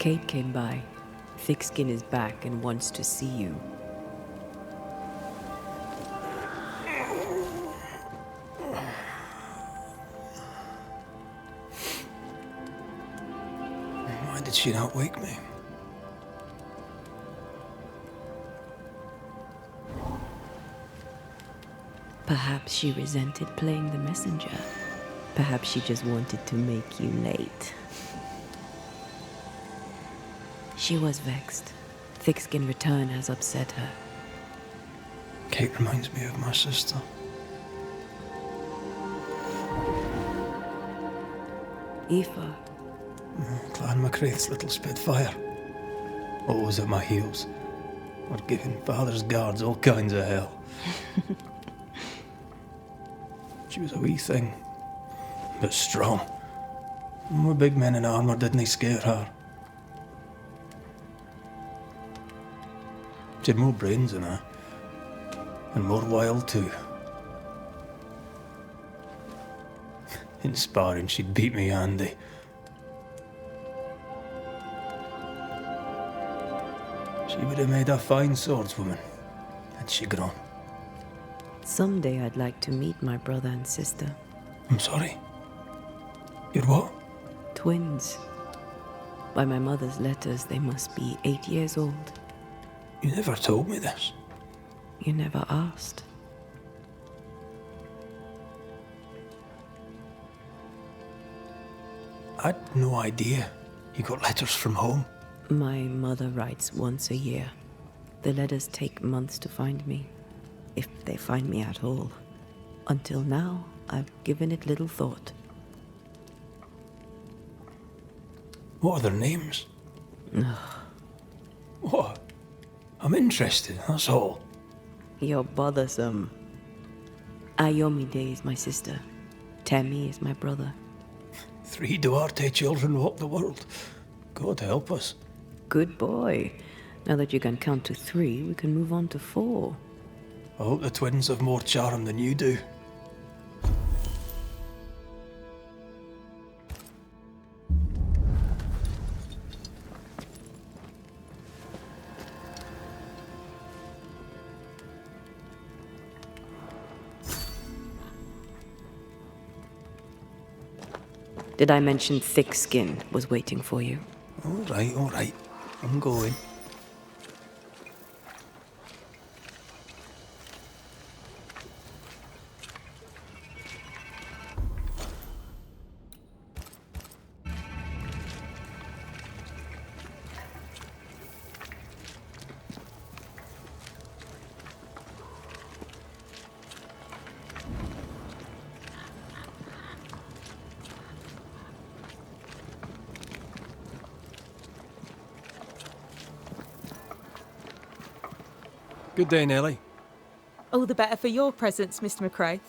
Kate came by. Thickskin is back and wants to see you. Why did she not wake me? Perhaps she resented playing the messenger. Perhaps she just wanted to make you late. She was vexed. Thickskin return has upset her. Kate reminds me of my sister. Aoife. Clan MacRaith's little Spitfire. Always at my heels. Or giving Father's guards all kinds of hell. She was a wee thing, but strong. And we big men in armour didn't scare her. She had more brains than her, and more wild too. In sparring, she'd beat me handy. She would have made a fine swordswoman, had she grown. Someday I'd like to meet my brother and sister. I'm sorry. You're what? Twins. By my mother's letters, they must be 8 years old. You never told me this. You never asked. I'd no idea you got letters from home. My mother writes once a year. The letters take months to find me, if they find me at all. Until now, I've given it little thought. What are their names? What? I'm interested, that's all. You're bothersome. Ayomide is my sister. Tammy is my brother. 3 Duarte children walk the world. God help us. Good boy. Now that you can count to 3, we can move on to 4. I hope the twins have more charm than you do. Did I mention Thickskin was waiting for you? All right. I'm going. Good day, Nellie. All the better for your presence, Mr. McRae.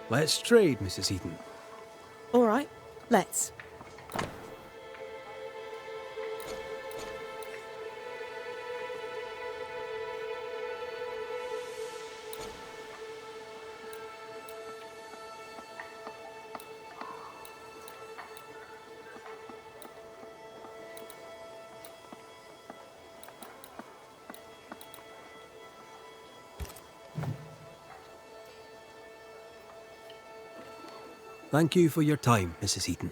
Let's trade, Mrs. Eden. All right, let's. Thank you for your time, Mrs. Eden.